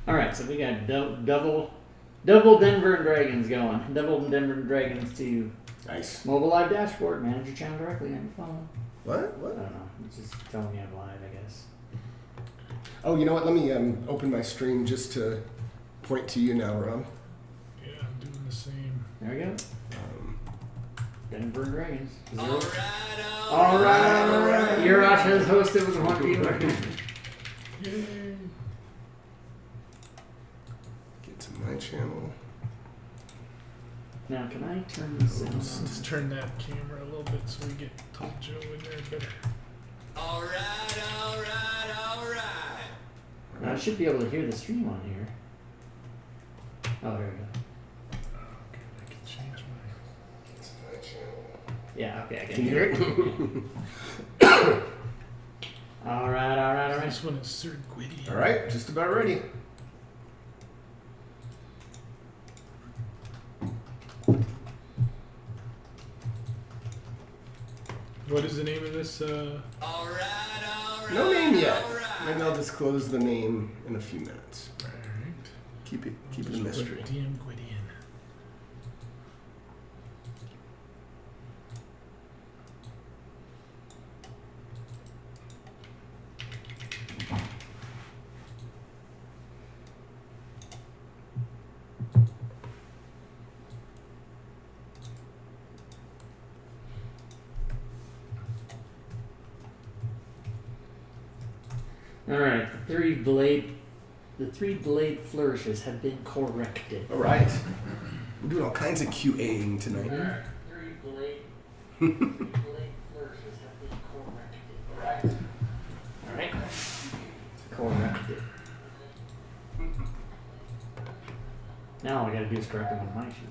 All right, so we got double Denver and Dragons going. Double Denver and Dragons to Nice. mobile live dashboard. Manage your channel directly on your phone. What? I don't know. It's just telling me I'm live, I guess. Oh, you know what? Let me open my stream just to point to you now, Rob. Yeah, I'm doing the same. There we go. Denver and Dragons. All right. Urash has hosted with one viewer. Yay. Get to my channel. Now, can I turn this sound Let's on? just turn that camera a little bit so we get Tom Joe in there better. All right. Now, I should be able to hear the stream on here. Oh, there we go. Oh, good. I can change mine. Get to my channel. Yeah, okay, I can Can you hear hear it. it? All right. This one is Sir Gwydion. All right, just about ready. What is the name of this? No name yet. Maybe I'll disclose the name in a few minutes. All right. Keep it a Just mystery. put DM Gwydion. All right, the three blade flourishes have been corrected. All right. We're doing all kinds of QAing tonight. Three blade flourishes have been corrected. All right. Corrected. Now all I gotta do is correct them on my sheet.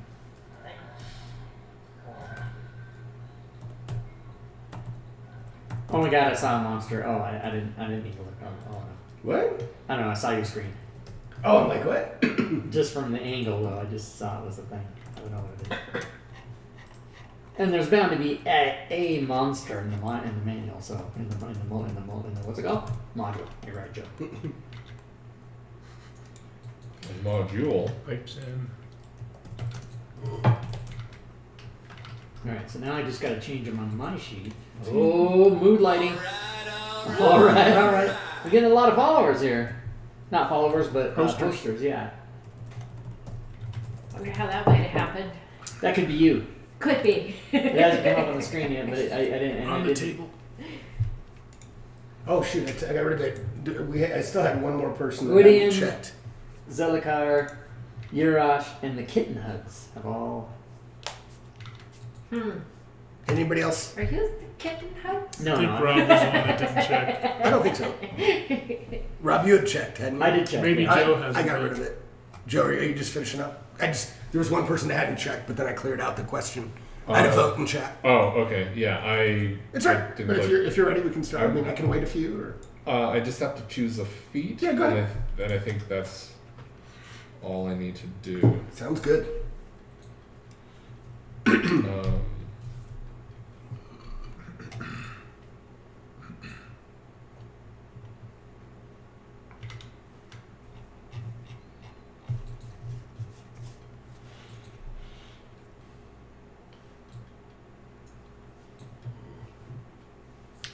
Oh my god, I saw a monster. Oh, I didn't mean to look. Oh no. What? I don't know, I saw your screen. Oh, I'm like, what? Just from the angle though, I just saw it was a thing. I don't know what it is. And there's bound to be a monster in the manual, so in the what's it called? Module. You're right, Joe. A module. Pipes in. Alright, so now I just gotta change them on my sheet. Oh, mood lighting. Alright. We're getting a lot of followers here. Not followers, but posters, yeah. Wonder how that might have happened. That could be you. Could be. It hasn't come up on the screen yet, but I didn't. And On I the didn't. table. Oh, shoot. I got rid of it. I still had one more person that Gwydion. hadn't checked. Zelikar, Urash, and the Kitten Hugs have all. Anybody else? Are you the kitten house? No, I think no. Rob was the one that didn't check. I don't think so. Rob, you had checked, hadn't you? I did check. Maybe yeah. Joe hasn't. I got rid of it. Joe, are you just finishing up? There was one person that hadn't checked, but then I cleared out the question. I had a vote in chat. Oh, okay. Yeah, It's right. didn't But look. if you're ready, we can start. I mean, I can wait a few. Or I just have to choose a feat. Yeah, go ahead. And I think that's all I need to do. sounds good.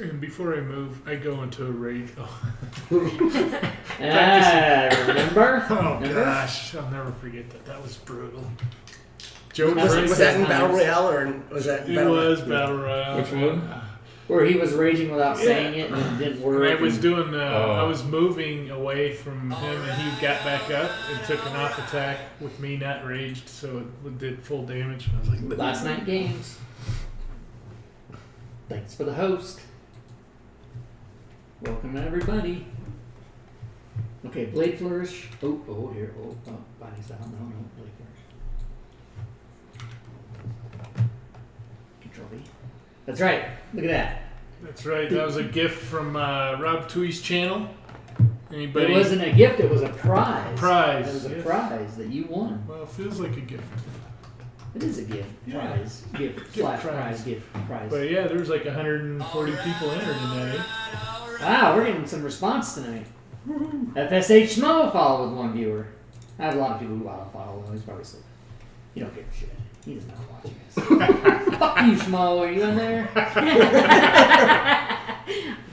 And before I move, I go into a rage. Oh, Remember? oh Remember? gosh, I'll never forget that. That was brutal. Joe Was Price. Was that in Times. Battle Royale or was that in It Battle was Royale? Battle Royale. Which one? Where he was raging without Yeah. saying it and it didn't And work. I was and- doing. I was moving away from him, and he got back up and took an off attack with me not raged, so it did full damage. And I was like, Last night games. Thanks for the host. Welcome everybody. Okay, Blade Flourish. Here. Body's down. No, Blade Flourish. Control V. That's right. Look at that. That's right. That was a gift from Rob Tui's channel. Anybody? It wasn't a gift, it was a prize. Prize, It was a yes. prize that you won. Well, it feels like a gift. It is a gift. Yeah. Prize. Gift Gift slash prize. prize. Gift prize. But yeah, there's like 140 people entered tonight. Wow, we're getting some response tonight. FSH Smo follow with 1 viewer. I have a lot of people who follow. He's probably still. You don't give a shit. He does not watch us. Fuck you, Smo. Are you in there?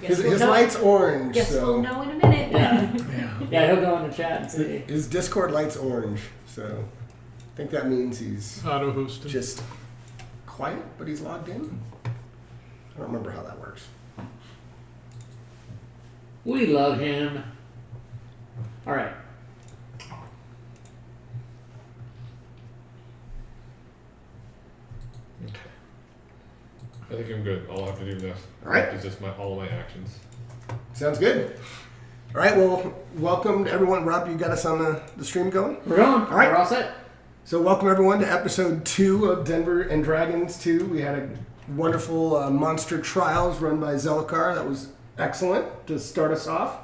His light's orange. Guess so we'll know in a minute. Yeah, he'll go in the chat and see. his Discord light's orange. So I think that means he's Auto hosting. just quiet, but he's logged in. I don't remember how that works. We love him. All right. Okay. I think I'm good. All I have to do is All right. is just all my actions. Sounds good. All right, well, welcome to everyone. Rob, you got us on the stream going? We're going. All right. We're all set. So welcome everyone to episode 2 of Denver and Dragons 2. We had a wonderful monster trials run by Zelkar. That was excellent to start us off.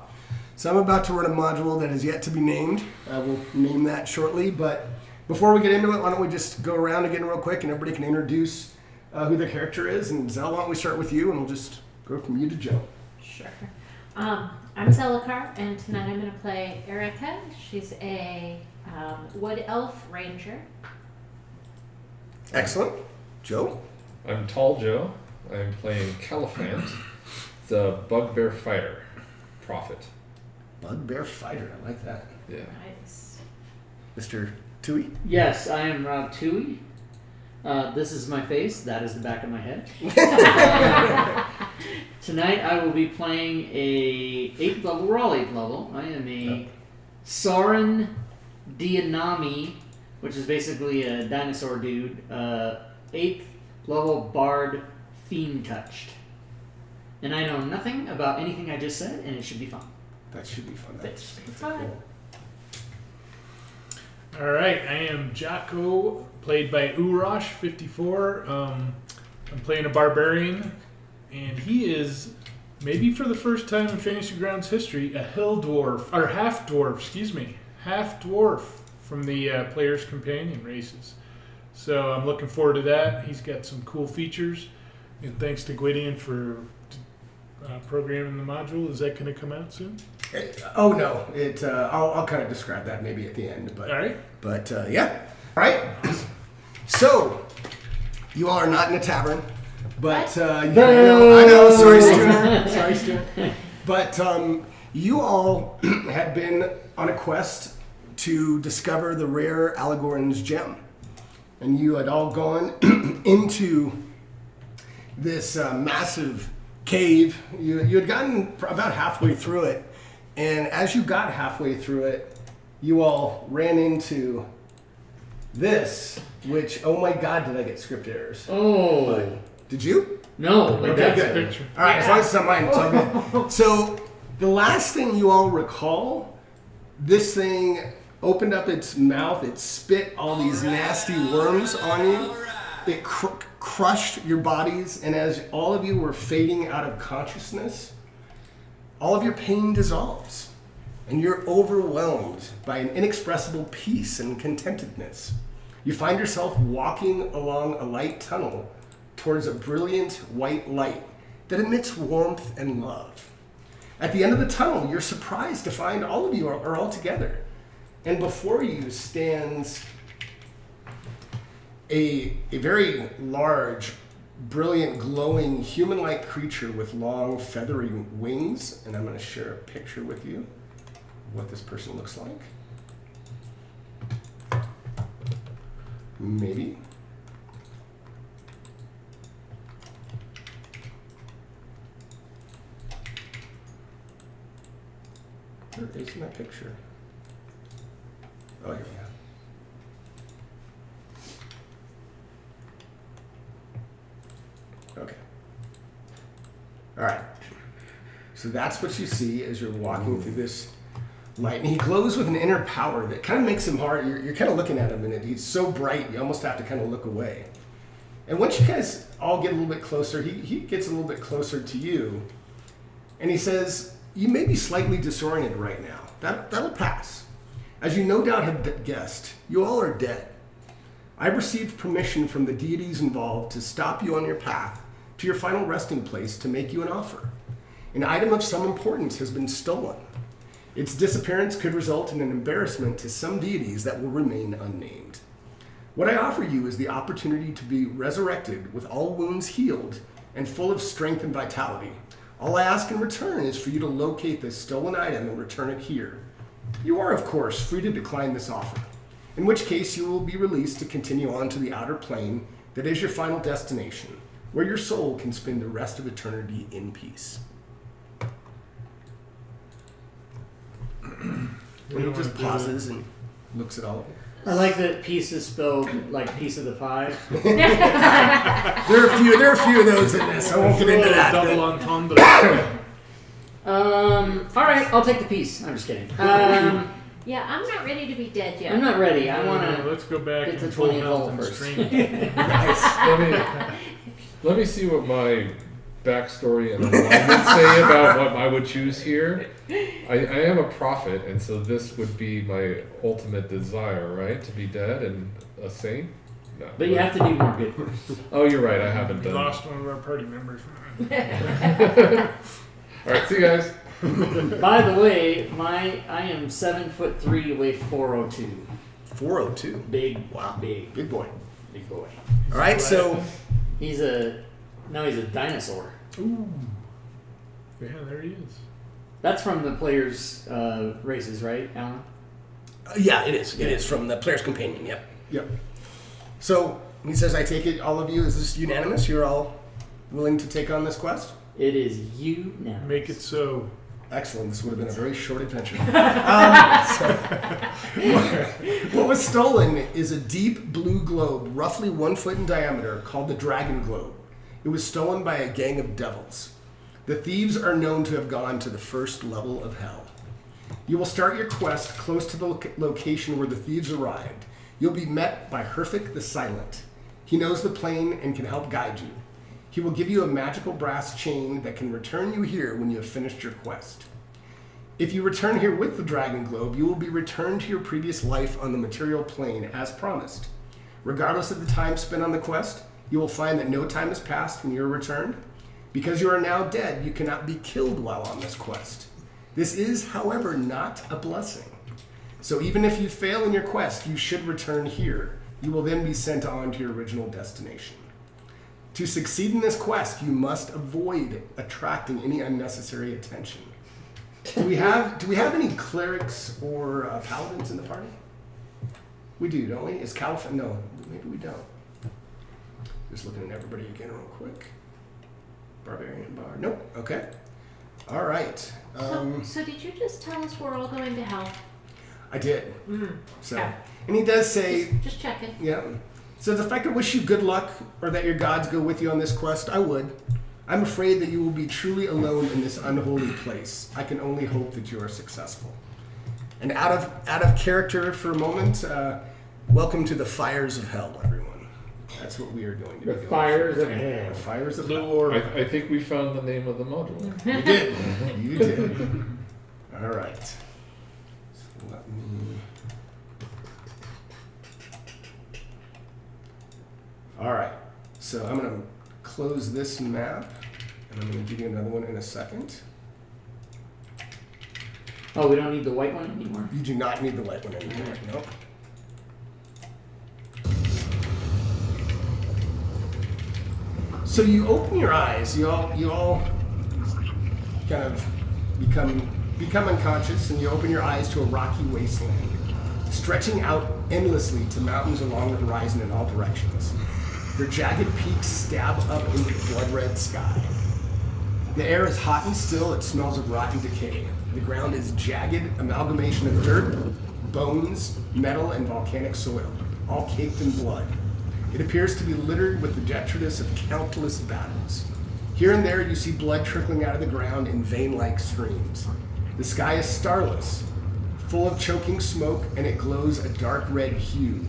So I'm about to run a module that is yet to be named. I will name that shortly. But before we get into it, why don't we just go around again real quick and everybody can introduce who their character is. And Zel, why don't we start with you and we'll just go from you to Joe. Sure. I'm Zelakar, and tonight I'm going to play Erica. She's a wood elf ranger. Excellent. Joe? I'm Tall Joe. I'm playing Caliphant, the bugbear fighter, prophet. Bugbear fighter. I like that. Yeah. Nice. Mr. Tui? Yes, I am Rob Tui. This is my face. That is the back of my head. Tonight I will be playing a 8th level. We're all 8th level. I am a Soren Dianami, which is basically a dinosaur dude. 8th level bard, fiend touched. And I know nothing about anything I just said, and it should be fun. That should be fun. That's Fun. cool. All right, I am Jocko, played by Urash, 54. I'm playing a barbarian, and he is, maybe for the first time in Fantasy Grounds history, a hill dwarf, or half dwarf, half dwarf from the Player's Companion races. So I'm looking forward to that. He's got some cool features, and thanks to Gwydion for programming the module. Is that going to come out soon? Oh no! I'll kind of describe that maybe at the end. But All right. But yeah. All right. So you all are not in a tavern, but I know. Sorry, Stuart. Sorry, Stuart. But you all had been on a quest to discover the rare Allegorin's gem, and you had all gone into this massive cave. You had gotten about halfway through it. And as you got halfway through it, you all ran into this, which, oh my God, did I get script errors? Oh. Did you? No, but Okay, that's good. good. Picture. All right, as long as it's not mine, it's all good. So the last thing you all recall, this thing opened up its mouth, it spit all these nasty worms on you. It crushed your bodies, and as all of you were fading out of consciousness, all of your pain dissolves, and you're overwhelmed by an inexpressible peace and contentedness. You find yourself walking along a light tunnel towards a brilliant white light that emits warmth and love. At the end of the tunnel, you're surprised to find all of you are all together, and before you stands a very large, brilliant, glowing, human-like creature with long, feathery wings, and I'm going to share a picture with you of what this person looks like. Maybe. Where is my picture? Oh, here we go. Okay. All right. So that's what you see as you're walking through this light. And he glows with an inner power that kind of makes him hard. You're kind of looking at him, and he's so bright, you almost have to kind of look away. And once you guys all get a little bit closer, he gets a little bit closer to you. And he says, you may be slightly disoriented right now. That'll pass. As you no doubt have guessed, you all are dead. I've received permission from the deities involved to stop you on your path to your final resting place to make you an offer. An item of some importance has been stolen. Its disappearance could result in an embarrassment to some deities that will remain unnamed. What I offer you is the opportunity to be resurrected with all wounds healed and full of strength and vitality. All I ask in return is for you to locate this stolen item and return it here. You are, of course, free to decline this offer, in which case you will be released to continue on to the outer plane that is your final destination, where your soul can spend the rest of eternity in peace. And he just pauses and looks at all of it. I like that piece is spelled like piece of the pie. There are a few of those in this. I won't get into that. Double entendre. All right, I'll take the piece. I'm just kidding. Yeah, I'm not ready to be dead yet. I'm not ready. I want to. Let's go back get to and full 20 health level and first. strength. Let me see what my backstory and alignment say about what I would choose here. I am a prophet, and so this would be my ultimate desire, right? To be dead and a saint? No. But you have to do more good first. Oh, you're right. I haven't We done. lost one of our party members. All right, see you guys. By the way, I am 7'3", weigh 402. 402. Big, Wow. big Big boy. boy. All right, so He's a dinosaur. Ooh. Yeah, there he is. That's from the players' races, right, Alan? yeah, it is. It is from the Player's Companion. Yep. Yep. So he says, "I take it all of you is this unanimous? You're all willing to take on this quest?" It is you now. Make it so. Excellent. This would have been a very short adventure. What was stolen is a deep blue globe, roughly 1 foot in diameter, called the Dragon Globe. It was stolen by a gang of devils. The thieves are known to have gone to the first level of hell. You will start your quest close to the location where the thieves arrived. You'll be met by Herfic the Silent. He knows the plane and can help guide you. He will give you a magical brass chain that can return you here when you have finished your quest. If you return here with the Dragon Globe, you will be returned to your previous life on the material plane as promised. Regardless of the time spent on the quest, you will find that no time has passed when you are returned. Because you are now dead, you cannot be killed while on this quest. This is, however, not a blessing. So even if you fail in your quest, you should return here. You will then be sent on to your original destination. To succeed in this quest, you must avoid attracting any unnecessary attention. Do we have any clerics or paladins in the party? We do, don't we? Is Caliph? No, maybe we don't. Just looking at everybody again real quick. Barbarian bar. Nope. Okay. All right. So did you just tell us we're all going to hell? I did. So, Okay. and he does say, Just checking. yeah. So if I could wish you good luck or that your gods go with you on this quest, I would. I'm afraid that you will be truly alone in this unholy place. I can only hope that you are successful. And out of character for a moment, welcome to the fires of hell, everyone. That's what we are going to be The doing. fires of hell. The fires of Little hell. order. I think we found the name of the module. You did. You did. All right. So let me... All right. So I'm going to close this map, and I'm going to give you another one in a second. Oh, we don't need the white one anymore. You do not need the light one anymore. Nope. So you open your eyes. You all kind of become unconscious, and you open your eyes to a rocky wasteland, stretching out endlessly to mountains along the horizon in all directions. Their jagged peaks stab up into the blood-red sky. The air is hot and still. It smells of rotten decay. The ground is jagged amalgamation of dirt, bones, metal, and volcanic soil, all caked in blood. It appears to be littered with the detritus of countless battles. Here and there you see blood trickling out of the ground in vein-like streams. The sky is starless, full of choking smoke, and it glows a dark red hue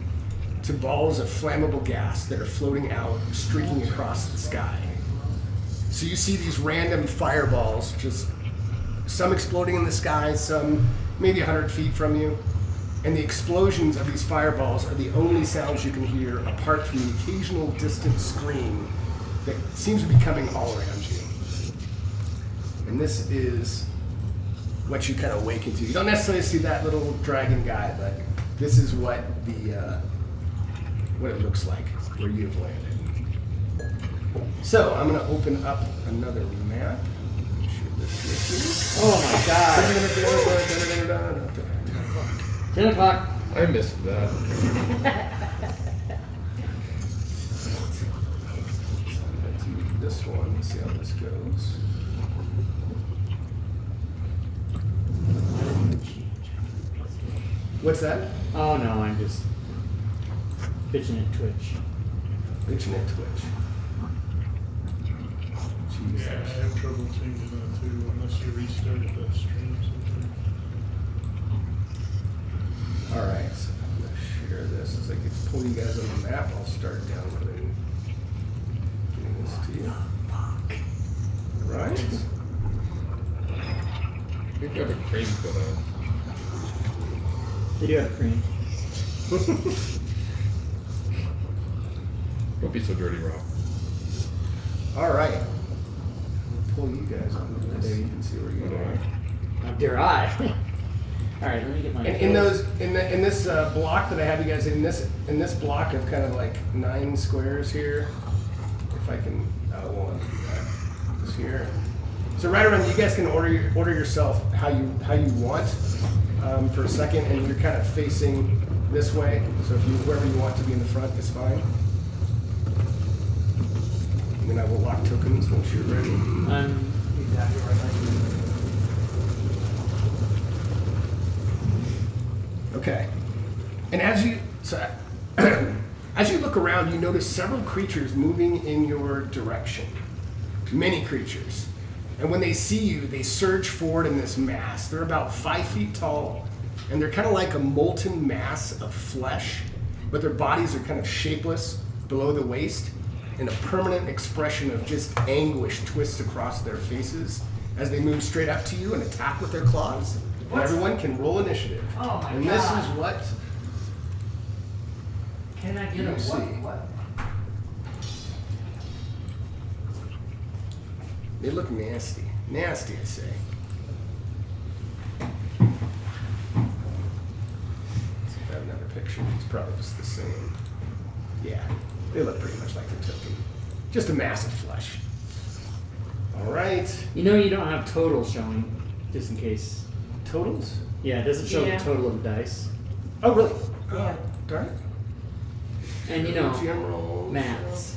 to balls of flammable gas that are floating out, streaking across the sky. So you see these random fireballs, just some exploding in the sky, some maybe 100 feet from you. And the explosions of these fireballs are the only sounds you can hear, apart from the occasional distant scream that seems to be coming all around you. And this is what you kind of awaken to. You don't necessarily see that little dragon guy, but this is what what it looks like where you've landed. So I'm going to open up another map. Share this with Oh my god. you. 10 o'clock. I missed that. So I'm going to do this one. Let's see how this goes. What's that? Oh no, I'm just bitching at Twitch. Bitching at Twitch. Jesus. Yeah, I have trouble changing that too, unless you restart the stream or something. Alright, so I'm going to share this. As I get to pull you guys on the map, I'll start downloading. Getting this to you. Right? I think we have a cream for that. They do have cream. Don't be so dirty, Rob. Alright. Pull you guys onto this. There you You can see where you are. How dare I? Alright, let me get my. In this block that I have you guys in this block of kind of like 9 squares here, if I can, I won't do that. This here. So right around, you guys can order yourself how you want for a second, and you're kind of facing this way. So if wherever you want to be in the front is fine. And then I will lock tokens once you're ready. I'm exactly where I'd like to be. Okay. And as you look around, you notice several creatures moving in your direction. Many creatures. And when they see you, they surge forward in this mass. They're about 5 feet tall, and they're kind of like a molten mass of flesh, but their bodies are kind of shapeless below the waist, and a permanent expression of just anguish twists across their faces as they move straight up to you and attack with their claws. And everyone can roll initiative. Oh my and god. this is what Can I get you a see. what? They look nasty. Nasty, I say. Let's see if I have another picture. It's probably just the same. Yeah, they look pretty much like the token. Just a mass of flesh. All right. You know you don't have totals showing, just in case. Totals? Yeah, it doesn't show Yeah. the total of the dice. Oh, really? Yeah. Darn it. And you know, General maths.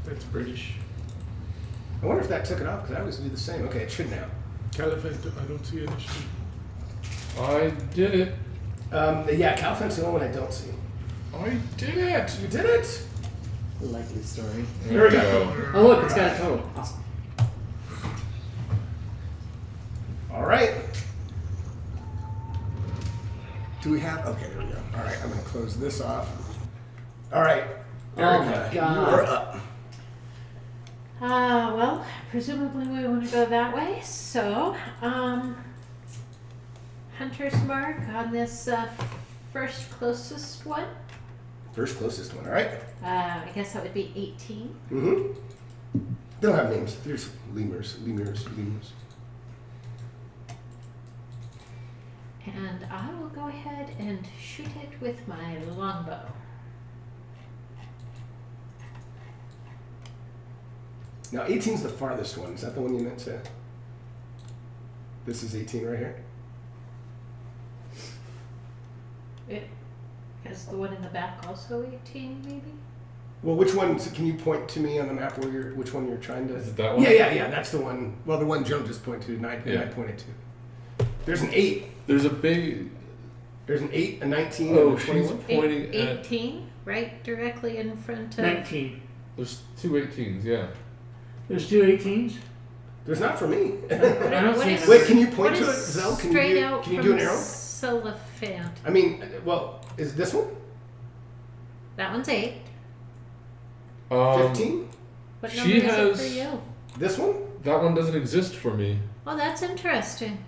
That's British. I wonder if that took it off, because I always do the same. Okay, it should now. Caliphate, I don't see initiative. I did it. Yeah, Calfen's the only one I don't see. I did it. You did it! Likely story. There we go. Oh look, it's got a total. Awesome. All right. Do we have? Okay, there we go. All right, I'm going to close this off. All right, Oh Erica, my God. you're up. Well, presumably we want to go that way. So, Hunter's Mark on this first closest one. First closest one. All right. I guess that would be 18. Mm-hmm. They don't have names. There's lemurs. And I will go ahead and shoot it with my longbow. Now, 18's the farthest one. Is that the one you meant to? This is 18 right here. Is the one in the back also 18, maybe? Well, which one? Can you point to me on the map which one you're trying to? Is it that one? Yeah. That's the one. Well, the one Joe just pointed to, and I Yeah. pointed to. There's an 8. There's a big. There's an 8, a 19, Oh, and a she's 21. pointing at. 18, right directly in front of... 19. There's 2 18s, yeah. There's 2 18s. There's not for me. I don't What see is- it. Wait, can you point what to it, is Zell? Can straight you out can you from do an arrow? Celephant? I mean, well, is this one That one's 8. 15? What she number is it has- for you? This one? That one doesn't exist for me. Oh, that's interesting.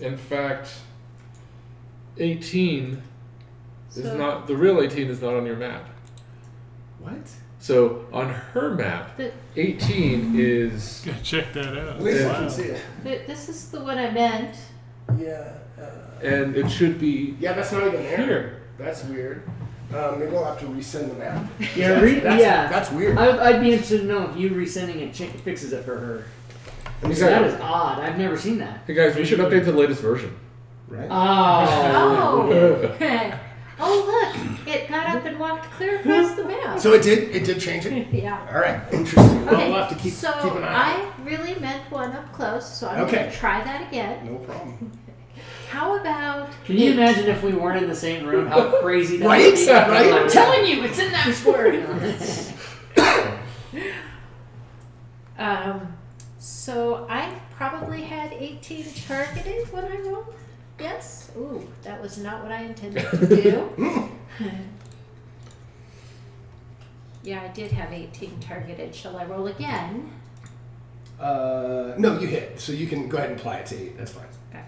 In fact, 18 is So- not. The real 18 is not on your map. What? So on her map, The- 18 is Gotta check that out. At least I Wow. can see it. This is the one I meant. Yeah. and it should be Yeah, that's not even there. here. That's weird. Maybe we'll have to resend the map. Yeah, That's weird. I'd be interested to know if you resending it fixes it for her. Let me see. That is odd. I've never seen that. Hey guys, we should update to the latest version. Right? Oh. Oh, look! It got up and walked clear across the map. So it did change it? Yeah. All right, interesting. Well, Okay, we'll have to keep so an eye out. I really meant one up close, so I'm Okay. going to try that again. No problem. How about Can you 8? imagine if we weren't in the same room? How crazy that Right? would be. Right? I'm telling you, it's in that square. So I probably had 18 targeted when I rolled. Yes? Ooh, that was not what I intended to do. Yeah, I did have 18 targeted. Shall I roll again? No, you hit, so you can go ahead and apply it to 8. That's fine. Okay.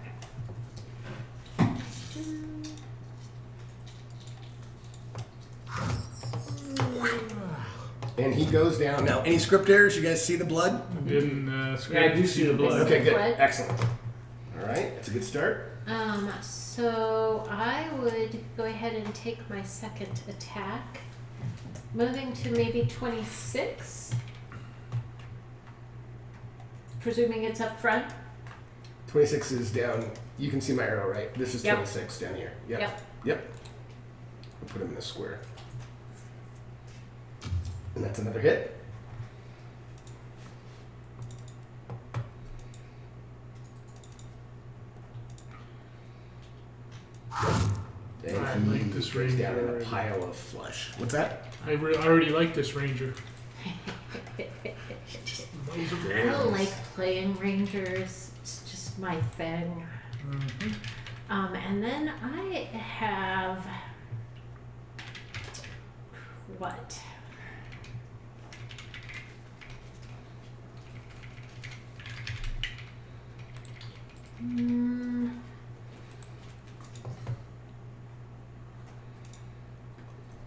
And he goes down. Now, any script errors? You guys see the blood? Didn't Yeah, I scratch do see the blood. Okay, good. Blood. Excellent. All right, that's a good start. So I would go ahead and take my second attack. Moving to maybe 26. Presuming it's up front. 26 is down. You can see my arrow, right? This is Yep. 26 down here. Yep. Yep. Yep. I'll put him in a square. And that's another hit. And I he like this goes down in ranger a already. pile of flesh. What's that? I already like this ranger. I don't like playing rangers. It's just my thing. Mhm. And then I have what?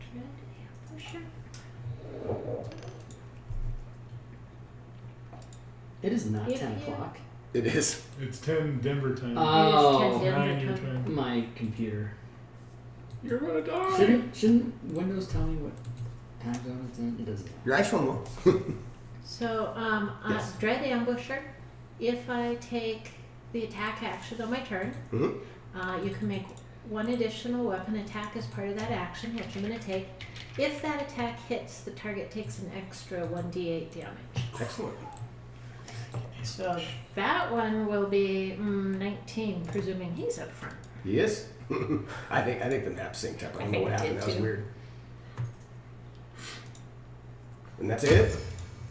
Dread ambusher? It is not If 10 you- o'clock. It is. It's 10 Denver time. Oh, It is 10 9 Denver your time. time. my computer. You're gonna die. Shouldn't Windows tell me what time zone it's in? It doesn't. Your iPhone will. So, Yes. Dread Ambusher, if I take the attack action on my turn, Mhm. you can make one additional weapon attack as part of that action, which I'm going to take. If that attack hits, the target takes an extra 1d8 damage. Excellent. So that one will be 19, presuming he's up front. He is. I think the map synced up. I don't know what think it happened. did That was too. weird. And that's it.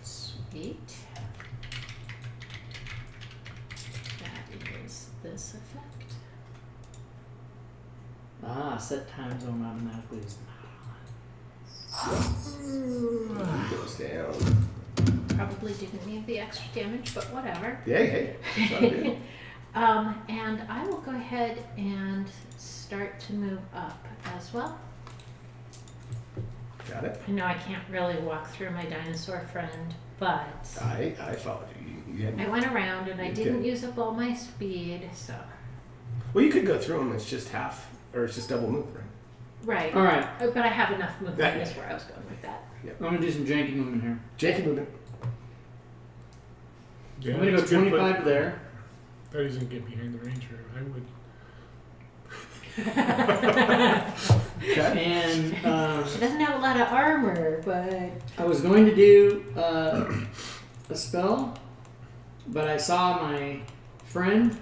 Sweet. That is this effect. Set time zone automatically is He goes down. Probably didn't need the extra damage, but whatever. Hey, it's not good. And I will go ahead and start to move up as well. Got it. I know I can't really walk through my dinosaur friend, but I followed you. You I had, went around and I You didn't did. use up all my speed, so. well, you could go through them. It's just half, or it's just double move, right? Right. All right. But I have enough movement, That- is where I was going with that. I'm gonna do some janky movement here. Janky movement. Yeah, I'm gonna go that's a good 25 play. to there. That doesn't get behind the ranger. I would. Okay. And She doesn't have a lot of armor, but I was going to do a spell, but I saw my friend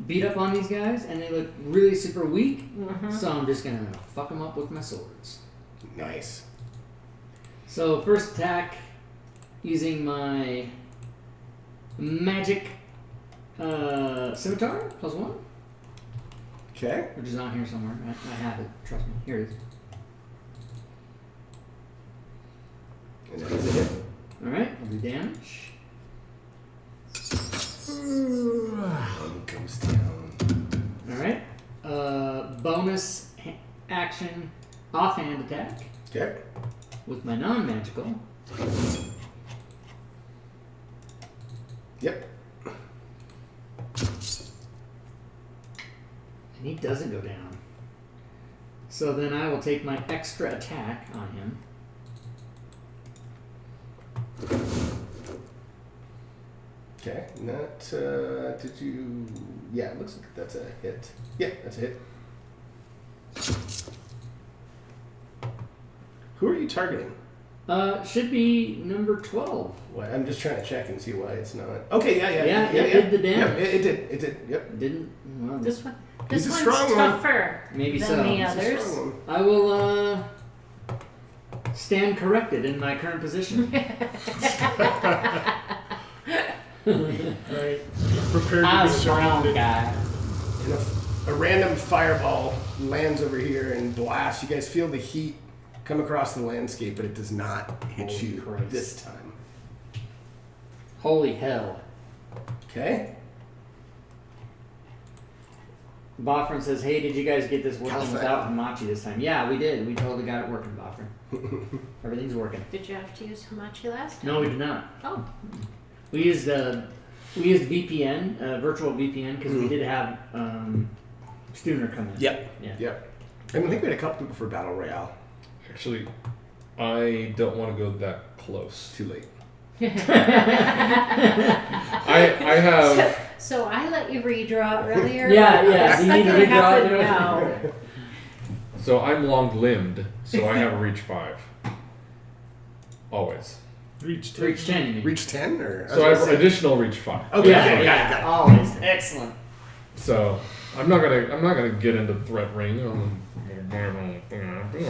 beat up on these guys, and they look really super weak. So I'm just gonna fuck them up with my swords. Nice. So first attack, using my magic scimitar +1, Okay. which is on here somewhere. I have it. Trust me. Here it is. And that is a hit. All right. I'll do damage. And he goes down. All right. Bonus action offhand attack. Okay. with my non-magical. Yep. And he doesn't go down. So then I will take my extra attack on him. Okay. And that, did you... Yeah, it looks like that's a hit. Yeah, that's a hit. Who are you targeting? Should be number 12. Well, I'm just trying to check and see why it's not. Okay, yeah. Yeah, it did the damage. Yeah, it did. Yep. Didn't. Well, This one. He's This a one's strong one. tougher Maybe than so. the He's It's a others. strong one. I will stand corrected in my current position. Right. Prepared I to be was the wrong surrounded. guy. And a random fireball lands over here and blasts. You guys feel the heat come across the landscape, but it does not hit Holy you Christ. this time. Holy hell. Okay? Bofrin says, hey, did you guys get this working Calfet. without Hamachi this time? Yeah, we did. We totally got it working, Bofrin. Everything's working. Did you have to use Hamachi last time? No, we did not. Oh. We used VPN, virtual VPN, because we did have Stooner come in. Yep. Yeah. Yep. And I think we had a couple people for Battle Royale. Actually, I don't want to go that close. Too late. I have. So I let you redraw earlier. Yeah, but yeah, It's you not need to gonna redraw happen it. now. So I'm long limbed, so I have reach 5. Always. Reach 10. Reach 10, you mean. Reach 10? Or So I have additional reach 5. Okay, Yeah, okay, yeah, got it. always. Excellent. So I'm not gonna get into threat ring. All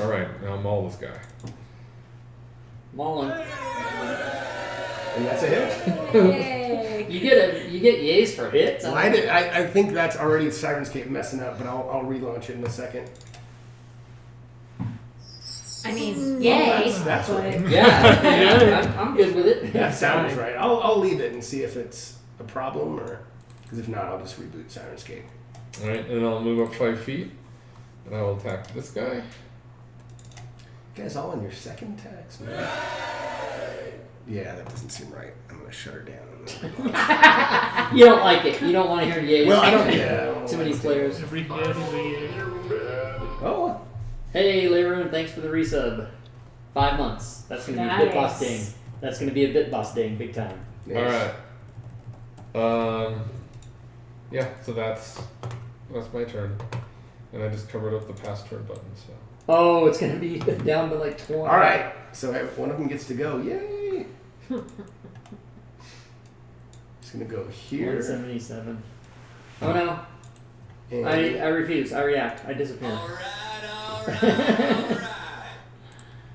right, now I'm all this guy. Mullen. And that's a hit. Yay. You get yays for hits? Well, I think that's already Sirenscape messing up, but I'll relaunch it in a second. I mean, yay. that's but right. Yeah, I'm good with it. That sounds right. I'll leave it and see if it's a problem, or because if not, I'll just reboot Sirenscape. All right, and then I'll move up 5 feet, and I will attack this guy. You guys all on your second attacks, man. Yeah, that doesn't seem right. I'm gonna shut her down. You don't like it. You don't want to hear yays. Well, I don't. Yeah. Too many players. Every day of the year. Oh, Hey, Leroon, thanks for the resub. 5 months. That's going to be a bit boss ding. That's going to be a bit boss ding, big time. nice. All right. Yeah. So that's my turn, and I just covered up the past turn button. So. Oh, it's going to be down to like 20. All right. So one of them gets to go. Yay! It's gonna go here. 177. Oh no. And I refuse. I react. I disappear. Alright.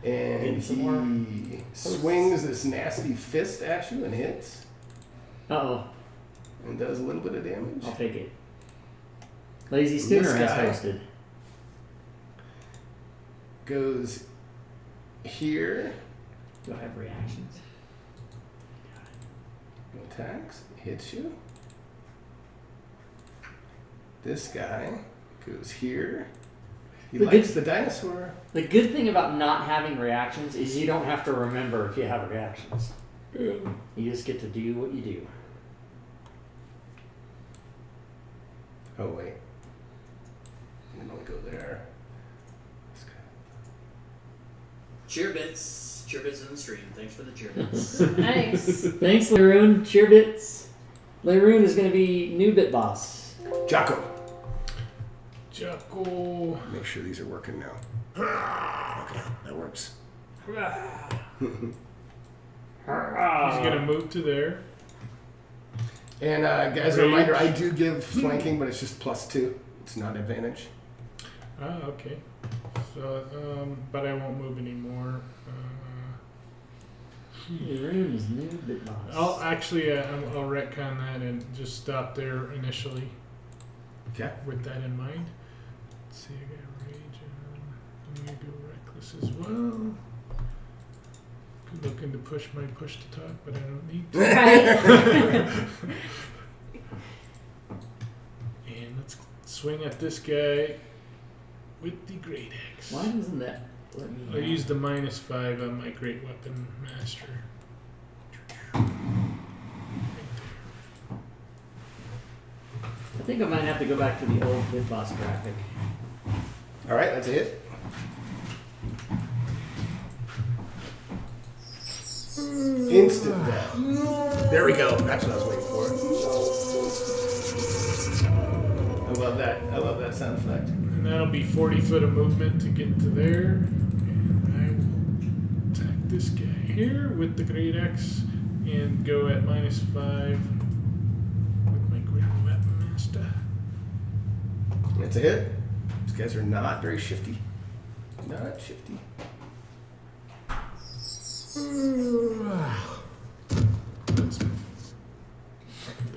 and Getting some more he swings this nasty fist at you and hits, Uh-oh. and does a little bit of damage. I'll take it. Lazy This Stooner has guy. hosted. Goes here, Do I have reactions? attacks, hits you. This guy goes here. He The likes good- the dinosaur. The good thing about not having reactions is you don't have to remember if you have reactions. You just get to do what you do. Oh wait, I'm gonna go there. This guy. Cheerbits in the stream. Thanks for the cheerbits. Nice. Thanks, Leroon. Cheerbits. Leroon is going to be new bit boss. Jocko. Jocko. Make sure these are working now. Okay, that works. He's gonna move to there. And guys, a reminder, I do give flanking, but it's just +2. It's not advantage. Ah, okay. So, but I won't move anymore. Leroon is new bit boss. I'll retcon that and just stop there initially Okay. with that in mind. Let's see, I got rage on. I'm gonna go reckless as well. Looking to push my push to talk, but I don't need to. Right? And let's swing at this guy with the great axe. Why doesn't that let me. I used the -5 on my Great Weapon Master. I think I might have to go back to the old Bit Boss graphic. All right, that's a hit. Instant death. There we go. That's what I was waiting for. I love that. I love that sound effect. And that'll be 40 foot of movement to get to there. And I will attack this guy here with the Great Axe and go at -5 with my Great Weapon Master. That's a hit. These guys are not very shifty. Not shifty.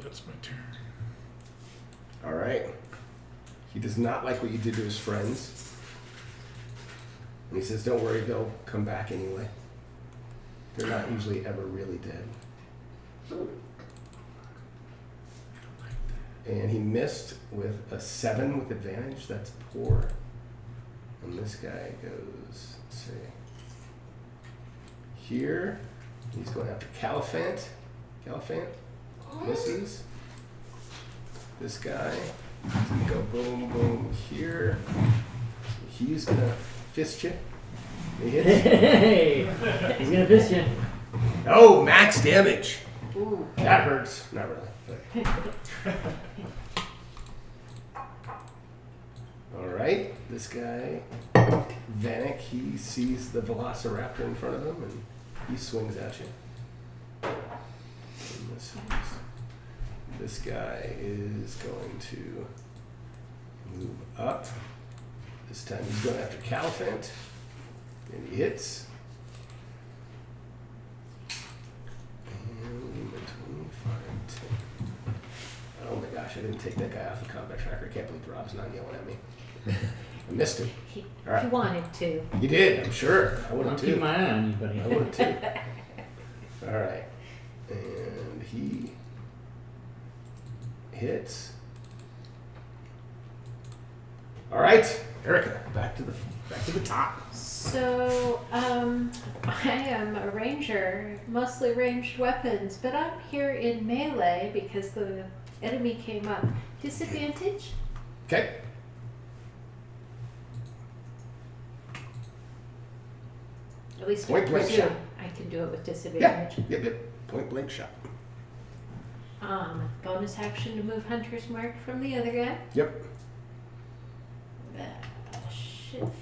That's my turn. All right. He does not like what you did to his friends. And he says, don't worry, they'll come back anyway. They're not usually ever really dead. And he missed with a 7 with advantage. That's poor. And this guy goes, let's see. Here, he's going after Caliphant. Caliphant misses. This guy is going to go boom, boom here. He's going to fist you. He hits. Hey! He's gonna fist you. Oh, max damage. Ooh. That hurts. Not really. But. All right. This guy, Vanek, he sees the Velociraptor in front of him and he swings at you. And this guy is going to move up. This time he's going after Caliphant. And he hits. And 25, 10. Oh my gosh, I didn't take that guy off the combat tracker. I can't believe Rob's not yelling at me. I missed him. He, All right. he wanted to. You did, I'm sure. I would I'll have keep too. my eye on you, buddy. I would have too. All right. And he hits. All right, Erica, back to the top. So, I am a ranger, mostly ranged weapons, but I'm here in melee because the enemy came up. Disadvantage? Okay. At least I Point blank presume shot. I can do it with Yeah. disadvantage. Yep. Point blank shot. Bonus action to move Hunter's Mark from the other guy. Yep. Shift.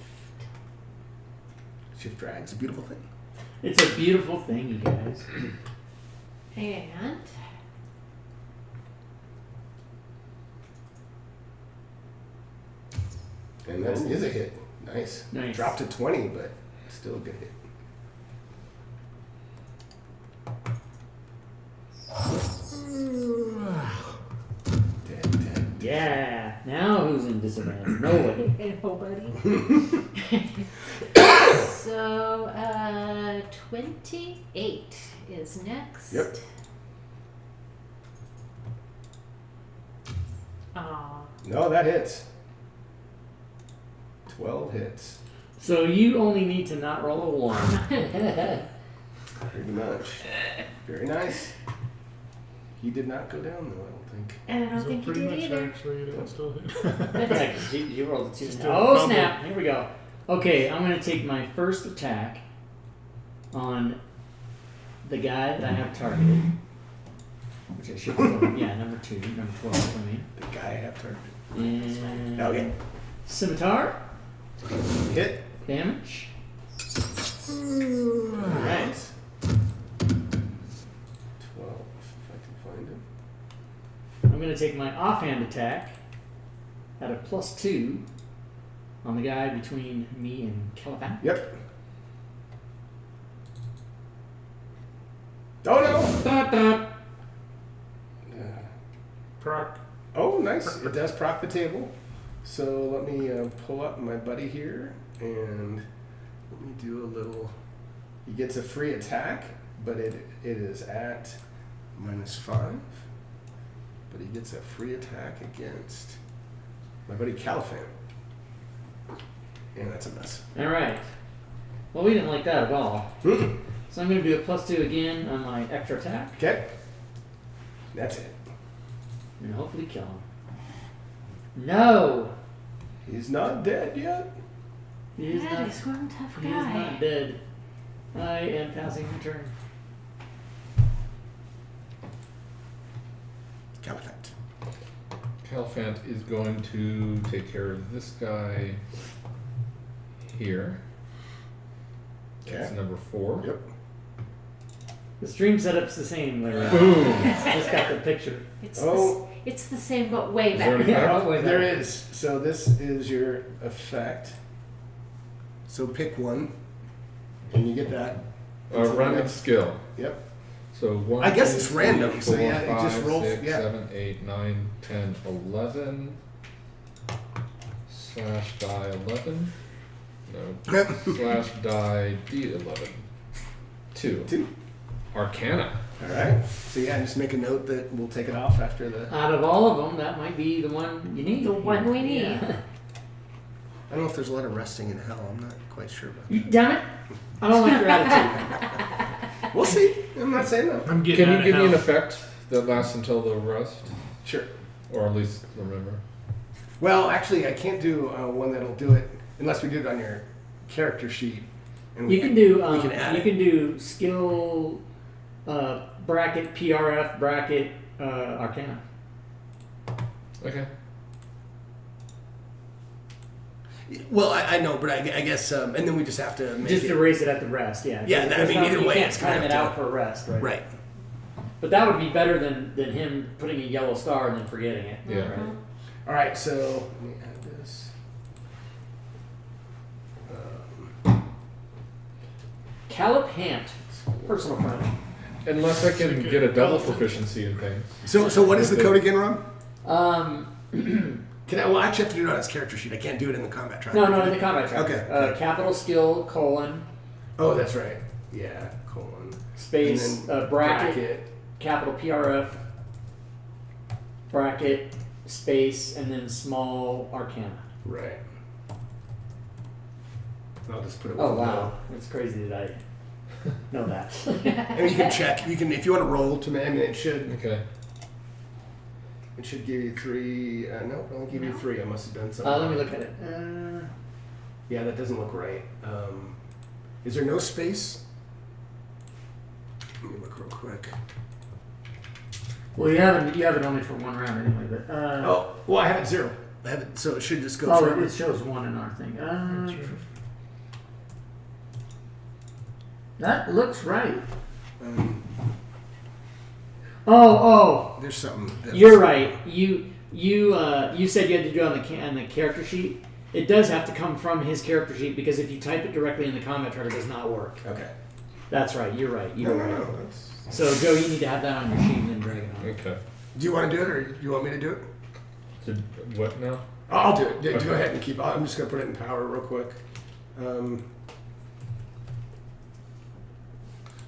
Shift drag's a beautiful thing. It's a beautiful thing, you guys. And And that is a hit. Nice. Nice. Dropped to 20, but still a good hit. Dead. Yeah. Now who's in disadvantage? Nobody. nobody. So, 28 is next. Yep. Aw. No, that hits. 12 hits. So you only need to not roll a 1. Pretty much. Very nice. He did not go down, though, I don't think. And I don't So think you pretty did much either. actually it still hit. Yeah, 'cause you rolled a 2. Still Oh, fumbled. snap. Here we go. Okay, I'm going to take my first attack on the guy that I have targeted. Which I should have done. Yeah, number 2, number 12 for me. The guy I have targeted. And Okay. scimitar, Hit. damage. Alright. 12, if I can find him. I'm going to take my offhand attack at a +2 on the guy between me and Caliphant. Yep. Oh, no! Da, da. Proc. Oh, nice. It does proc the table. So let me pull up my buddy here and let me do a little. He gets a free attack, but it is at -5. But he gets a free attack against my buddy Caliphant. And that's a mess. Alright. Well, we didn't like that at all. Mm-mm. So I'm going to do a +2 again on my extra attack. Okay. That's it. And hopefully kill him. No! He's not dead yet. He is That not, is one tough he is not guy. dead. I am passing the turn. Caliphate. Calphant is going to take care of this guy here. That's Okay. number 4. Yep. The stream setup's the same, literally. Boom! Just got the picture. It's the same, but way Is there better. any- Yeah, way There better. is. So this is your effect. So pick one, and you get that. Random skill. Yep. So 1, I guess 2, it's 3, random, so 4, yeah, it just 5, rolls- 6, yeah. 7, 8, 9, 10, 11. Slash die 11. No. Slash die D11. 2. 2. Arcana. All right. So yeah, just make a note that we'll take it off after the. Out of all of them, that might be the one you need. The one we need. Yeah. I don't know if there's a lot of resting in hell. I'm not quite sure about You, damn it! I don't like your attitude. that. We'll see. I'm not saying no. I'm getting Can you out of give me an hell. effect that lasts until the rest? Sure. Or at least remember? Well, actually, I can't do one that'll do it unless we do it on your character sheet. And You can do. we can add you it. can do skill bracket PRF bracket Arcana. Okay. Well, I know, but I guess, and then we just have to make Just it. erase it at the rest. Yeah. Yeah, I There's mean, either you way, can't it's gonna time have it to- out for rest, right? Right. But that would be better than him putting a yellow star and then forgetting it. Yeah. Right? All right, so let me add this. Caliphant, personal friend. Unless I can get a double proficiency in things. So what is the code again, Rob? Um, Can I? Well, I actually have to do it on his character sheet. I can't do it in the combat track. no, in the combat track. Okay. Capital skill colon Oh, that's right. Yeah, colon. space And then bracket capital PRF bracket space and then small Arcana. Right. I'll just put it. Oh with wow, it's crazy that I know that. And you can check. You can, if you want to roll to. I mean, it should. Okay. It should give you 3. No, it only give you 3. I must have done something. Let me wrong. look at it. Yeah, that doesn't look right. Is there no space? Let me look real quick. Well, you have it only for one round anyway. But Oh, well, I have it 0. I have it, so it should just go oh, forever. it shows 1 in our thing. That looks right. Oh, There's something. you're right. You said you had to do it on the character sheet. It does have to come from his character sheet because if you type it directly in the combat tracker, it does not work. Okay. That's right. You're right. You're right. No. That's... So Joe, you need to have that on your sheet and then drag it on. Okay. Do you want to do it, or do you want me to do it? What now? I'll do it. Okay. Go ahead and keep. I'm just gonna put it in power real quick.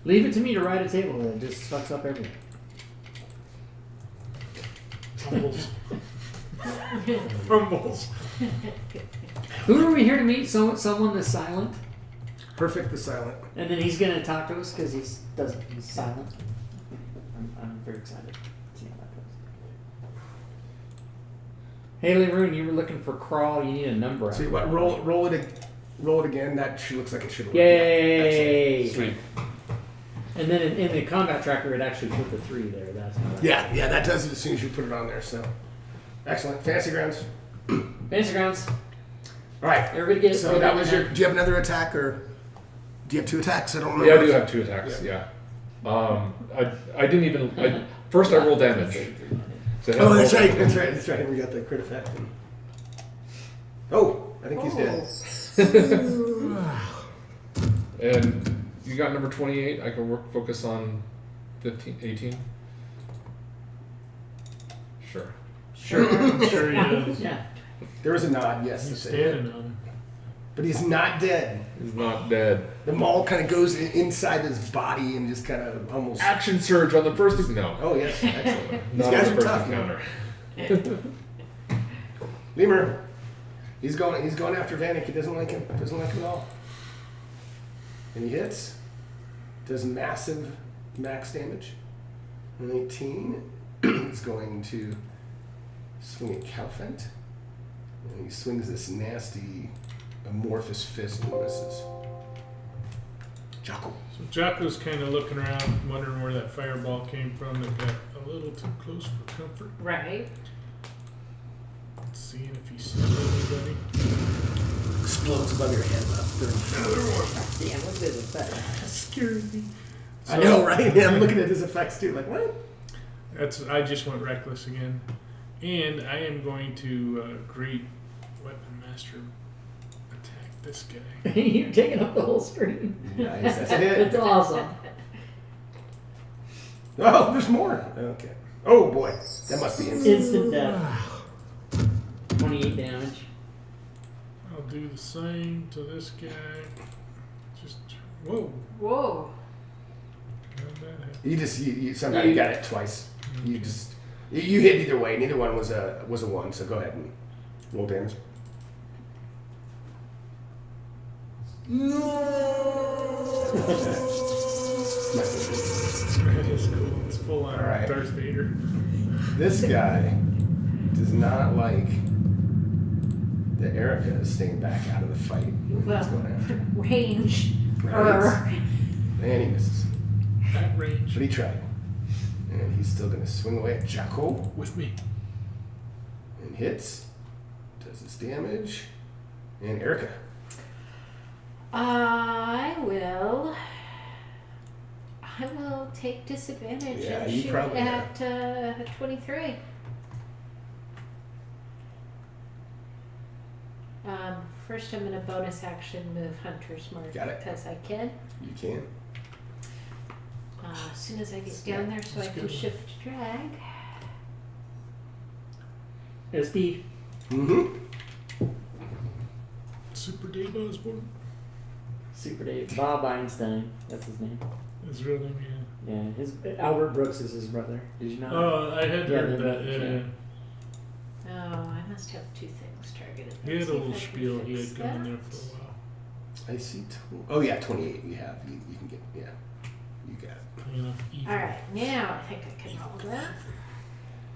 Leave it to me to write a table that just fucks up everything. Fumbles. Fumbles. Who are we here to meet? Someone that's silent, Perfect the silent. and then he's gonna talk to us because he's silent. I'm very excited to see how that goes. Haley Roon, you were looking for crawl. You need a number. See after what? that. Roll it again. That looks like it should work. Yay! Sweet. And then in the combat tracker, it actually put the 3 there. That's how that- Yeah, that does it as soon as you put it on there. So, excellent. Fantasy grounds. Fantasy grounds. All right. Everybody get. So that was your. Do you have another attack, or do you have 2 attacks? I don't remember. Yeah, I do have 2 attacks. Yeah. I didn't even. First, I roll damage. So I Oh, have that's roll- right. That's right. We got the crit effect. Oh, I think he's dead. And you got number 28. I can focus on 18. Sure. Sure. Sure he is. Yeah. There was a nod. Yes, He's to say that. standing on. But he's not dead. He's not dead. The maul kind of goes inside his body and just kind of almost. Action surge on the first. No. Oh yes, excellent. These Not guys on are the first tough. encounter. Lemur, he's going after Vanek. He doesn't like him. Doesn't like him at all. And he hits. Does massive max damage. 19 is going to swing at Calfent. And he swings this nasty amorphous fist and misses. Jocko. So Jocko's kind of looking around, wondering where that fireball came from. That got a little too close for comfort. Right. Seeing if he sees anybody. Explodes above your head about 30 feet. Damn, look at this effect. That scared me. I know, right? Yeah, I'm looking at his effects too. Like, what? I just went reckless again. And I am going to Great Weapon Master attack this guy. You're taking up the whole screen. Nice, that's a hit. It's awesome. Oh, there's more. Okay. Oh boy, that must be instant. Instant death. 28 damage. I'll do the same to this guy. Just whoa. Whoa. How'd that happen? You somehow you got it twice. You just you hit either way. Neither one was a 1. So go ahead and roll damage. That is cool. It's full on All right. Darth Vader. This guy does not like that Erica is staying back out of the fight. What's going on? Range. Right. And he misses. At range. But he tried. And he's still going to swing away at Jocko. With me. And hits. Does his damage. And Erica. I will take disadvantage Yeah, and you shoot probably at 23. First, I'm going to bonus action move Hunter's Mark Got it. because I can. You can. As soon as I get down there, so I can good. shift drag. SD. Mm-hmm. Super Dave Osborne. Super Dave. Bob Einstein. That's his name. His real name, yeah. Yeah, his Albert Brooks is his brother. Did you know? Oh, I had Yeah, heard they're that. brothers, Yeah. yeah. Oh, I must have 2 things targeted. He had Let's a see little if I can spiel he fix had going there that. for a while. I see. Oh, yeah, 28 you have. You can get, yeah. You got it. High enough evil. All right, now I think I can roll that.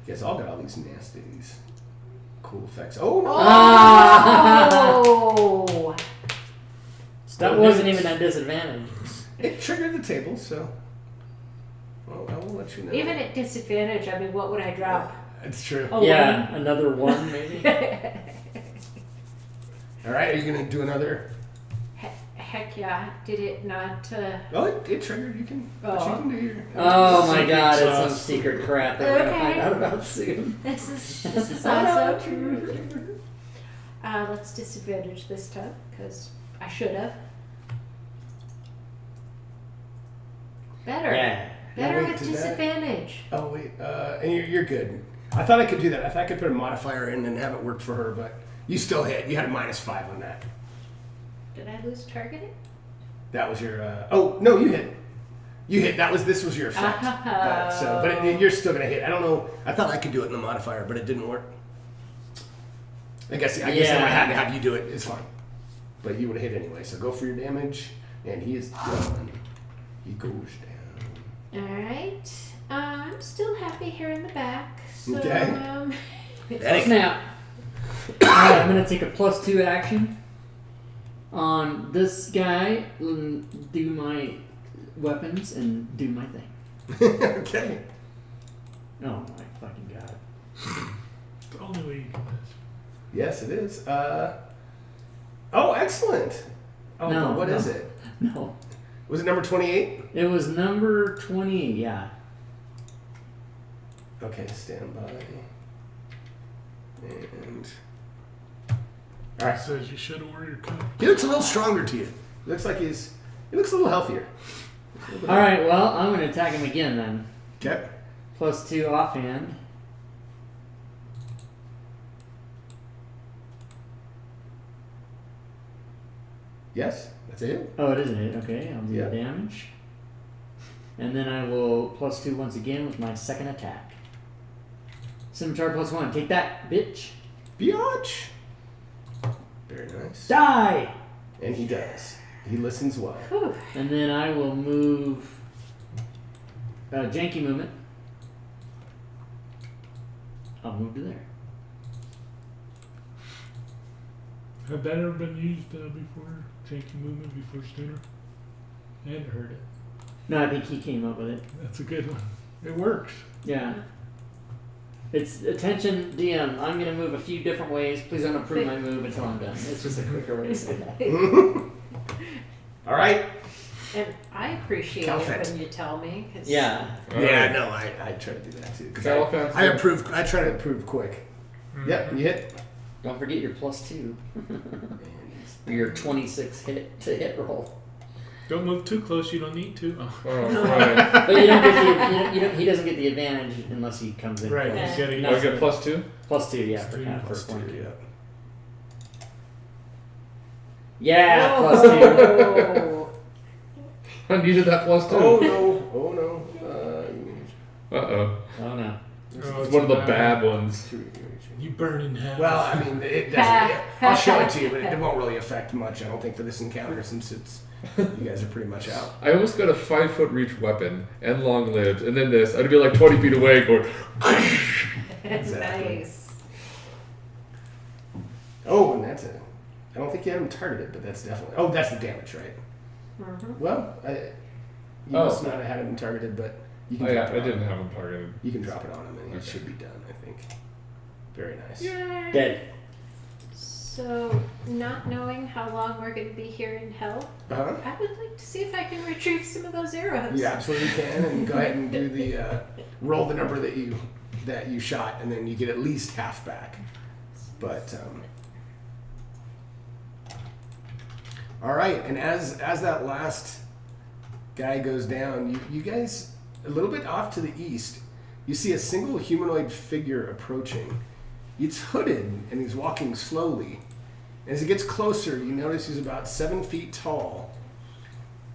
You guys all got all these nasty, these cool effects. Oh, no! Oh! That wasn't even a disadvantage. It triggered the table, so. Well, I will let you know. Even at disadvantage, I mean, what would I drop? It's true. Oh, Yeah, another 1 maybe. All right, are you going to do another? Heck yeah. Did it not? Oh, it triggered. You can, but you can do your. Oh my Secret god, it's some sauce. secret crap that we're gonna Okay. find out about soon. This is awesome. Let's disadvantage this time, because I should have. Better. Yeah. Better wait, with did that- disadvantage. Oh, wait. And you're good. I thought I could do that. I thought I could put a modifier in and have it work for her, but you still hit. You had a -5 on that. Did I lose targeting? That was your. Oh no, you hit. You hit. This was your effect. But you're still gonna hit. I don't know. I thought I could do it in the modifier, but it didn't work. I guess I Yeah. had to have you do it. It's fine. But you would have hit anyway. So go for your damage, and he is done. He goes down. All right. I'm still happy here in the back. So, Okay. Snap. Alright, I'm gonna take a +2 action on this guy, do my weapons, and do my thing. Okay. Oh my fucking god. The only way you can Yes, it is. Oh, excellent. Oh, No, what no. is it? No. Was it number 28? It was number 20, yeah. Okay, stand by. And all right. Says you should order your cut. He looks a little stronger to you. Looks like he looks a little healthier. Alright, well, I'm gonna attack him again then. Okay. +2 offhand. Yes, that's a hit. Oh, it is a hit. Okay, I'll do Yeah. the damage. And then I will +2 once again with my second attack. Scimitar +1. Take that, bitch. Biatch. Very nice. Die! And he does. He listens well. Whew. And then I will move janky movement. I'll move to there. Had that ever been used before? Janky movement before Stooner? I hadn't heard it. No, I think he came up with it. That's a good one. It works. Yeah. It's attention DM. I'm gonna move a few different ways. Please don't approve my move until I'm done. It's just a quicker way to say that. All right. And I appreciate Calfet. it when you tell me. 'Cause Yeah. Yeah, no, I try to do that too. 'Cause Calfet. I approve. I try to approve quick. Yep, you hit. Don't forget your +2. Your 26 hit roll. Don't move too close. You don't need to. Oh. Oh, right. But you don't get the he doesn't get the advantage unless he comes in. Right. close. You gotta No, I get +2? +2, yeah, for, Three, for point. Yeah. Yeah, +2. Whoa. I needed that +2. Oh no! Oh no! Uh-oh. Oh no. Oh, It's one of the bad ones. You burn in hell. Well, I mean, it doesn't. I'll show it to you, but it won't really affect much. I don't think for this encounter, since you guys are pretty much out. I almost got a 5-foot reach weapon and long lived, and then this. I'd be like 20 feet away going. Exactly. Nice. Oh, and that's it. I don't think you had him targeted, but that's definitely. Oh, that's the damage, right? Mhm. Well, you Oh. must not have had him targeted, but you can. Oh, yeah, drop I it on didn't him. have him targeted. You can drop it on him, and it Okay. should be done. I think. Very nice. Dead. So, not knowing how long we're going to be here in hell, Uh-huh. I would like to see if I can retrieve some of those arrows. You absolutely can, and go ahead and do the roll the number that you shot, and then you get at least half back. But all right, and as that last guy goes down, you guys a little bit off to the east, you see a single humanoid figure approaching. It's hooded and he's walking slowly. As he gets closer, you notice he's about 7 feet tall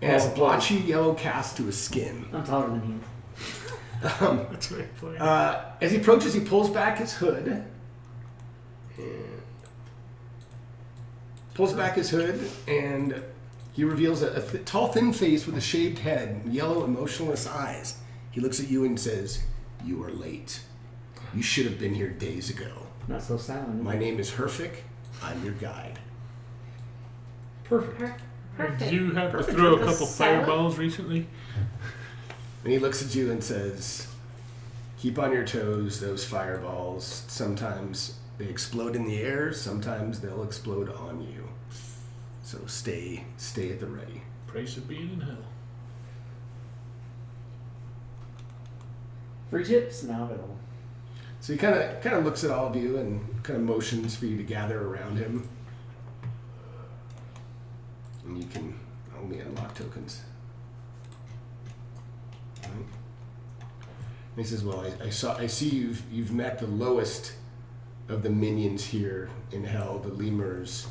and has a blotchy yellow cast to his skin. I'm taller than him. That's right. As he approaches, he pulls back his hood. And he reveals a tall, thin face with a shaved head and yellow, emotionless eyes. He looks at you and says, "You are late. You should have been here days ago. Not so silent. My name is Herfic. I'm your guide." Perfect. Perfect. Did you have to Perfect. throw a The couple salad? fireballs recently? And he looks at you and says, "Keep on your toes. Those fireballs, sometimes they explode in the air, sometimes they'll explode on you. So stay at the ready." Price of being in hell. Free chips now available. So he kind of looks at all of you and kind of motions for you to gather around him. And you can only unlock tokens. Right. And he says, "Well, I see you've met the lowest of the minions here in hell, the lemurs.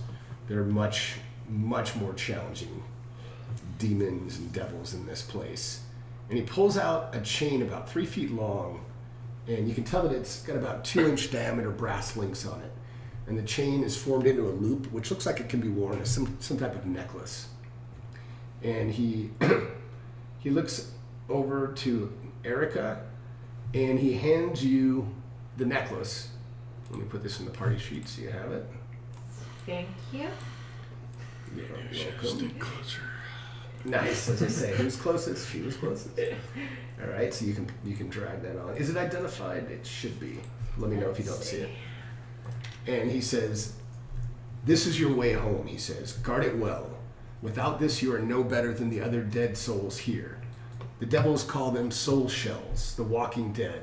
They're much more challenging demons and devils in this place." And he pulls out a chain about 3 feet long, and you can tell that it's got about 2-inch diameter brass links on it. And the chain is formed into a loop, which looks like it can be worn as some type of necklace. And he he looks over to Erica, and he hands you the necklace. Let me put this in the party sheet so you have it. Thank you. You're welcome. Stick closer. Nice, as I say, who's closest? She was closest. All right, so you can drag that on. Is it identified? It should be. Let me know if you don't see it. And he says, "This is your way home," he says. "Guard it well. Without this, you are no better than the other dead souls here. The devils call them soul shells, the walking dead,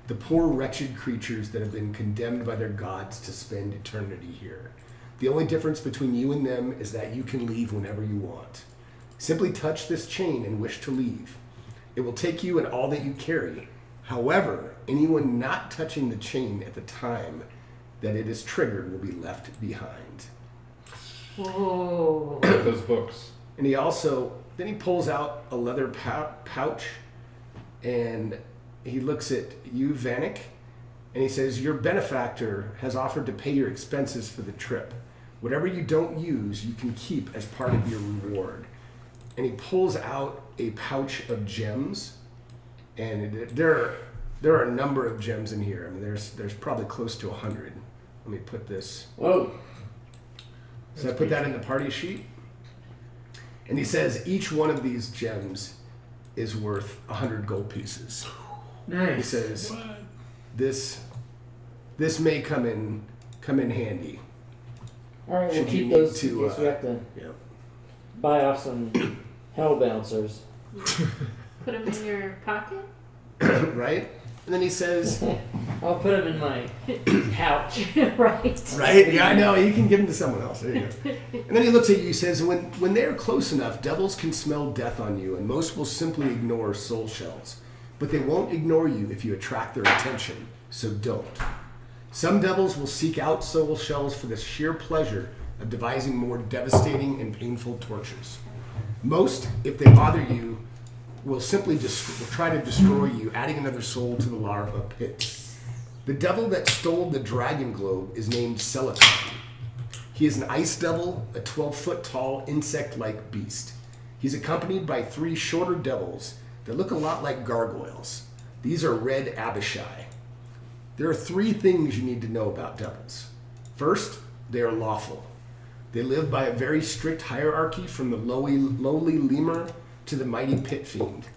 the poor wretched creatures that have been condemned by their gods to spend eternity here. The only difference between you and them is that you can leave whenever you want. Simply touch this chain and wish to leave. It will take you and all that you carry. However, anyone not touching the chain at the time that it is triggered will be left behind." Whoa. Like those books. And then he pulls out a leather pouch, and he looks at you, Vanek, and he says, "Your benefactor has offered to pay your expenses for the trip. Whatever you don't use, you can keep as part of your reward. And he pulls out a pouch of gems, and there are a number of gems in here. I mean, there's probably close to 100. Let me put this. Whoa. So I put that in the party sheet. And he says each one of these gems is worth 100 gold pieces. He Nice. says What? this may come in handy. All right, we'll Should you keep need those. to, In case we have to Yeah. buy off some hell bouncers. Put them in your pocket. Right? And then he says, I'll put them in my pouch. Right. right? Yeah, I know. You can give them to someone else. There you go. And then he looks at you. He says, when they're close enough, devils can smell death on you, and most will simply ignore soul shells. But they won't ignore you if you attract their attention, so don't. Some devils will seek out soul shells for the sheer pleasure of devising more devastating and painful tortures. Most, if they bother you, will simply will try to destroy you, adding another soul to the larva pit. The devil that stole the dragon globe is named Silicon. He is an ice devil, a 12-foot tall insect-like beast. He's accompanied by 3 shorter devils that look a lot like gargoyles. These are red Abishai. There are 3 things you need to know about devils. First, they are lawful. They live by a very strict hierarchy from the lowly lemur to the mighty pit fiend.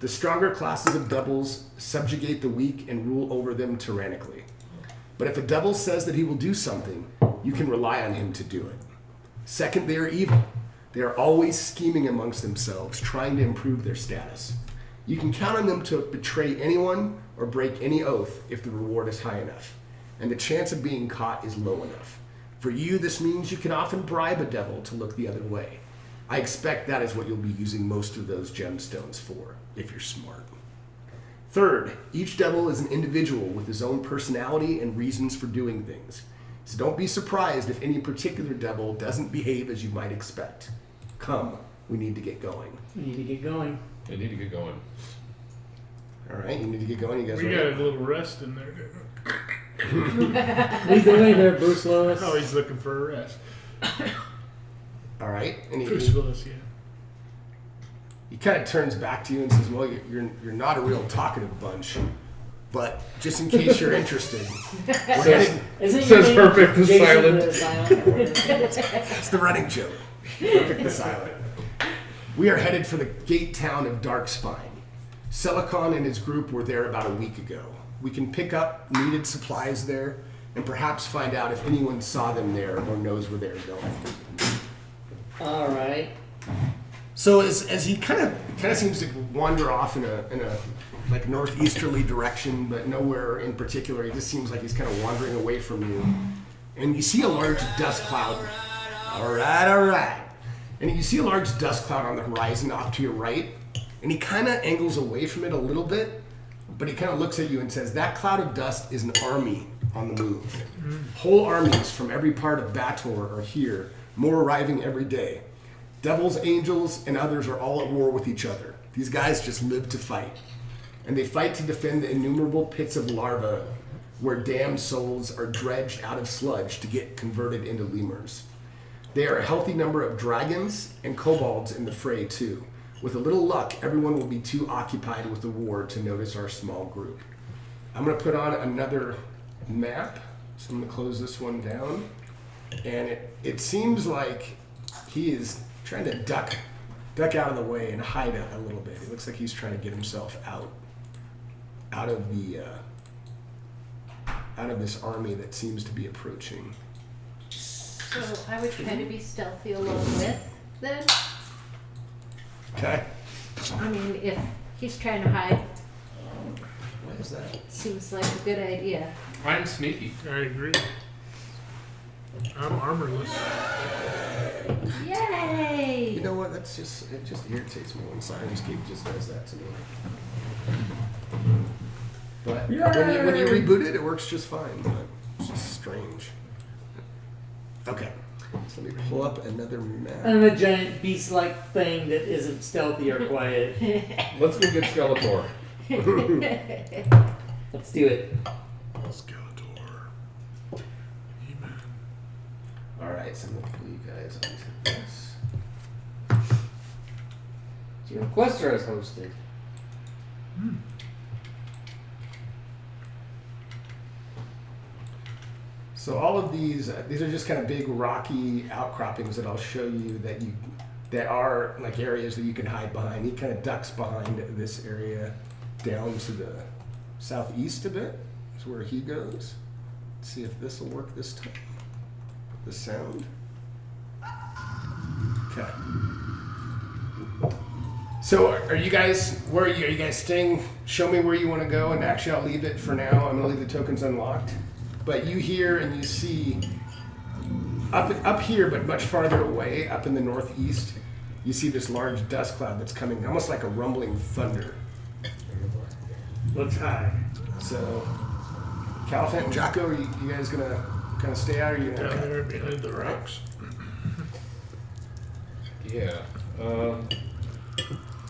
The stronger classes of devils subjugate the weak and rule over them tyrannically. But if a devil says that he will do something, you can rely on him to do it. Second, they are evil. They are always scheming amongst themselves, trying to improve their status. You can count on them to betray anyone or break any oath if the reward is high enough, and the chance of being caught is low enough. For you, this means you can often bribe a devil to look the other way. I expect that is what you'll be using most of those gemstones for, if you're smart. Third, each devil is an individual with his own personality and reasons for doing things. So don't be surprised if any particular devil doesn't behave as you might expect. Come, we need to get going. We need to get going. I need to get going. All right, you need to get going. You guys We ready? got a little rest in there. Lead the way there, Bruce Willis. Oh, he's looking for a rest. All right, and Bruce Willis, yeah. he kind of turns back to you and says, "Well, you're not a real talkative bunch, but just in case you're interested, we're heading." Isn't Says your name perfect the Jason silent. the Silent? It's the running joke. Perfect and silent. We are headed for the gate town of Darkspine. Silicon and his group were there about a week ago. We can pick up needed supplies there and perhaps find out if anyone saw them there or knows where they're going. All right. So as he kind of seems to wander off in a like northeasterly direction, but nowhere in particular. He just seems like he's kind of wandering away from you. And you see a large dust cloud. All right. And you see a large dust cloud on the horizon off to your right. And he kind of angles away from it a little bit, but he kind of looks at you and says, "That cloud of dust is an army on the move. Whole armies from every part of Bator are here, more arriving every day. Devils, angels, and others are all at war with each other. These guys just live to fight. And they fight to defend the innumerable pits of larvae where damned souls are dredged out of sludge to get converted into lemurs. There are a healthy number of dragons and kobolds in the fray too. With a little luck, everyone will be too occupied with the war to notice our small group." I'm going to put on another map, so I'm going to close this one down. And it seems like he is trying to duck out of the way and hide a little bit. It looks like he's trying to get himself out of this army that seems to be approaching. So I would try to be stealthy along with them. Okay. I mean, if he's trying to hide, What is that? seems like a good idea. I'm sneaky. I agree. I'm armorless. Yay! You know what? It just irritates me when Sirenscape just does that to me. But when you reboot it, it works just fine. But it's just strange. Okay, so let me pull up another map. I'm a giant beast-like thing that isn't stealthy or quiet. Let's go get Skeletor. Let's do it. Skeletor. Amen. All right. Alright, so I'm going to pull you guys onto this. Quester has hosted. So all of these are just kind of big rocky outcroppings that I'll show you that are like areas that you can hide behind. He kind of ducks behind this area down to the southeast a bit. Is where he goes. Let's see if this will work this time. The sound. Okay. So are you guys, where are you guys staying? Show me where you want to go, and actually I'll leave it for now. I'm going to leave the tokens unlocked. But you hear and you see up here, but much farther away, up in the northeast, you see this large dust cloud that's coming, almost like a rumbling thunder. Let's hide. So, Caliphant and Jocko, are you guys going to kind of stay out, or are you going Down to... there behind the rocks. Yeah.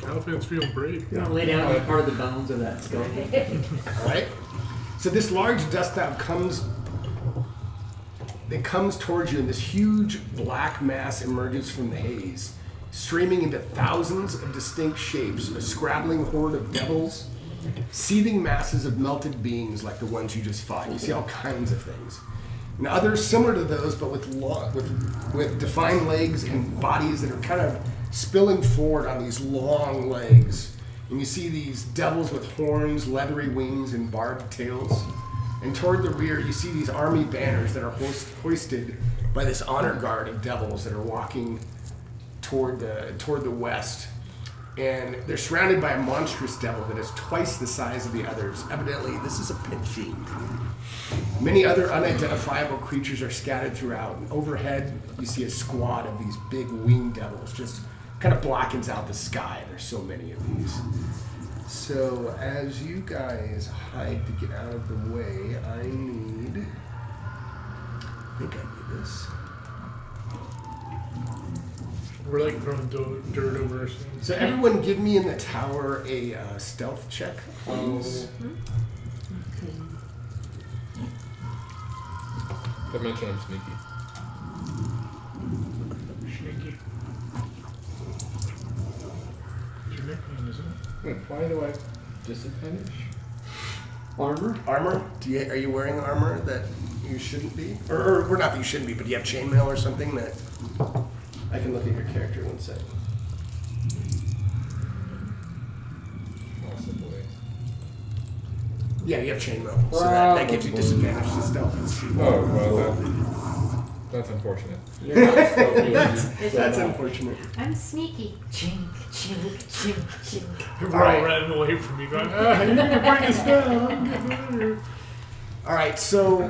Elephant's feeling brave. You want to lay down on part of the bones of that skull? All right. So this large dust cloud comes towards you, and this huge black mass emerges from the haze, streaming into thousands of distinct shapes, a scrabbling horde of devils, seething masses of melted beings like the ones you just fought. You see all kinds of things. And others similar to those, but with defined legs and bodies that are kind of spilling forward on these long legs. And you see these devils with horns, leathery wings, and barbed tails. And toward the rear, you see these army banners that are hoisted by this honor guard of devils that are walking toward the west. And they're surrounded by a monstrous devil that is twice the size of the others. Evidently, this is a pit fiend. Many other unidentifiable creatures are scattered throughout. And overhead, you see a squad of these big winged devils just kind of blackens out the sky. There's so many of these. So as you guys hide to get out of the way, I think I need this. We're like throwing dirt over ourselves. So everyone give me in the tower a stealth check, please. Don't mention I'm sneaky. Sneaky. It's your nickname, isn't it? Why do I disadvantage? Armor? Armor? Are you wearing armor that you shouldn't be? Or not that you shouldn't be, but do you have chainmail or something that... I can look at your character one second. Possibly. Yeah, you have chainmail, so that gives you disadvantage to stealth. Oh, well, that's unfortunate. You're not stealthy. That's unfortunate. I'm sneaky. Chink, chink, chink, chink. We're All right. all running away from me going, you're going to bring us down. All right, so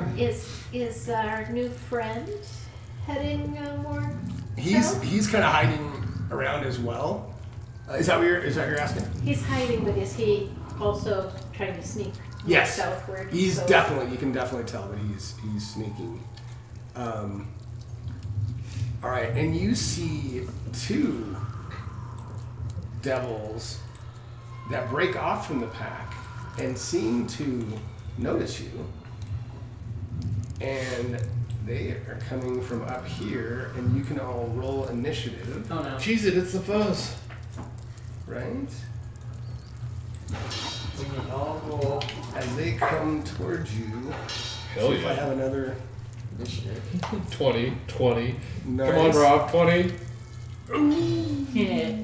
Is our new friend heading more south? he's kind of hiding around as well. Is that what you're asking? He's hiding, but is he also trying to sneak Yes. southward? He's So- definitely. You can definitely tell that he's sneaking. All right, and you see two devils that break off from the pack and seem to notice you, and they are coming from up here, and you can all roll initiative, Oh no. Cheese it's the fuzz. right? We all roll As they come towards you. Hell See if I yeah. have another. initiative. 20. Nice. Come on, Rob. 20. Yeah.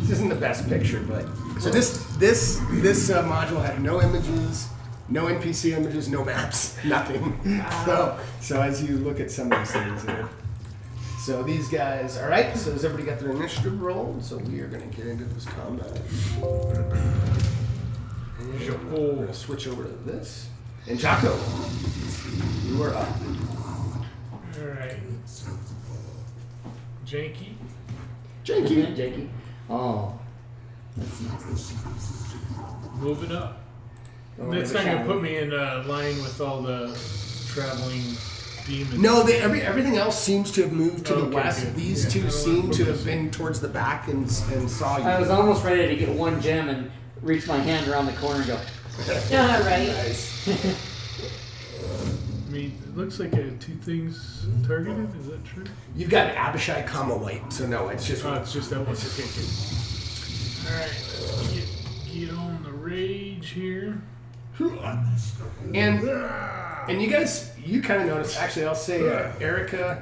This isn't the best picture, but so this module had no images, no NPC images, no maps, nothing. So as you look at some of these things here, so these guys. All right. So has everybody got their initiative rolled? So we are going to get into this combat. And we're going to switch over to this. And Jocko, you are up. Alright. Janky. Janky. Jakey. Oh. That's nice. Moving up. Oh, That's never not going shot to put him. me in line with all the traveling demons. No, everything else seems to have moved to the Okay, west. good. These Yeah, I two don't seem wanna to focus. have been towards the back and saw you. I was almost ready to get one gem and reach my hand around the corner and go, All right. Nice. I mean, It looks like I had two things targeted. Is that true? You've got an Abishai, comma white, so no, it's just Oh, it's just that one. It's just All right, let's get on the rage here. and you guys, you kind of notice. Actually, I'll say Erica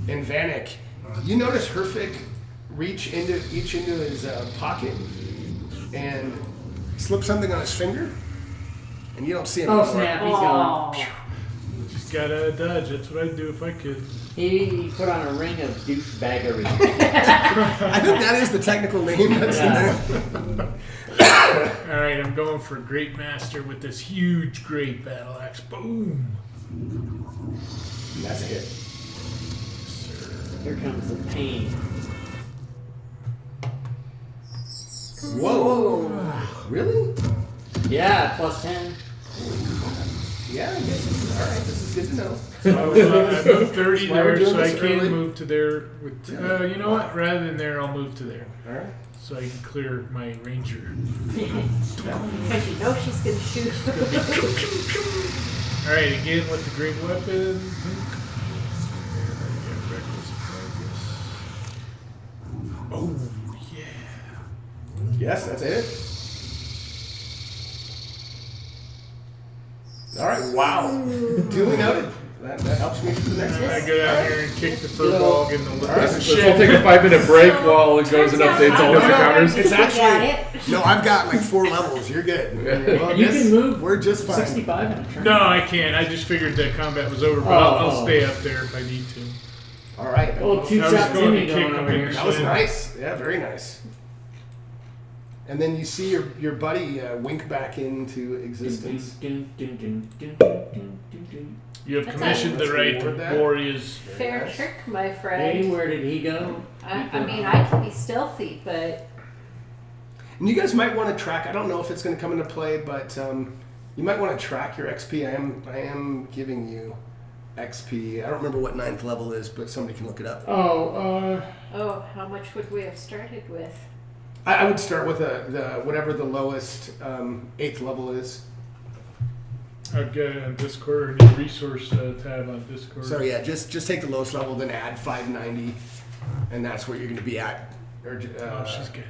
and Vanek. You notice Herfik reach into his pocket and slip something on his finger, and you don't see him. Oh anymore. snap, he's gone. Just gotta dodge. That's what I'd do if I could. He put on a ring of douchebaggery. I think that is the technical name that's in there. All right, I'm going for Great Master with this huge great battle axe. Boom. And that's a hit. Here comes the pain. Whoa! Really? Yeah, plus 10. Yeah, I guess. All right, this is good to know. So I moved 30 Why we're there, doing so I this can early. move to there. With you know what? Rather than there, I'll move to there, All right. so I can clear my ranger. Because you know she's going to shoot. All right, again with the great weapon. Oh yeah. Yes, that's it. All right. Wow. Duly noted. That helps me for the next I one. go down here and kick the fur ball, get in the All right, Let's all take a 5-minute break while it goes and updates all of the counters. It's actually it. no. I've got like 4 levels. You're good. Well, You this- can move We're just fine. 65 in a turn. No, I can't. I just figured that combat was over, but I'll stay up there if I need to. All right. Oh, two I was shots going in to me kick going him over in here. the That was shin. nice. Yeah, very nice. And then you see your buddy wink back into existence. Dun, dun, dun, dun, dun, dun, dun, dun. You have That's commissioned the Let's right reward that. warriors. Fair nice. trick, my Hey, friend. where did he go? I mean, I can be stealthy, but And you guys might want to track. I don't know if it's going to come into play, but you might want to track your XP. I am giving you XP. I don't remember what 9th level is, but somebody can look it up. Oh, oh, how much would we have started with? I would start with the whatever the lowest 8th level is. I've got it on Discord, or the resource tab on Discord. So yeah, just take the lowest level, then add 590, and that's where you're going to be at. Or, Oh, she's got it.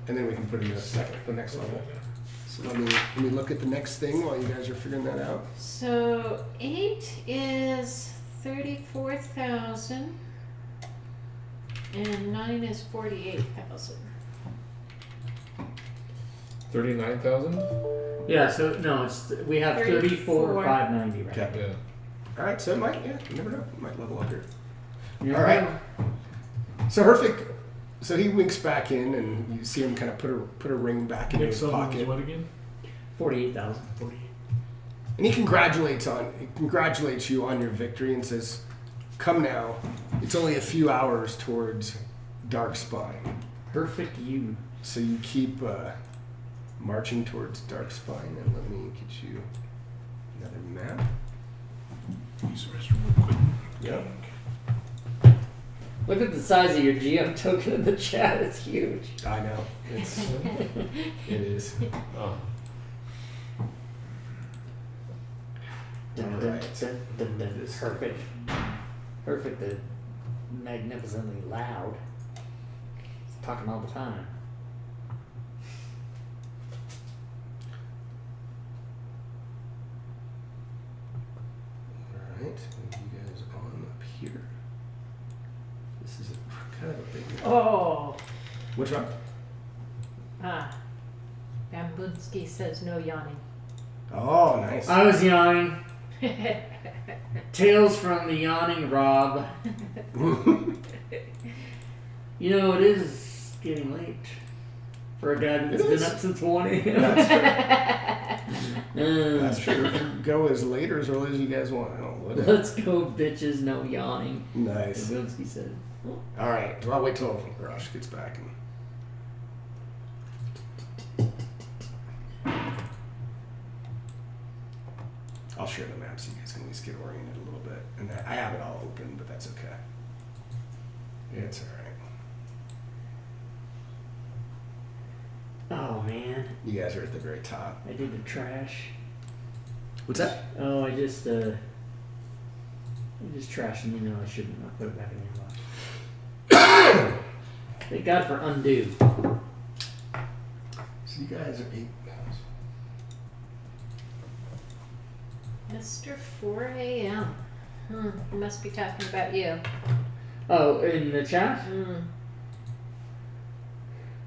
and then we can put it in the next level. So let me look at the next thing while you guys are figuring that out. So 8 is 34,000, and 9 is 48,000. 39,000? Yeah, so no, we have 34 590 right Okay. Yeah. All right, so it might, yeah, you never know, it might level up here. now. All right. So Herfik, so he winks back in, and you see him kind of put a ring back into Next his level is pocket, what again? 48,000. and he congratulates you on your victory and says, "Come now, it's only a few hours towards Darkspine, Perfect you. so you keep marching towards Darkspine." And let me get you another map. Use the restroom real quick. Yep. Look at the size of your GM token in the chat. It's huge. I know. It is. Oh. Dun, dun, dun, dun, dun. Perfect. Perfect. The magnificently loud. He's talking all the time. All right. You guys on up here. This is kind of a big map. Oh, Which one? Bambunsky says no yawning. Oh, nice. I was yawning. Tales from the Yawning Rob. You know, it is getting late for a guy that's It been is. up since 1 a.m. That's true. Go as late or as early as you guys want. Oh, whatever. Let's go, bitches. No yawning. Nice. Bambunsky said. All right. Well, I'll wait till Rosh gets back. I'll share the map so you guys can at least get oriented a little bit. And I have it all open, but that's okay. It's all right. Oh, man. You guys are at the very top. I did the trash. What's that? Oh, I just You just trashed an email I shouldn't have put it back in the inbox. Thank God for undo. So you guys are 8 pounds. Mr. 4 a.m. He must be talking about you. Oh, in the chat? Mm.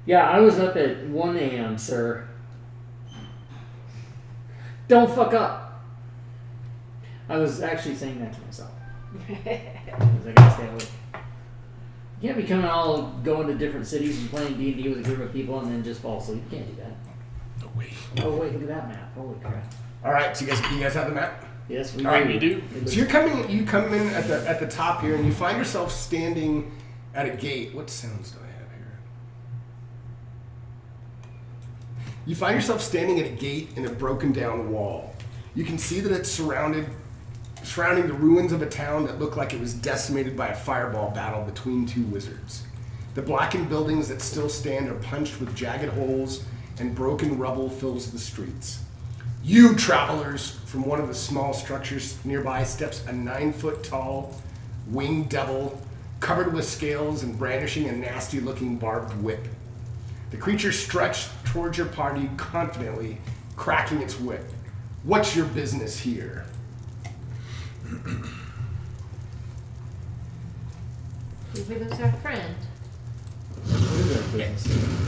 Yeah, I was up at 1 a.m., sir. Don't fuck up. I was actually saying that to myself. Because I gotta stay awake. You can't be coming all going to different cities and playing D&D with a group of people and then just fall asleep. You can't do that. No way. Oh wait, look at that map. Holy crap. All right, so you guys have the map? Yes, we All right, we do. It So you come in at the top here, and you find yourself standing at a gate. What sounds do I have here? You find yourself standing at a gate in a broken down wall. You can see that it's surrounding the ruins of a town that look like it was decimated by a fireball battle between two wizards. The blackened buildings that still stand are punched with jagged holes, and broken rubble fills the streets. You, travelers, from one of the small structures nearby steps a 9-foot-tall winged devil covered with scales and brandishing a nasty-looking barbed whip. The creature stretched towards your party confidently, cracking its whip. What's your business here? He was our friend.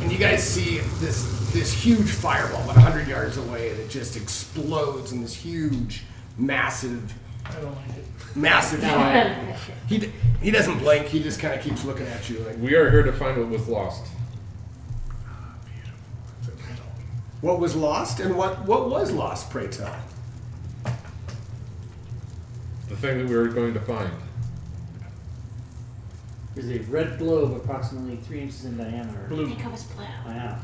And you guys see this huge fireball about 100 yards away that just explodes in this huge, massive I don't like it. fire. He doesn't blink. He just kind of keeps looking at you. Like, We are here to find what was lost. Beautiful. It's a riddle. what was lost and what was lost? Pray tell. The thing that we were going to find. There's a red globe approximately 3 inches in diameter. I Blue. think I was blue. Wow.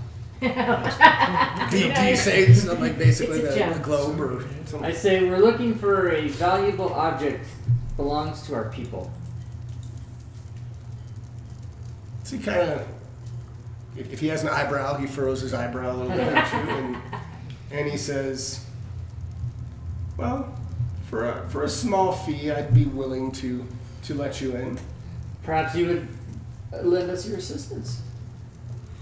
Do you say something like basically It's a the joke. globe or I something? say we're looking for a valuable object belongs to our people. So he kind of, if he has an eyebrow, he furrows his eyebrow a little bit at you, and he says, "Well, for a small fee, I'd be willing to let you in." Perhaps you would lend us your assistance.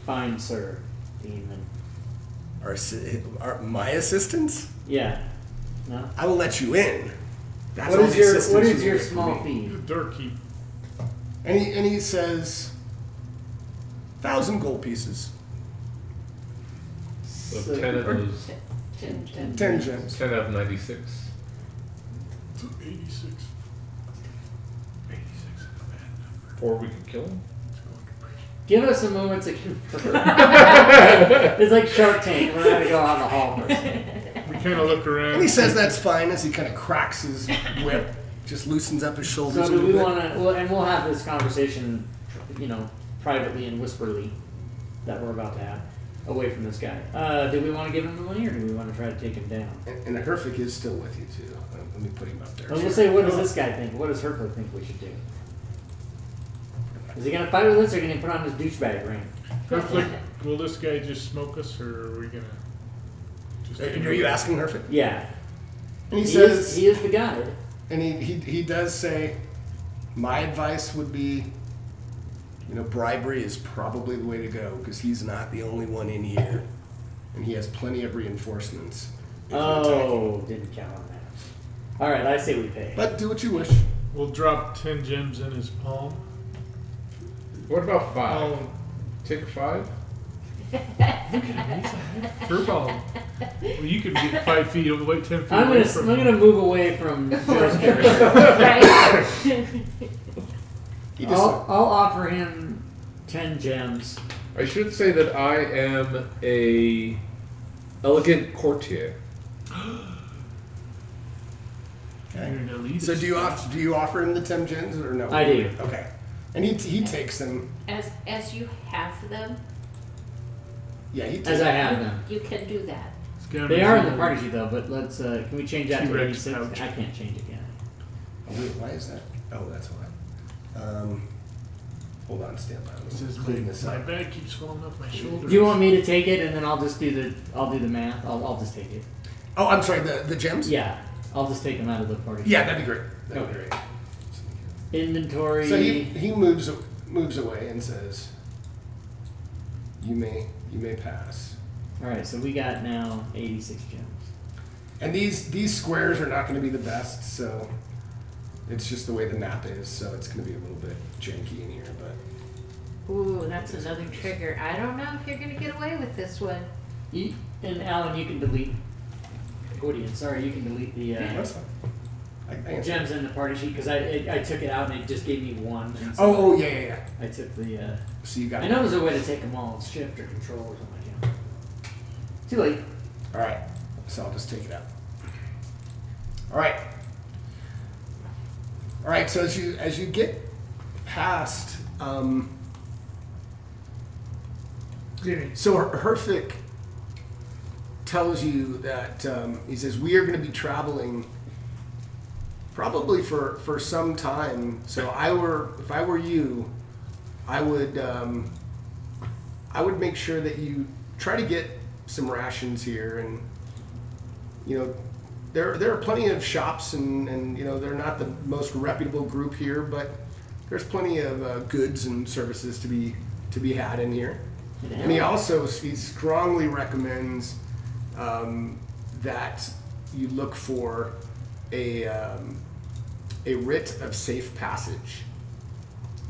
Fine, sir. Demon. My assistance? Yeah. No. I will let you in. That's What all is the your assistance What you is will your get from small me. fee? Door key. And he says, 1,000 gold pieces, So So- 10 of those, 10 gems. 10 out of 96. 86. 86 is a bad number. Or we could kill him. It's going to break. Give us a moment to confirm. It's like Shark Tank. We're gonna go out in the hall first. We kind of look around. And he says that's fine as he kind of cracks his whip, just loosens up his shoulders So a do we little bit. want to? Well, and we'll have this conversation, privately and whisperly, that we're about to have, away from this guy. Do we want to give him the money, or do we want to try to take him down? And the Herfic is still with you too. Let me put him up there. Well, we'll say, what does this guy think? What does Herford think we should do? Is he gonna fight with us, or can he put on his douchebag ring? Conflict, will this guy just smoke us, or are we going to just... Are you asking Herfic? Yeah. And he He says, is the guy. and he does say, my advice would be, bribery is probably the way to go because he's not the only one in here, and he has plenty of reinforcements. if you're attacking. Oh, didn't count on that. All right, I say we pay. But do what you wish. We'll drop 10 gems in his palm. What about 5? Oh, Take 5? fur ball. Well, you could get 5 feet away, 10 feet I'm away gonna from I'm gonna move away from Joe's character. Right? He just I'll offer him 10 gems. I should say that I am a elegant courtier. You're an elitist. So do you offer him the 10 gems or no? I do. Okay. And he takes them. As you have them, Yeah, he takes As I have them. you can do that. They are in the party sheet though, but let's can we change that to T-Rex 86? pouch. I can't change it yet. Oh, wait, why is that? Oh, that's why. Hold on, stand by. This is Clean this my up. bag keeps falling off my shoulder. Do you want me to take it and then I'll just do the math? I'll just take it. Oh, I'm sorry. The gems. Yeah, I'll just take them out of the party. Yeah, that'd be great. That'd be Okay. great. Inventory. So he moves away and says, "You may pass." All right, so we got now 86 gems. And these squares are not going to be the best, so it's just the way the map is. So it's going to be a little bit janky in here, but Ooh, that's another trigger. I don't know if you're gonna get away with this one. And Alan, you can delete. Gwydion, sorry, you can delete the that's fine. I answered. gems in the party sheet because I took it out and it just gave me one. And so Oh yeah. I took the. So you got. I know there's a way to take them all, it's shift or control or something like that. Too late. All right. So I'll just take it out. All right. All right. So as you get past, so Herfic tells you that he says we are going to be traveling probably for some time. So if I were you, I would make sure that you try to get some rations here, and you know there are plenty of shops, and you know they're not the most reputable group here, but there's plenty of goods and services to be had in here. And he strongly recommends that you look for a writ of safe passage,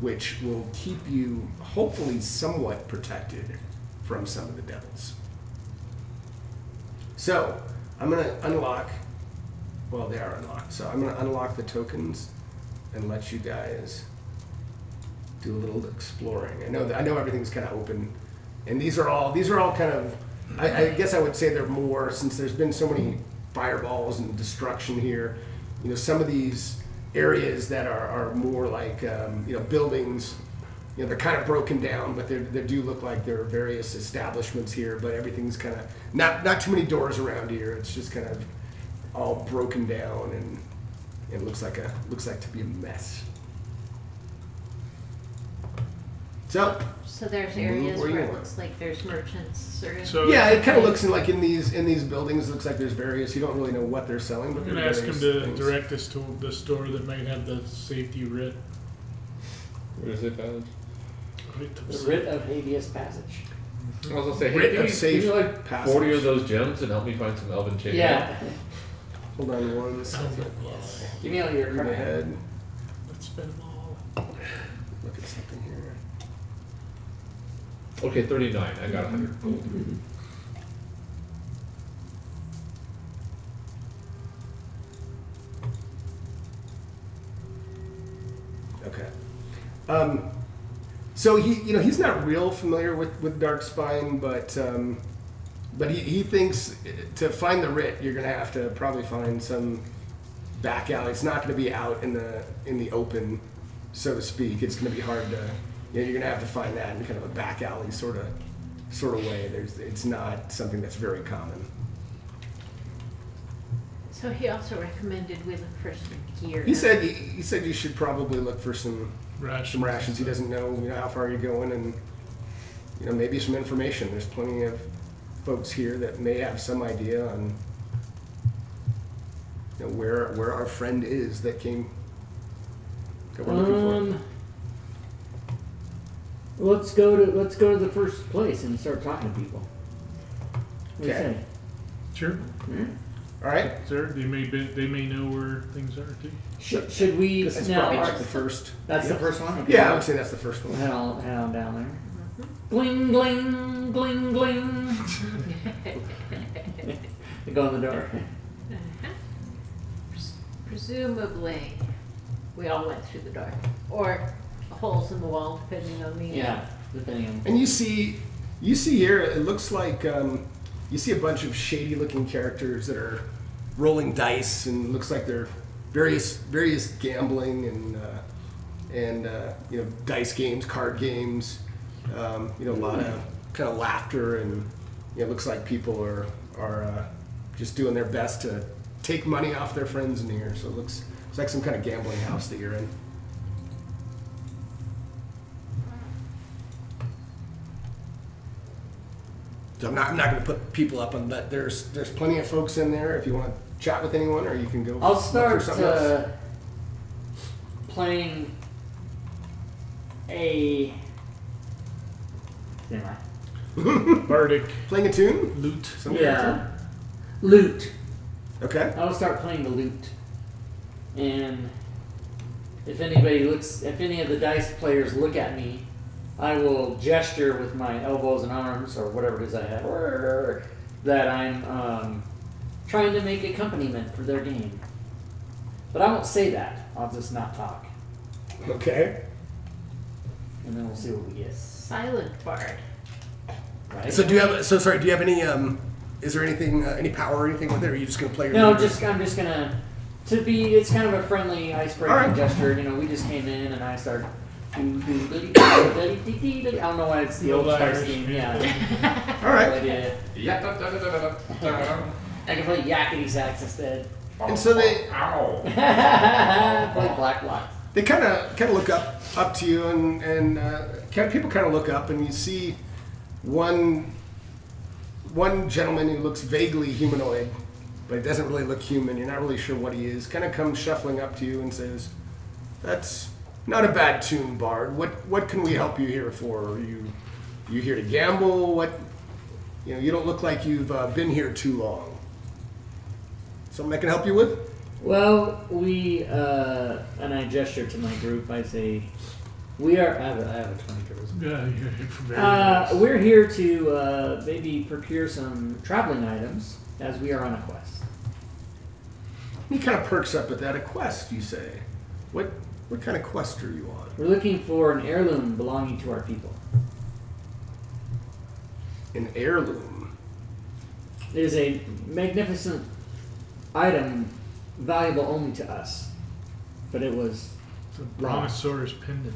which will keep you hopefully somewhat protected from some of the devils. So I'm going to unlock, well, they are unlocked. So I'm going to unlock the tokens and let you guys do a little exploring. I know everything's kind of open, and these are all kind of, I guess I would say they're more, since there's been so many fireballs and destruction here, you know, some of these areas that are more like, you know, buildings, you know, they're kind of broken down, but they do look like there are various establishments here, but everything's kind of, not too many doors around here. It's just kind of all broken down, and it looks like to be a mess. So there's areas where you where it going? looks like there's merchants or So yeah, it kind of looks in these buildings. It looks like there's various. You don't really know what they're selling, but I'm there gonna are ask him various to things. direct us to the store that might have the safety writ. Where is it found? The writ of habeas passage. I was gonna say, hey, Writ give of me, safe give me like passage. 40 of those gems and help me find some elven chain. Yeah. Hold on one second. Yes. Give me all your Read crap. ahead. Let's spend them all. Look at something here. Okay, 39. I got 100 gold. Okay. So he's not real familiar with Darkspine, but he thinks to find the writ, you're gonna have to probably find some back alley. It's not gonna be out in the open, so to speak. It's gonna be hard to, you're gonna have to find that in kind of a back alley sort of way. It's not something that's very common. So he also recommended we look for some gear. He said you should probably look for some Rations. rations. He doesn't know how far you're going, and maybe some information. There's plenty of folks here that may have some idea on where our friend is that we're looking for. Let's go to the first place and start talking to people. What do you Okay. say? Sure. All right. Sir, they may know where things are too. Should we This is now? probably the first. That's the first one. Okay. Yeah, I would say that's the first one. Head on down there. Bling bling bling bling. They go in the door. Presumably, we all went through the door, or holes in the wall, depending on the. Yeah, depending on. And you see here, it looks like you see a bunch of shady-looking characters that are rolling dice, and it looks like they're various gambling and dice games, card games. A lot of kind of laughter, and it looks like people are just doing their best to take money off their friends in here. So it's like some kind of gambling house that you're in. So I'm not going to put people up on that. There's plenty of folks in there if you want to chat with anyone, or you can go. I'll look for start something else. playing a. Never mind. Bardic Playing a tune? loot. Some kind of Yeah. Lute. tune? Okay. I will start playing the lute. And if any of the dice players look at me, I will gesture with my elbows and arms, or whatever it is I have, that I'm trying to make accompaniment for their game. But I won't say that. I'll just not talk. Okay. And then we'll see what we get. Silent bard. Right? So do you have? So sorry. Do you have any? Is there anything? Any power or anything with it? Or are you just gonna play? Your No, music? I'm just gonna it's kind of a friendly icebreaking Alright. gesture. You know, we just came in and I start. I don't know why it's the Little old Spice Irish, theme. yeah. Yeah. All right. No idea. Yeah. I can play yakety sax instead. And so they Play black block. they kind of look up to you, and people kind of look up, and you see one gentleman who looks vaguely humanoid, but he doesn't really look human. You're not really sure what he is. Kind of comes shuffling up to you and says, "That's not a bad tune, Bard. What can we help you here for? Are you here to gamble? What? You don't look like you've been here too long. Something I can help you with?" Well, we and I gesture to my group. I say, "We are." I have a 20 charisma. Yeah, you're very nice. We're here to maybe procure some traveling items as we are on a quest. He kind of perks up at that. A quest, you say? What kind of quest are you on? We're looking for an heirloom belonging to our people. An heirloom. It is a magnificent item, valuable only to us, but it was It's a brontosaurus pendant.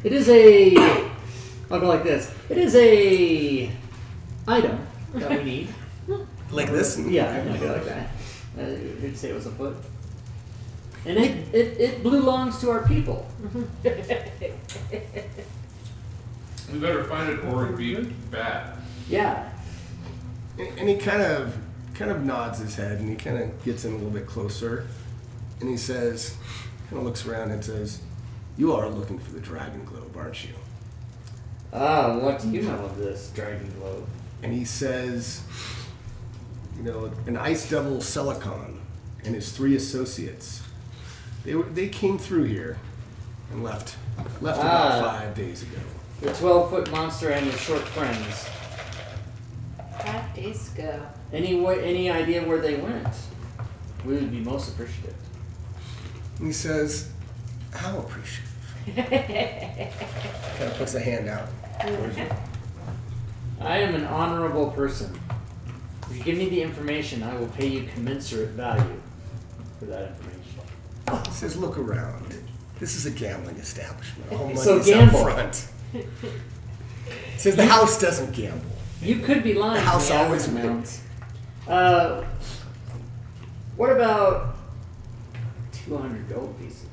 It is a. I'll go like this. It is a item that we need. Like this? Yeah, I go like that. You'd say it was a foot. And it belongs to our people. We better find it or it'd be bad. Yeah. And he kind of nods his head, and he kind of gets in a little bit closer, and he says, kind of looks around and says, "You are looking for the dragon globe, aren't you?" Ah, what do you know of this dragon globe? And he says, an ice devil Celicon and his 3 associates. They came through here and left about 5 days ago. The 12-foot monster and his short friends. 5 days ago. Any idea where they went? We would be most appreciative. And he says, "How appreciative." Kind of puts a hand out. towards you. I am an honorable person. If you give me the information, I will pay you commensurate value for that information. He says, "Look around. This is a gambling establishment. All money's So gamble. up front." He says, "The house doesn't gamble." You could be lying. The house to me, always average wins. amounts. What about 200 gold pieces?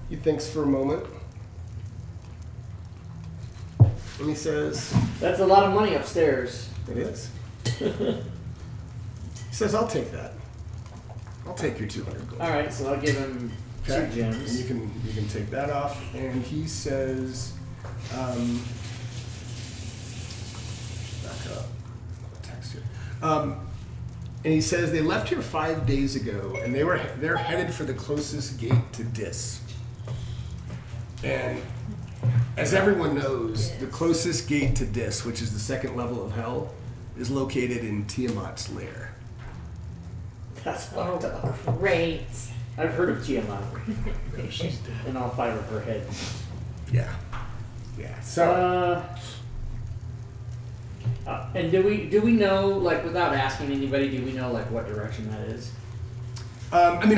He thinks for a moment. And he says, That's a lot of money upstairs. "It is." He says, "I'll take that. I'll take your 200 gold." All right, so I'll give him Okay. 2 gems. And you can take that off. And he says, back up. Text here. And he says they left here 5 days ago, and they're headed for the closest gate to Dis. And as everyone knows, the closest gate to Dis, which is the 2nd level of hell, is located in Tiamat's lair. That's fucked up. Oh, great. I've heard of Tiamat Oh, she's dead. and all 5 of her heads. Yeah. Yeah. So And do we know, like, without asking anybody, do we know, like, what direction that is? I mean,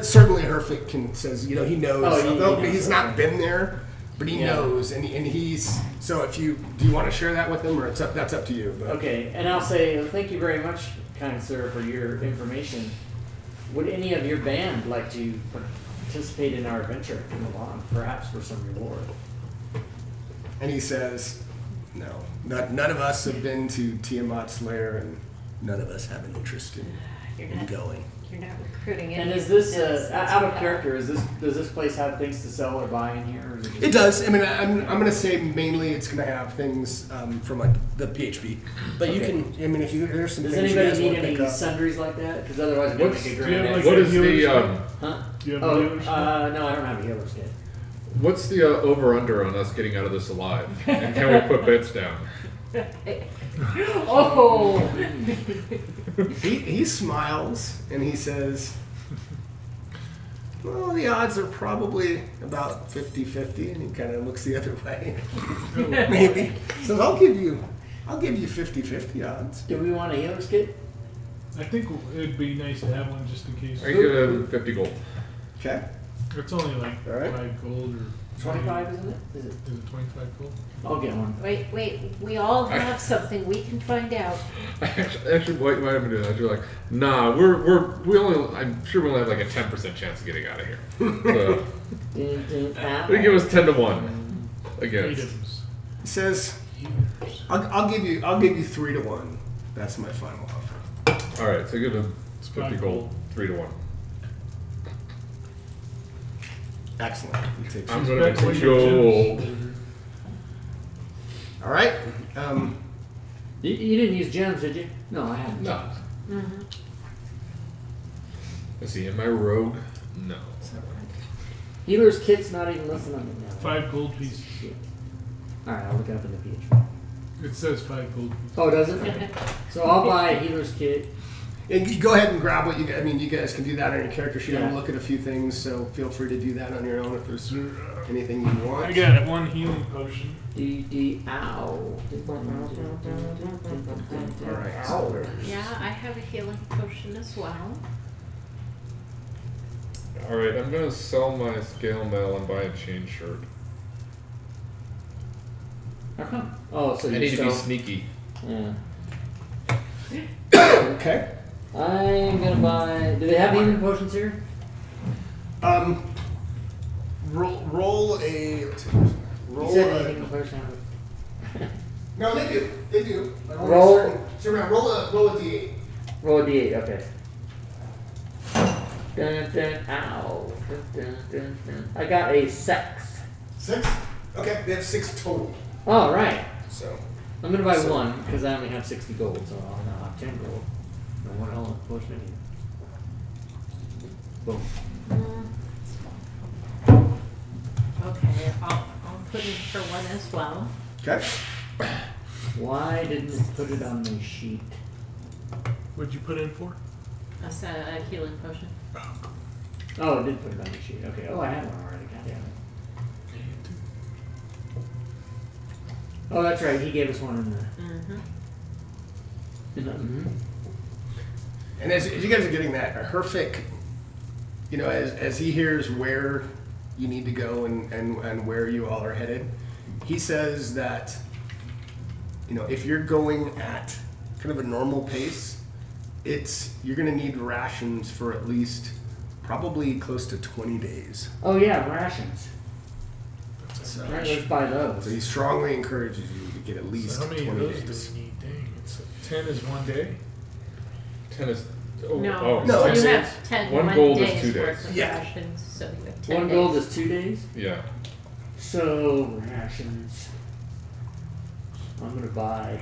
certainly Herfic says, he knows. Oh, he Although knows, he's not been there, but he Yeah. knows, and he's. So do you want to share that with him, or that's up to you? But. Okay, and I'll say, thank you very much, kind sir, for your information. Would any of your band like to participate in our adventure? Come along, perhaps for some reward. And he says, "No, none of us have been to Tiamat's lair, and none of us have an interest You're in not, going. you're not recruiting And any is this citizens out of for that. character? Does this place have things to sell or buy in here? Or is it, just It does. I mean, I'm going to say mainly it's going to have things from like the PHP, but you Okay. can. I mean, if you there's some does things you anybody guys need want to any pick up. sundries like that? Because otherwise, it would What's- make a do you grand have, exit. like, What is healer's the Huh? Do you have a Oh, healer's kit? no, I don't have a healer's kit. what's the over under on us getting out of this alive? And can we put bets down? Oh! He smiles and he says, "Well, the odds are probably about 50-50," and he kind of looks the other way. Maybe. So I'll give you 50-50 odds. Do we want a healer's kit? I think it'd be nice to have one just in case. I give him 50 gold. Okay. It's only like All right. 5 gold or 25, isn't it? Is it? Is it 25 gold? I'll get one. Wait, we all have something. We can find out. Actually, what might have been doing that? You're like, nah, we only. I'm sure we only have like a 10% chance of getting out of here. So they give us 10 to 1 against. Items. He says, Healers. I'll give you 3 to 1. That's my final offer. All right, so give him 50 5 gold, 3 to 1. Excellent. He takes I'm it. gonna Back when take your gold. gems- All right. You didn't use gems, did you? No, I haven't. No. Mm-hmm. Let's see, am I rogue? No. Healer's kit's not even listed on it now. 5 gold pieces. Shit. Alright, I'll look it up in the PHP. It says 5 gold pieces. Oh, does it? Okay. So I'll buy a healer's kit. And you go ahead and grab what you guys. I mean, you guys can do that on your character sheet. I'm Yeah. gonna look at a few things, so feel free to do that on your own if there's anything you want. I got it. 1 healing potion. Ow. All right. Ow. Yeah, I have a healing potion as well. All right, I'm gonna sell my scale mail and buy a chain shirt. How come? Oh, so I you need to be sell. sneaky. Yeah. Okay. I'm gonna buy. Do they have healing potions here? Roll a. You Roll said a. healing potion. No, they do. They do. But only Roll- certain- So remember, roll a d8. Roll a d8. Okay. Dun, dun, ow. Dun, dun, dun, dun. I got a 6. 6. Okay, they have 6 total. All right. So. I'm gonna buy So- one because I only have 60 gold, so I'll now have 10 gold. And one healing potion in here. Boom. Okay, I'll put in for 1 as well. Okay. Why didn't it put it on the sheet? What'd you put in for? That's a healing potion. Oh, it did put it on the sheet. Okay. Oh, I have one already. God damn it. Oh, that's right. He gave us one in the. Mm-hmm. And as you guys are getting that, Herfic, you know, as he hears where you need to go and where you all are headed, he says that, you know, if you're going at kind of a normal pace, you're going to need rations for at least probably close to 20 days. Oh yeah, rations. So, Right, let's buy those. so he strongly encourages you to get at least So how many of 20 those days. do we need? Dang, it's 10 is 1 day. 10 is. Oh, No, oh, No, you it's- have 10 1 one gold is days 2 days. worth of Yeah. rations, so you have 10 One days. gold is 2 days. Yeah. So rations. I'm gonna buy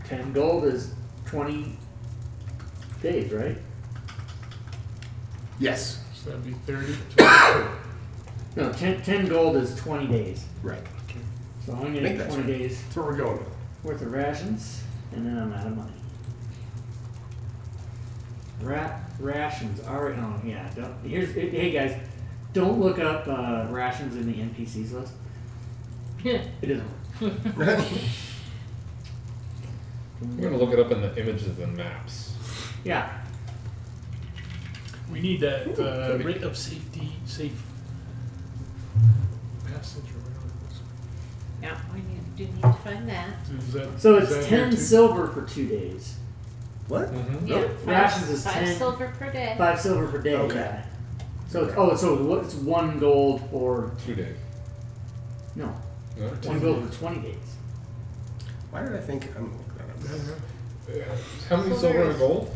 10 gold is 20 days, right? Yes, So that'd be 30. No, 10 gold is 20 days. right. So I'm gonna Make get that 20 right. days That's where we're going with. worth of rations, and then I'm out of money. Rations. Alright. Oh yeah. Hey guys, don't look up rations in the NPCs list. It doesn't work. I'm gonna look it up in the images and maps. Yeah. We need that rate of safe passage or whatever it is. Yeah, we do need to find that. Is that, So is it's that here 10 too? silver for 2 days. What? Mm-hmm. Yeah, Rations is 5 10. silver per day. 5 silver per day. Okay. Yeah. So it's 1 gold for 2 days. no No? 1 gold for 20 days. Why did I think I'm gonna look that up? How many silver and gold?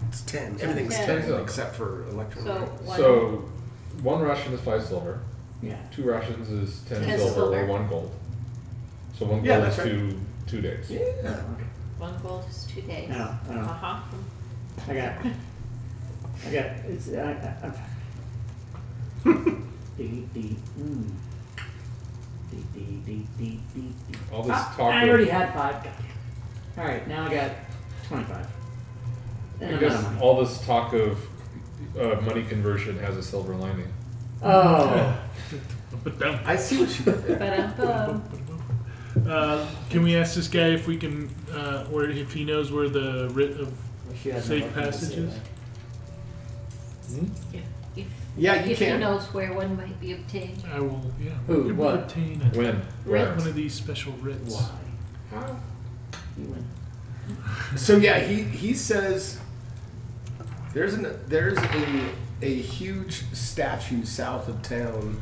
It's 10. Everything's 10. 10 except for electron. So one, So 1 ration is 5 silver. Yeah. 2 rations is 10 10 silver silver. or 1 gold. So 1 Yeah, gold that's is right. 2 days. Yeah. one gold is 2 days. No, I know. Uh-huh. I got it's dee, dee, dee, dee, dee, dee, dee. All this Ah, talk I of, already had 5. All right, now I got 25. And I I'm guess out of money. all this talk of money conversion has a silver lining. Oh, But down. I see what you did there. Ba-dum-bum. Can we ask this guy if we can, or if he knows where the writ of she has safe nothing to say passages? Hmm? If Yeah, you if he can. knows where one might be obtained. I will, yeah. Who? we can What? obtain a- When? Where? one of these special writs. Why? How? You win. So yeah, he says there's a huge statue south of town,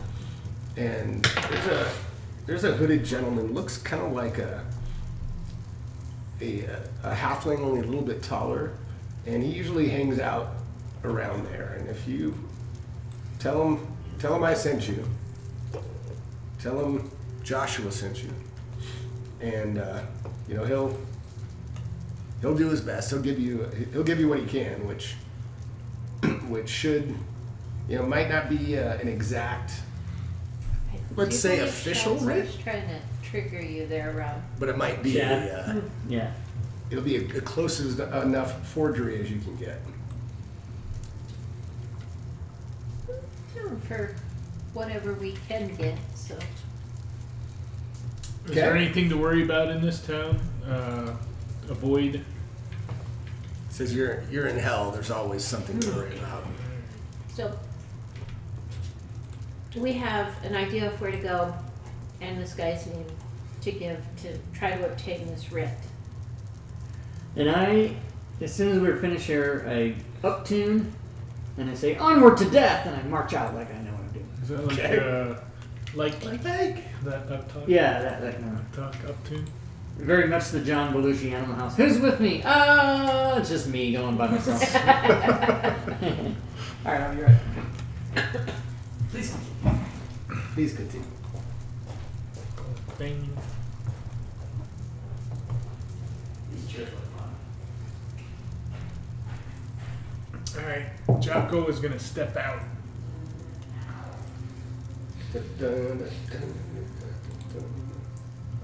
and there's a hooded gentleman, looks kind of like a halfling, only a little bit taller, and he usually hangs out around there. And if you tell him I sent you, tell him Joshua sent you, and you know he'll do his best. He'll give you what he can, which should, you know, might not be an exact, let's Do say, you believe official Chancellor's writ, trying to trigger you there, Rob? but it might be Yeah. Yeah. it'll be a close enough forgery as you can get. For whatever we can get, so. Is there Okay. anything to worry about in this town? Avoid. It says you're in hell. There's always something to worry about. So we have an idea of where to go and this guy's name to give to try to obtain this writ. And as soon as we're finished here, I up tune and I say onward to death, and I march out like I know what I'm doing. Is that like, Okay. that up talk? Yeah, that no. Talk up to? Very much the John Belushi Animal House. Who's with me? It's just me going by myself. All right, I'll be right back. Please continue. Please continue. Thing. These chairs look fun. Alright, Jocko is gonna step out.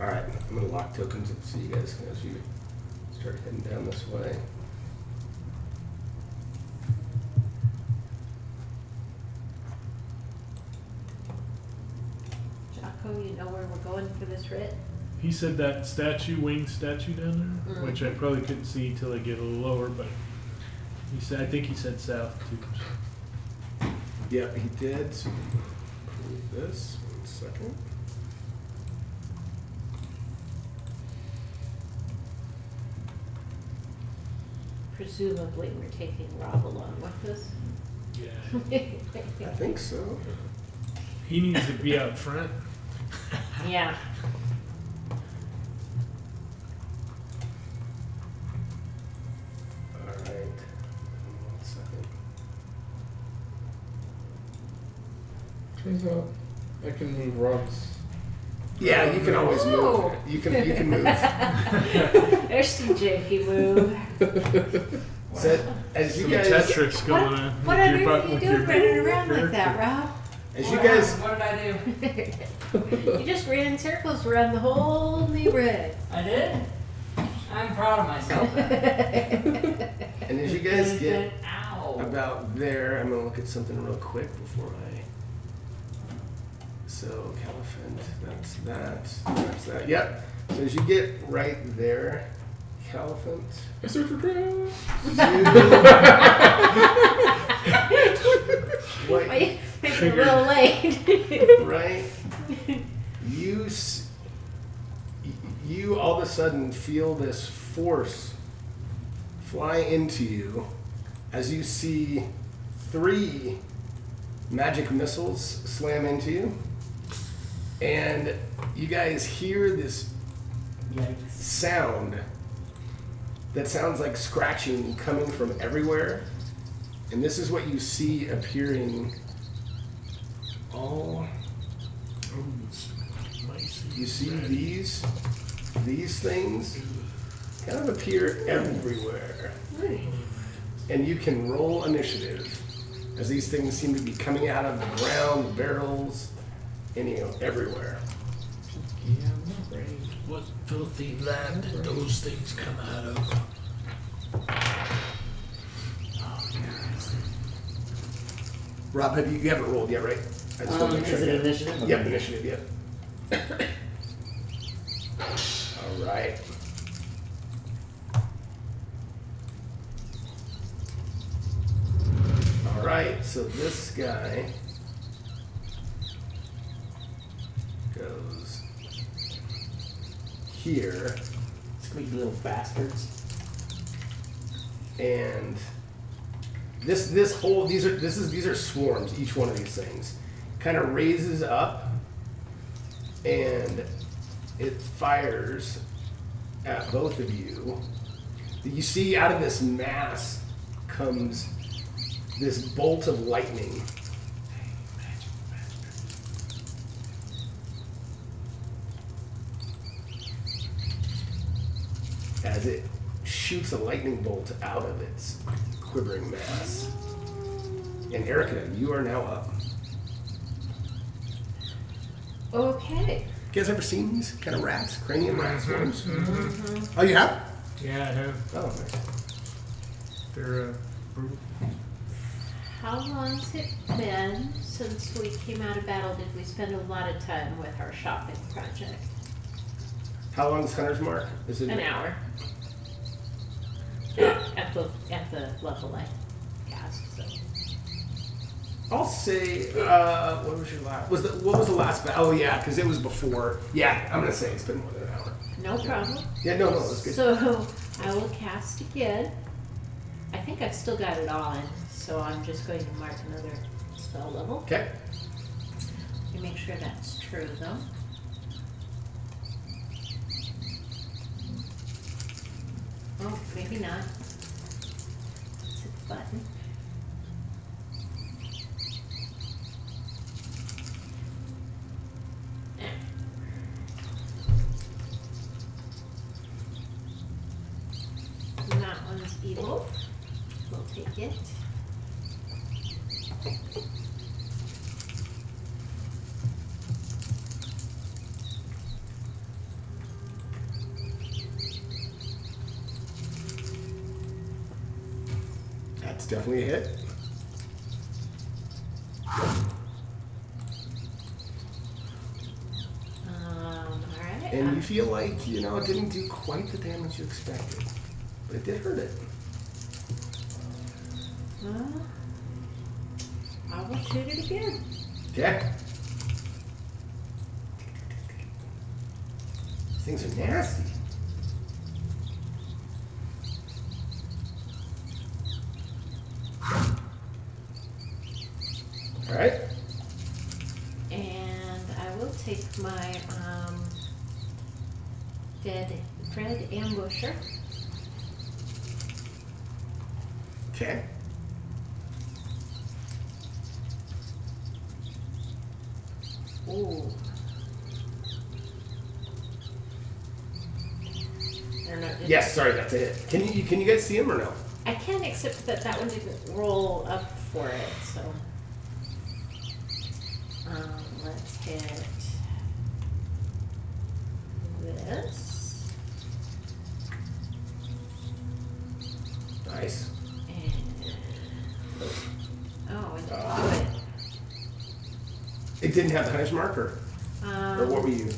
All right, I'm gonna lock tokens and see you guys as you start heading down this way. Jocko, you know where we're going for this writ? He said that winged statue down there, which I probably couldn't see till I get a little lower, but I think he said south too. Yep, he did. So prove this. 1 second. Presumably we're taking Rob along with us. Yeah. I think so. He needs to be out front. Yeah. All right. 1 second. Turns out I can move Rob's. Yeah, you can always move. Oh. You can move. There's some janky move. So, as you Some guys, Tetris going on. What with on your earth butt- are you with doing your running around like that, character. Rob? as you guys, What did I do? You just ran in circles around the whole neighborhood. I did. I'm proud of myself. and as you guys get Ow. about there, I'm gonna look at something real quick before I. So Caliphant, that's that. Yep. So as you get right there, Caliphant. I search for drugs. What, Wait, it's a little late. right? You all of a sudden feel this force fly into you as you see 3 magic missiles slam into you, and you guys hear this Yikes. sound that sounds like scratching coming from everywhere. And this is what you see appearing all. You see these things kind of appear everywhere. And you can roll initiative as these things seem to be coming out of the ground, the barrels, and everywhere. What filthy land did those things come out of? Rob, you haven't rolled yet, right? I just want to make sure. Is it initiative? Okay. Yep, initiative, yep. All right. All right, so this guy goes here, Squeaky little bastards. and these are swarms. Each one of these things kind of raises up, and it fires at both of you. You see, out of this mass comes this bolt of lightning. As it shoots a lightning bolt out of its quivering mass. And Erica, you are now up. Okay. You guys ever seen these kind of rats? Cranium rat swarms? Oh, you have? Yeah, I have. Oh, nice. They're brutal. How long's it been since we came out of battle? Did we spend a lot of time with our shopping project? How long is Hunter's Mark? Is it An hour. At the level I cast. So. I'll say, what was your last? What was the last battle? Oh yeah, because it was before. Yeah, I'm gonna say it's been more than an hour. No problem. Yeah, no, that's good. So I will cast again. I think I've still got it on, so I'm just going to mark another spell level. Okay. Let me make sure that's true though. Oh, maybe not. Let's hit the button. And that one's evil. We'll take it. That's definitely a hit. Alright. And you feel like, it didn't do quite the damage you expected. But it did hurt it. I will shoot it again. Okay. These things are nasty. All right. And I will take my dread ambusher. Okay. Ooh. I don't know. Yes, sorry, that's a hit. Can you guys see him or no? I can, except that one didn't roll up for it, so. Let's hit this. Nice. And and do it. It didn't have the hunter's marker. Or what were you?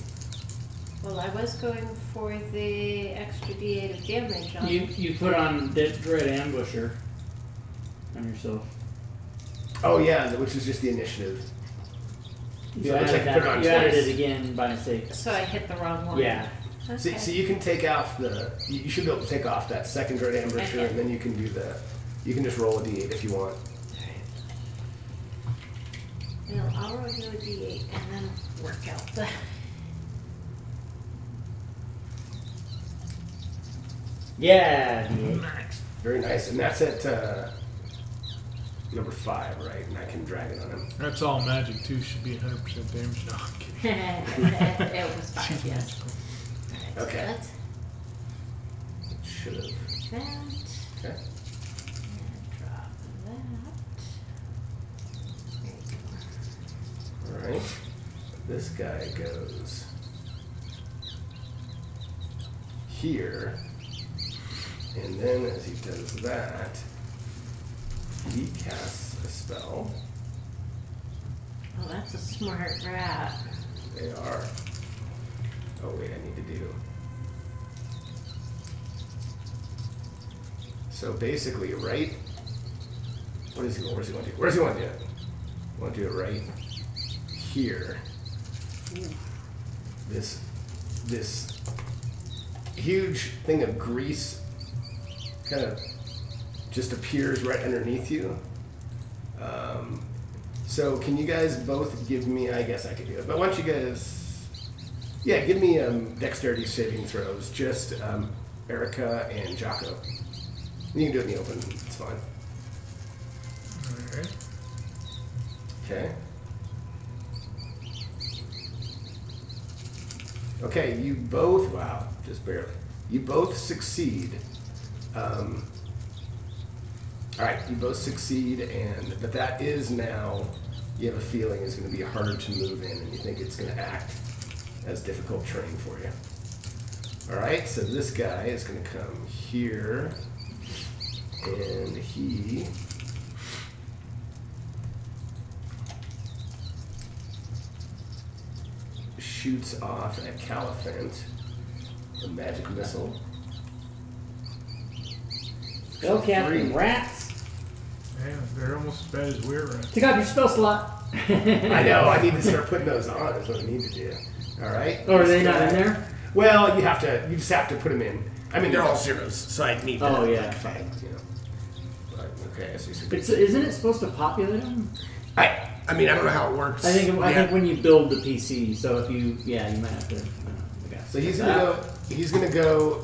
Well, I was going for the extra D8 of damage on You put on Dread Ambusher on yourself. Oh yeah, which is just the initiative. You, So it looks added, like you put it on you added twice. it again by mistake. So I hit the wrong one. Yeah. Okay. So you can take off you should be able to take off that second dread ambusher, Okay. and then you can just roll a d8 if you want. Well, I'll roll you a D8 and then work out the. Yeah, D8. Nice. Very nice. And that's at number 5, right? And I can drag it on him. That's all magic too. Should be 100% damage. No, I'm kidding. It was 5, She's yes. magical. Alright, Okay. so let's Should have. that. Okay. And drop that. There you go. All right. This guy goes here. And then as he does that, he casts a spell. Oh, that's a smart rat. They are. Oh wait, I need to do. So basically, right? What is he? Where's he want to do? Where's he want to do it? Want to do it right here. This huge thing of grease kind of just appears right underneath you. So can you guys both give me? I guess I could do it, but why don't you guys? Yeah, give me dexterity saving throws. Just Erica and Jocko. You can do it in the open. It's fine. Alright. Okay. Okay, you both, wow, just barely. You both succeed. All right, you both succeed, but that is now, you have a feeling is going to be harder to move in, and you think it's going to act as difficult terrain for you. All right, so this guy is going to come here, and he shoots off at Caliphant a magic missile. Go, Captain Three. Rats. Yeah, they're almost as bad as we're at. Take off your spell slot. I know, I need to start putting those on is what I need to do. All right? Oh, are they This not in guy- there? Well, you just have to put them in. I mean, they're all zeros, so I need to Oh, yeah. find, you know. But, okay, so Isn't it supposed to populate them? I mean, I don't know how it works. I think Yeah. when you build the PC. So if you you might have to. Okay. So he's gonna go. He's gonna go,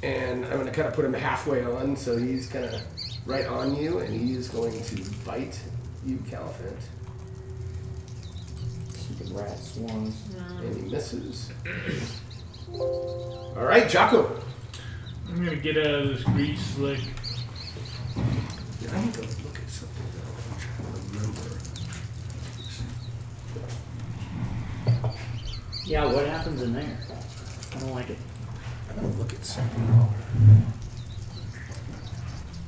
and I'm gonna kind of put him halfway on. So he's kind of right on you, and he's going to bite you, Caliphant, Stupid rat swarms. and he misses. All right, Jocko. I'm gonna get out of this grease slick. Yeah, I need to look at something though. I'm trying to remember. Yeah, what happens in there? I don't like it. I'm gonna look at something. Ow.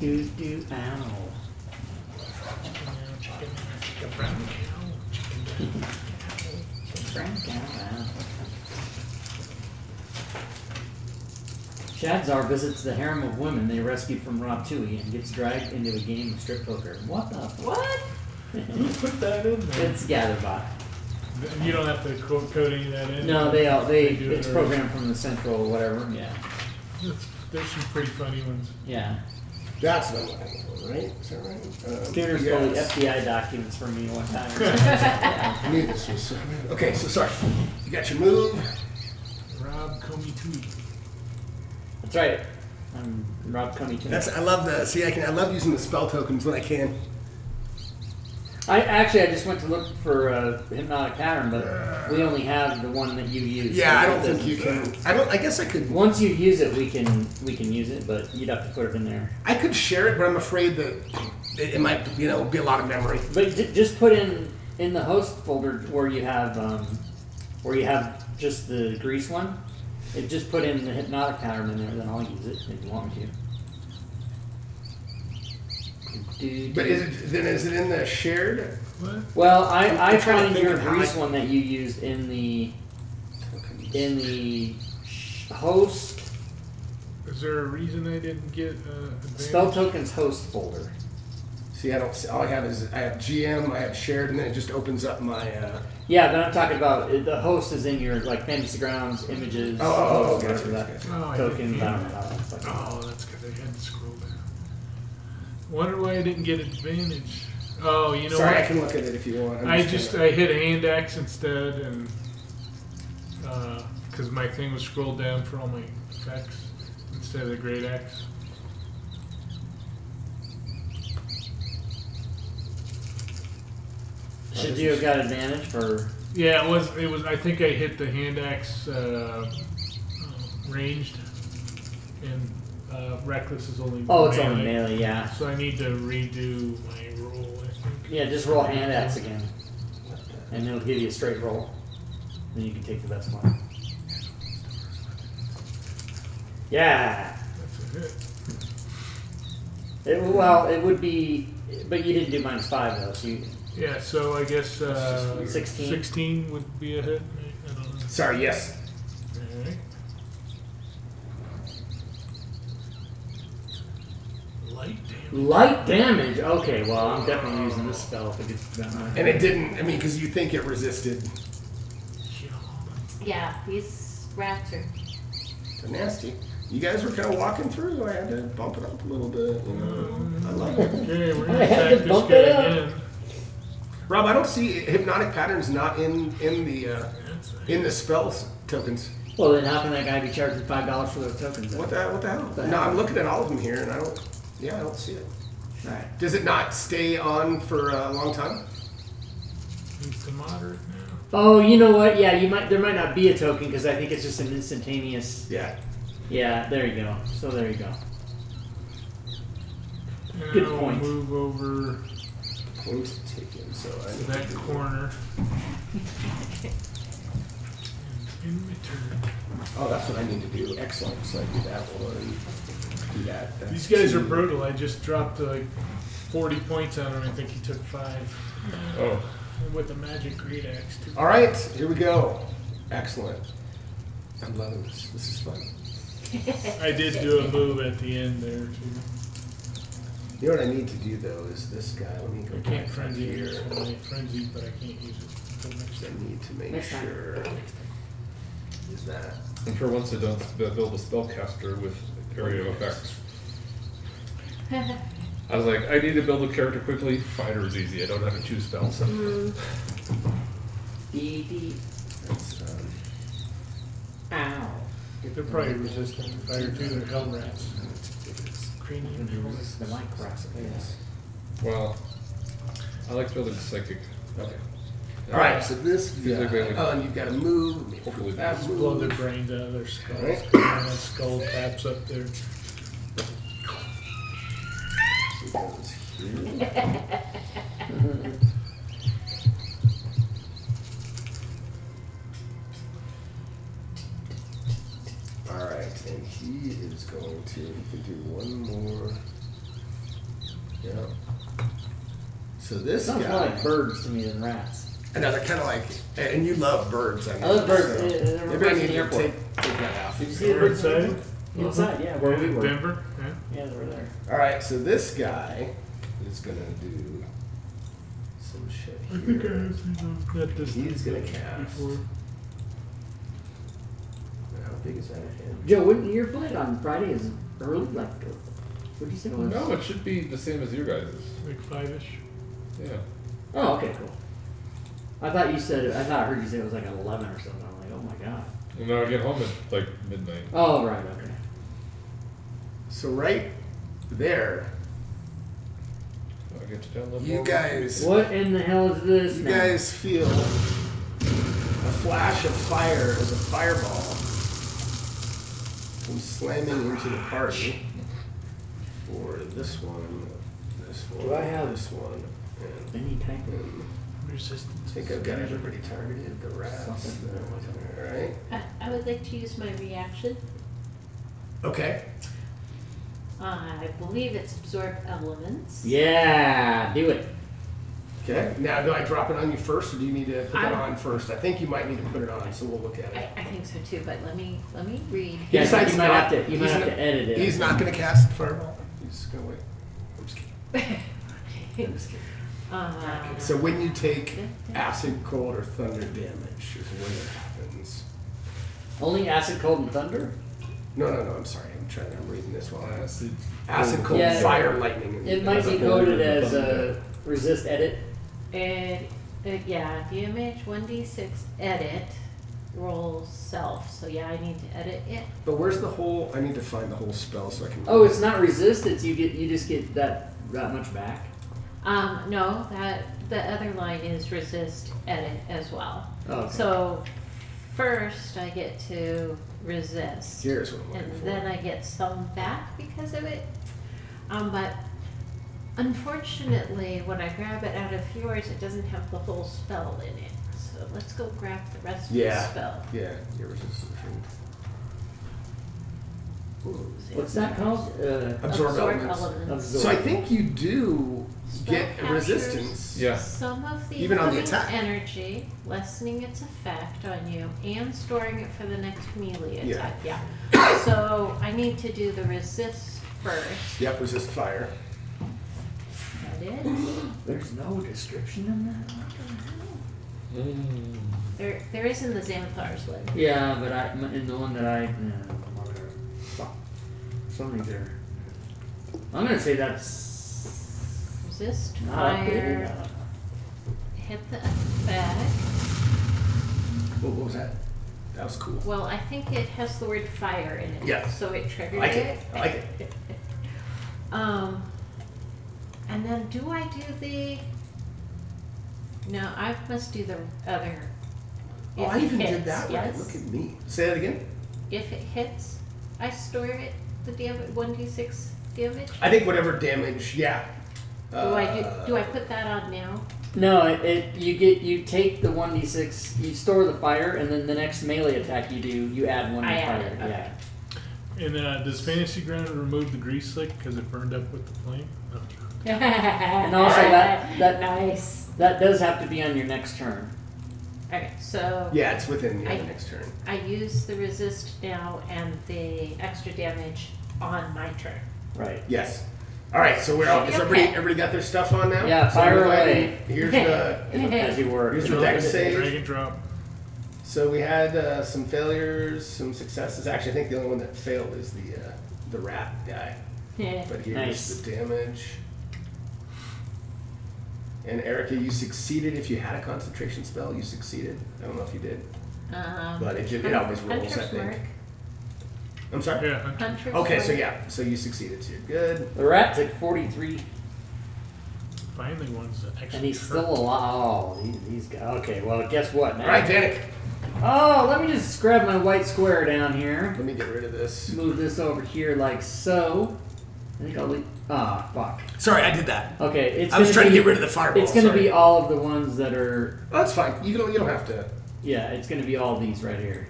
The brown cow. Shadzar visits the harem of women they rescued from Rob Tui and gets dragged into a game of strip poker. What the? What? Who put that in there? It's GatherBot. You don't have to code any of that in. No, do it's it programmed from the central whatever. Yeah, There's some pretty funny ones. yeah. That's what I'm looking for, right? Is that right? Skinner stole the FBI documents from me one time. I knew this was. Okay, so sorry. You got your move. Rob Comey Tui. That's right. I'm Rob Comey too. I love the. See, I love using the spell tokens when I can. I just went to look for a hypnotic pattern, but we only have the one that you use. Yeah, I So don't think you can. I guess I could. Once you use it, we can use it, but you'd have to put it in there. I could share it, but I'm afraid that it might, be a lot of memory. But just put in the host folder where you have just the grease one. Just put in the hypnotic pattern in there, then I'll use it if you want me to. But is it in the shared? What? Well, I I'm trying to find think your of how grease I- one that you used in the tokens? host Is there a reason I didn't get advantage? spell tokens host folder. See, I don't. All I have is I have GM, I have shared, and then it just opens up my. Yeah, but I'm talking about the host is in your like Fantasy Grounds images. Oh, gotcha, gotcha, that gotcha. Oh, I tokens. didn't I don't know how that's like. Oh, that's because I had to scroll down. Wonder why I didn't get advantage. Oh, you know Sorry, I what? can look at it if you want. I hit hand axe instead, and because my thing was scrolled down for all my effects instead instead of the great axe. Should you have got advantage for? Yeah, it was. It was. I think I hit the hand axe ranged, and reckless is only. Oh, it's only melee. Yeah. So I need to redo my roll. I think. Yeah, just roll hand axe again, and it'll give you a straight roll. Then you can take the best one. Yeah. That's a hit. Well, it would be, but you didn't do -5 though, so you. Yeah. So I guess 16. 16 would be a hit. I don't know. Sorry, yes. Alright. Light damage. Light damage. Okay, well I'm definitely using this spell if it gets done. And it didn't, I mean, because you think it resisted. Yeah, these rats are. They're nasty. You guys were kind of walking through. I had to bump it up a little bit. You know, I love it. Okay, we're I gonna had to attack this bump guy it up. again. Rob, I don't see hypnotic patterns not in the That's in the spells tokens. Well, then how can that guy be charging $5 for those tokens? What the hell? No, I'm looking at all of them here, and I don't see it. All right. Does it not stay on for a long time? He's to moderate now. Oh, you know what? Yeah, you might. There might not be a token because I think it's just an instantaneous. Yeah. Yeah, there you go. So there you go. And Good I'll point. move over Point taken. So I to need that to- corner. And in return. Oh, that's what I need to do. Excellent. So I do that one. Do that. That's These guys are 2. brutal. I just dropped like 40 points on him. I think he took 5. Oh, And with a magic great axe too. All right, here we go. Excellent. I'm loving this. This is fun. I did do a move at the end there too. You know what I need to do though is this guy. Let me go I back can't up frenzy here. this one. I frenzied, but I can't use it until next I time. need to make Next time. sure is that. and for once I don't build a spellcaster with area of effects. I was like, I need to build a character quickly. Fighter is easy. I don't have to choose spells. That's, Ow. They're probably resistant to fire too. They're hell rats. Cranium hell rats. The mic cracks. Yes. Well, I like building psychic. okay. All right, so this guy. Feels like we have- Oh, and you've got to move. Hopefully That this- Blow their move. brains out of their skulls. Alright. And that skull taps up there. So it goes here. All right, and he is going to. He can do one more. Yeah. So this Sounds guy. more like birds to me than rats. I know they're kind of like, and you love birds. I, I love birds. So They're maybe I birds in need the to airport. take that off. Did you see the birds Inside? Inside, yeah, where we were. Denver? Yeah. Yeah, they were there. All right, so this guy is gonna do some shit I think I here. have seen those at this He's gonna cast. before. How big is that hand? Joe, wouldn't your flight on Friday is early? Like, what did you say it was? No, it should be the same as your guys'. Like 5-ish. Yeah. Oh, okay, cool. I thought you said, I thought I heard you say it was like at 11 or something. I'm like, oh my god. And then I get home at like midnight. Oh, right, okay. So right there, I get to download you more. guys, What in the hell is this you now? guys feel a flash of fire as a fireball comes slamming into the party. For this one, Do I have- this one, and Any type of... Resistance. I think I've got everybody targeted. The rats. Something. All right. I would like to use my reaction. Okay. I believe it's absorb elements. Yeah, do it. Okay. Now, do I drop it on you first, or do you need to put it I- on first? I think you might need to put it on, so we'll look at it. I think so too, but let me read. Yeah, Besides you might not- have to. You might he's have not- to edit it. He's not going to cast fireball. He's going to wait. I'm just kidding. I'm just kidding. So when you take acid, cold, or thunder damage is when it happens. Only acid, cold, and thunder. No, I'm sorry. I'm reading this while I Acid. acid, cold, Yeah. fire, lightning. And It might be coded as a resist edit. And yeah, damage 1d6 edit. roll self. So yeah, I need to edit it. But where's the whole? I need to find the whole spell so I can. Oh, it's not resist. It's you just get that much back. No, that the other line is resist edit as well. Oh, okay. So first I get to resist, Here's what I'm looking and for. then I get some back because of it. But unfortunately, when I grab it out of yours, it doesn't have the whole spell in it. So let's go grab the rest of the spell. Yeah, your resistance. What's that called? Absorb elements. So I think you do get Spell resistance. Yeah. Some of the Even on the incoming attack. energy, lessening its effect on you, and storing it for the next melee Yeah. attack. Yeah. So I need to do the resist first. Yep, resist fire. That is. There's no description in that. What the hell? There is in the Xanthar's one. Yeah, but in the one that fuck. Some of these are. I'm gonna say that's Resist not fire. updated. Hit the effect. What was that? That was cool. Well, I think it has the word fire in it. Yeah. So it I triggered like it. it. I like it. And then do I do the? No, I must do the other. Oh, If I it even did hits, that right. yes. Look at me. Say that again. If it hits, I store it. The damage 1d6 damage. I think whatever damage. Yeah. Do I put that on now? No, you take the 1d6, you store the fire, and then the next melee attack you do, you add one to I add fire. it, okay. Yeah. And does Fantasy Ground remove the grease slick because it burned up with the flame? No. And also that nice. that does have to be on your next turn. Okay, so Yeah, it's within the I- next turn. I use the resist now and the extra damage on my turn. Right. Yes. All right. So we're all. Is Okay. everybody got their stuff on now? Yeah, So fire go ahead away. and Here's the. As you work. Here's the deck Drag save. and drop. So we had some failures, some successes. Actually, I think the only one that failed is the rat guy. Yeah. But here's Nice. the damage. And Erica, you succeeded if you had a concentration spell. You succeeded. I don't know if you did, but it always rolls. I Hunter's think. mark. I'm sorry. Yeah. Hunter's Okay, so mark. yeah, so you succeeded. So you're good. The rat took 43, Finally, one's actually. and he's hurt. still alive. Oh, these guys. Okay, well, guess what? Now? All right, Danik. Oh, let me just grab my white square down here. Let me get rid of this. Move this over here like so. I think I'll leave. Ah, fuck. Sorry, I did that. Okay, it's. I was gonna trying to be- get rid of the fireball. It's going to sorry. be all of the ones that are. Oh, that's fine. You don't have to. Yeah, it's going to be all these right here.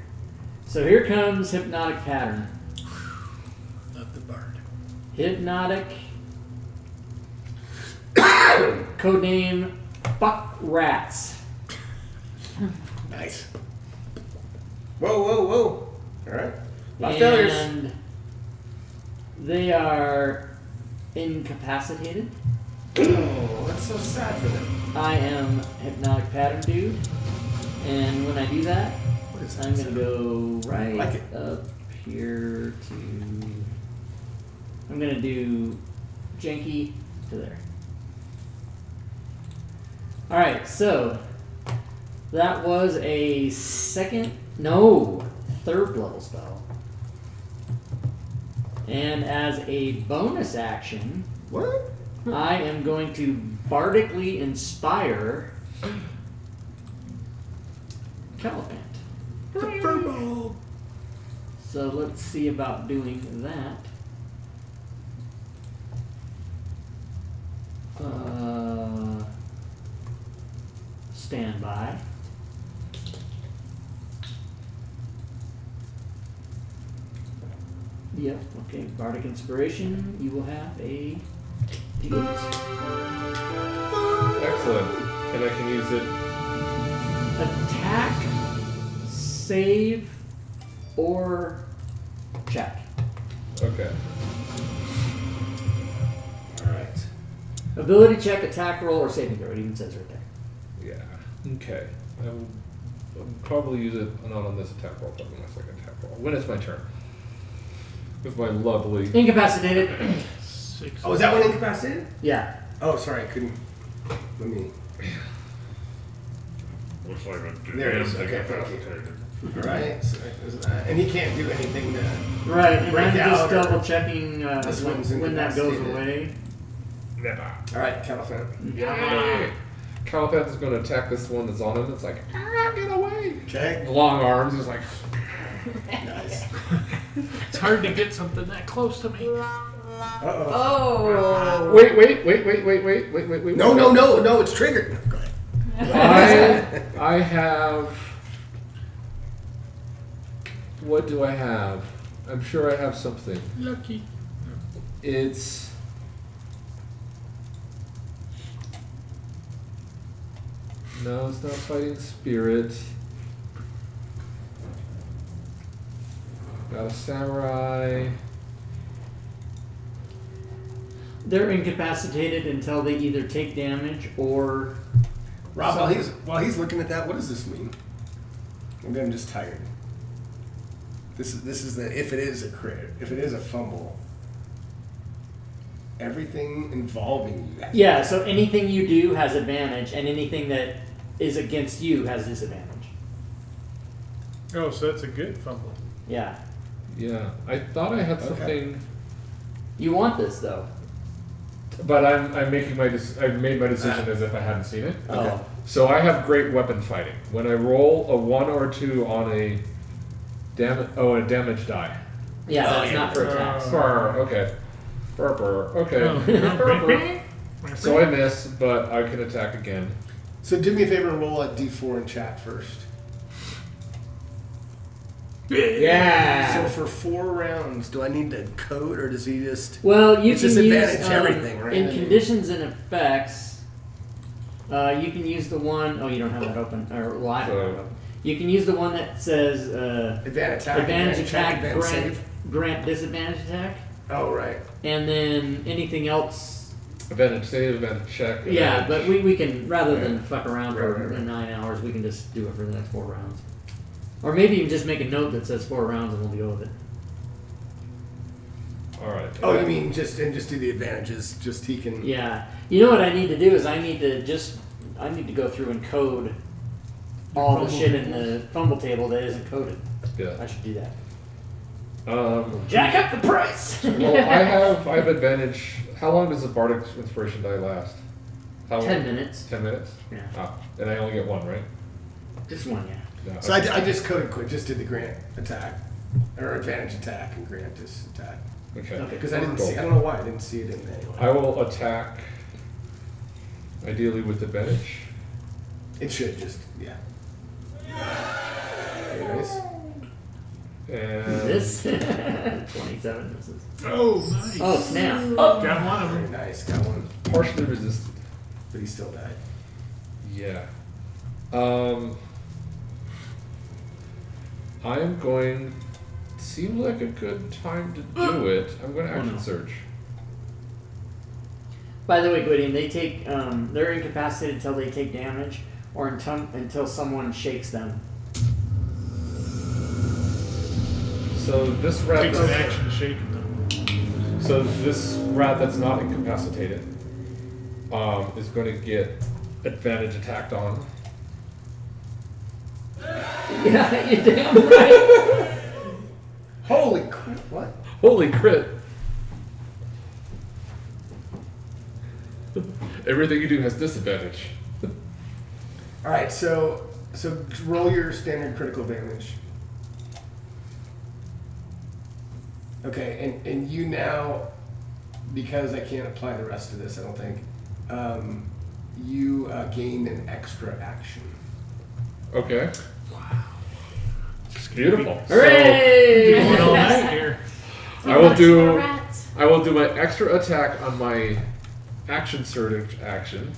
So here comes hypnotic pattern. Not the bard. Hypnotic. Codename Fuck Rats. Nice. Whoa, whoa, whoa! All right. A lot of failures. And they are incapacitated. Oh, that's so sad for them. I am hypnotic pattern dude, and when I do that, What is I'm that? gonna go right Like it. up here to. I'm gonna do janky to there. All right, so that was a third level spell, and as a bonus action. What? I am going to bardically inspire Calipant. The furball. So let's see about doing that. Stand by. Yep, okay. Bardic Inspiration, you will have a D8. Excellent. And I can use it. Attack, save, or check. Okay. Alright. Ability check, attack roll, or saving throw. It even says right there. Yeah. Okay. I'll probably use it not on this attack roll, but on my second attack roll. When it's my turn. With my lovely. Incapacitated. 6. Oh, is that one incapacitated? Yeah. Oh, sorry, I couldn't. Let me. Looks like a There it is. Okay, thank you. Right. So there's that. And he can't do anything to. Right, and Break I'm just out or- double checking This one's when that goes incapacitated. away. Never. All right, Caliphant. Yay! Caliphant is going to attack this one that's on him. It's like, get away! Okay. Long arms. He's like, Nice. It's hard to get something that close to me. Uh-oh. Oh. wait. No, it's triggered. Go ahead. I have. What do I have? I'm sure I have something. Lucky. It's. No, it's not fighting spirit. Got a samurai. They're incapacitated until they either take damage or. Rob, while he's looking at that, what does this mean? Maybe I'm just tired. This is the if it is a crit, if it is a fumble, everything involving you. Yeah, so anything you do has advantage, and anything that is against you has disadvantage. Oh, so that's a good fumble. Yeah. Yeah, I thought I had Okay. something, You want this, though. but I'm making I made my decision as if I hadn't seen it. Okay. Oh. So I have great weapon fighting. When I roll a 1 or 2 on a damage die. Yeah, that's not for attacks. Burr, okay. Burr, okay. Oh. So I miss, but I can attack again. So do me a favor and roll a d4 in chat first. Yeah. So for 4 rounds, do I need to code or does he just? Well, you It's can just use advantage everything, right? in conditions and effects. You can use the one oh you don't have that open, or well, I don't have it open. You can use the one that says Advantage attack, advantage attack, advantage grant, save. grant disadvantage attack, Oh right. and then anything else. Advantage save, advantage check. Yeah, advantage- but we can rather than fuck around for Right. 9 hours, we can just do it for the next 4 rounds, or maybe even just make a note that says 4 rounds and we'll go with it. Alright. Oh, you mean just do the advantages? Just he can. Yeah, you know what I need to do is I need to go through and code all the shit in the fumble table that isn't coded. I Yeah. should do that. Jack Jack up the price. Well, I have advantage. How long does the bardic inspiration die last? How long? 10 minutes. 10 minutes? Yeah, Ah, and I only get 1, right? just one. Yeah. Yeah. So I just coded quick. Just did the grant attack or advantage attack and grant this attack Okay. Okay. because I didn't Cool. see. I don't know why I didn't see it in there anyway. I will attack. Ideally with advantage. It should just Very nice. And This 27 misses. Oh, nice. Oh snap! Got one of Very them. nice. Got one, partially resisted. but he still died. Yeah. I'm going. Seems like a good time to do it. I'm going to action no. search. By the way, Gwydion, they take they're incapacitated until they take damage, or until someone shakes them. So this rat. Takes an action to shake them. So this rat that's not incapacitated is going to get advantage attacked on. Yeah, you damn right. Holy crap! What? Holy crit! Everything you do has disadvantage. All right. So roll your standard critical damage. Okay, and you now, because I can't apply the rest of this, I don't think, you gain an extra action. Okay. Beautiful. Hooray! Going all night here. I will Lots do. more rats. I will do my extra attack on my action surge action.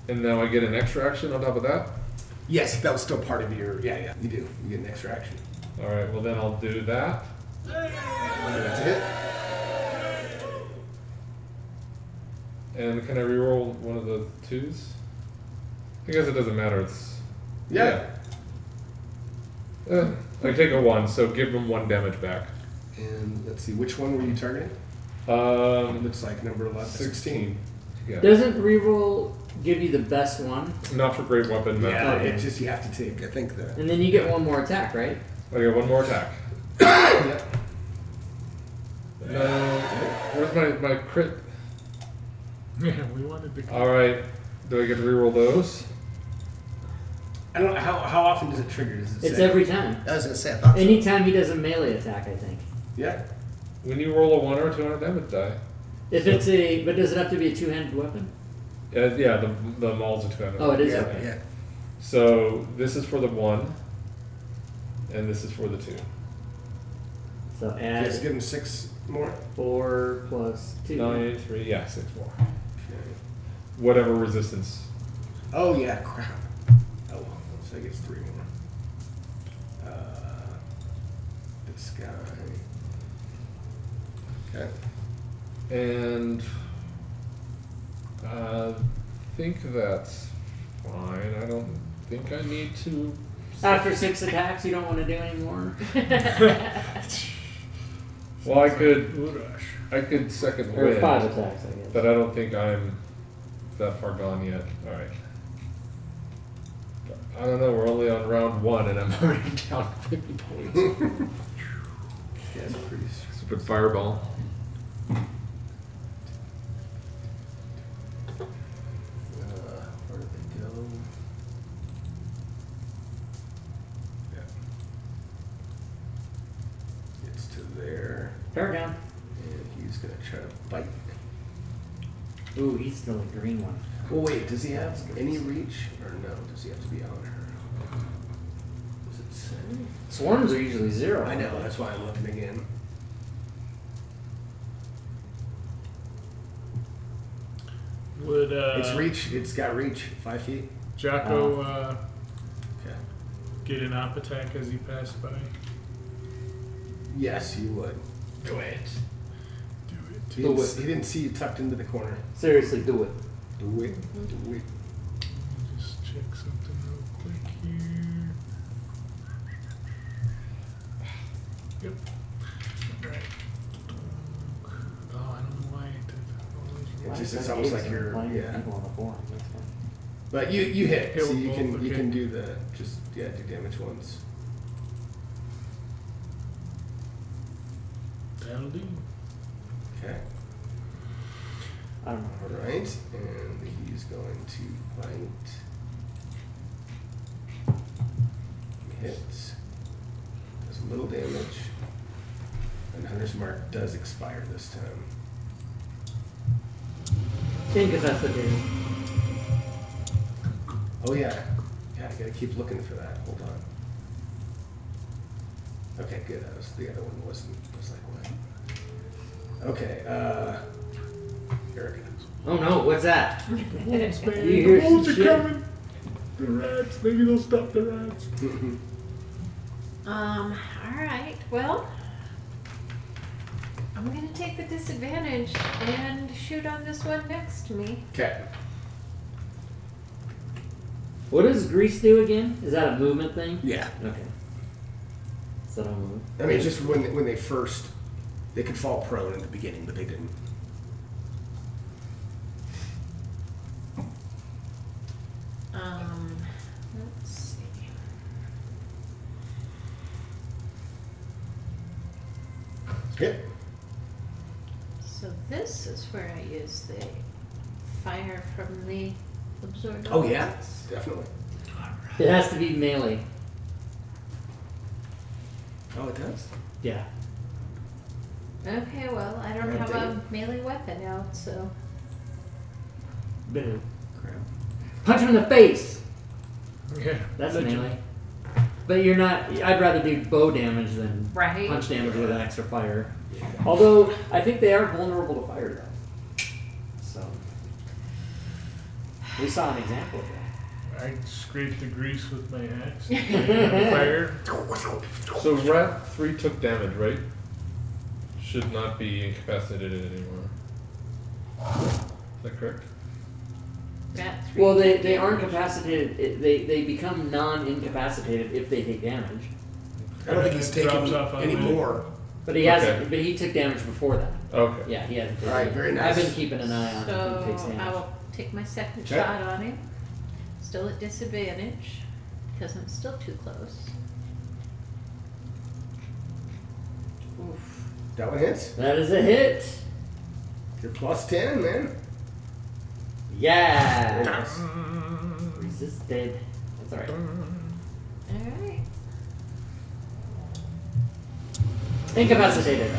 And now I get an extra action on top of that. Yes, that was still part of your. Yeah. You do. You get an extra action. All right. Well, then I'll do that. That's a hit. And can I reroll one of the 2s? I guess it doesn't matter. It's Yeah. I take a 1, so give him 1 damage back. And let's see, which one were you targeting? Looks like number 11, 16. Yeah. Doesn't reroll give you the best one? Not for great weapon. Yeah, Okay. it's just you have to take, I think, the. And then you get one more attack, right? I got one more attack. Yeah. No. Where's my crit? Yeah, we wanted the. Alright. Do I get to reroll those? I don't know, how often does it trigger? Does it It's say? every time. I was going to say, I thought so. Anytime he does a melee attack, I think. Yeah. When you roll a 1 or 2 on a damage die. If it's a, but does it have to be a two-handed weapon? Yeah, the maul's a 2. Oh, it is. Yeah, Okay. yeah. So this is for the 1, and this is for the 2. So add Just give him 6 more. 4 plus 2. 9, 3, yeah, 6 more. Okay. Whatever resistance. Oh, yeah, crap. Oh, well, so I guess 3 more. This guy. Okay. And I think that's fine. I don't think I need to. After 6 attacks, you don't want to do any more? Well, I could Urash. second Or wind, 5 attacks, I guess. but I don't think I'm that far gone yet. All right. I don't know. We're only on round 1, and I'm already down 50 points. Yeah, it's pretty. Stupid fireball. Where did they go? Yeah. It's to there, Paragon. and he's gonna try to bite. Ooh, he's still a green one. Well, wait, does he have any reach, or no? Does he have to be on her? Does it say? Swarms are usually 0. I know, that's why I'm looking again. Would It's reach, it's got reach, 5 feet. Jocko Okay. get an op attack as he passed by? Yes, you would. Do it. Do it. He didn't see you tucked into the corner. Seriously, do it. Do it. Do it. Just check something real quick here. Yep. Alright. Oh, I don't know why it did. It's almost like you're, playing yeah. people on the forum. That's fine. But you hit, Hit so with you both, can okay. do the do damage once. That'll do. Okay. I don't know. All right, and he's going to bite. He hits. Does a little damage. And Hunter's Mark does expire this time. Incapacitated. Oh yeah. Yeah, I gotta keep looking for that. Hold on. Okay, good. That was the other one wasn't. I was like, what? Okay, here it goes. Oh no, what's that? The wolves, man. You hear The wolves some are shit? coming. The rats. Maybe they'll stop the rats. Alright, well, I'm gonna take the disadvantage and shoot on this one next to me. Okay. What does grease do again? Is that a movement thing? Yeah. Okay. So don't move. I mean, just when they first, they could fall prone in the beginning, but they didn't. Let's see. Hit. So this is where I use the fire from the absorbed. Oh yeah, elements. definitely. It has to be melee. Oh, it does. Yeah. Okay, well, I don't God have damn a melee weapon out, so. Boo. Crap. Punch him in the face. Yeah. That's Legend. melee. But you're not. I'd rather do bow damage than Right. punch damage with an extra fire. Although I think they are vulnerable to fire though. So we saw an example of that. I scraped the grease with my axe. And fire. So rat 3 took damage, right? Should not be incapacitated anymore. Is that correct? Rat 3. Well, they aren't capacitated. They become non-incapacitated if they take damage. I don't think he's Drops taking off on any me. more. But he hasn't. But he took damage before that. Okay. Yeah, he hasn't. All right, very nice. I've been keeping an eye on him. If he takes So damage. I will take my second Okay. shot on him. Still at disadvantage because I'm still too close. Oof. That one hits. That is a hit. You're plus 10, man. Yeah. Nice. Resisted. That's alright. Alright. Incapacitated.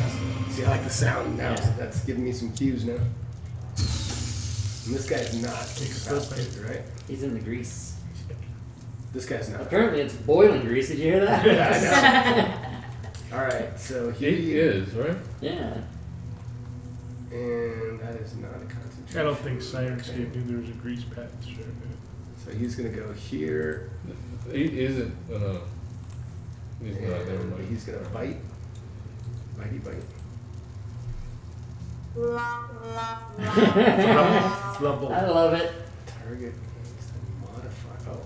See, I like the sound now. Yeah. That's giving me some cues now. And this guy's not incapacitated, right? He's in the grease. This guy's not. Apparently it's boiling grease. Did you hear that? Yeah, I know. All right, so He is, right? Yeah. And that is not a concentration. I don't think Sirens gave me there was a grease patch. Sure. So he's gonna go here, He isn't. No. He's not. Never and mind. he's gonna bite. Bitey bite. Flubble. I love it. Target needs to modify. Oh.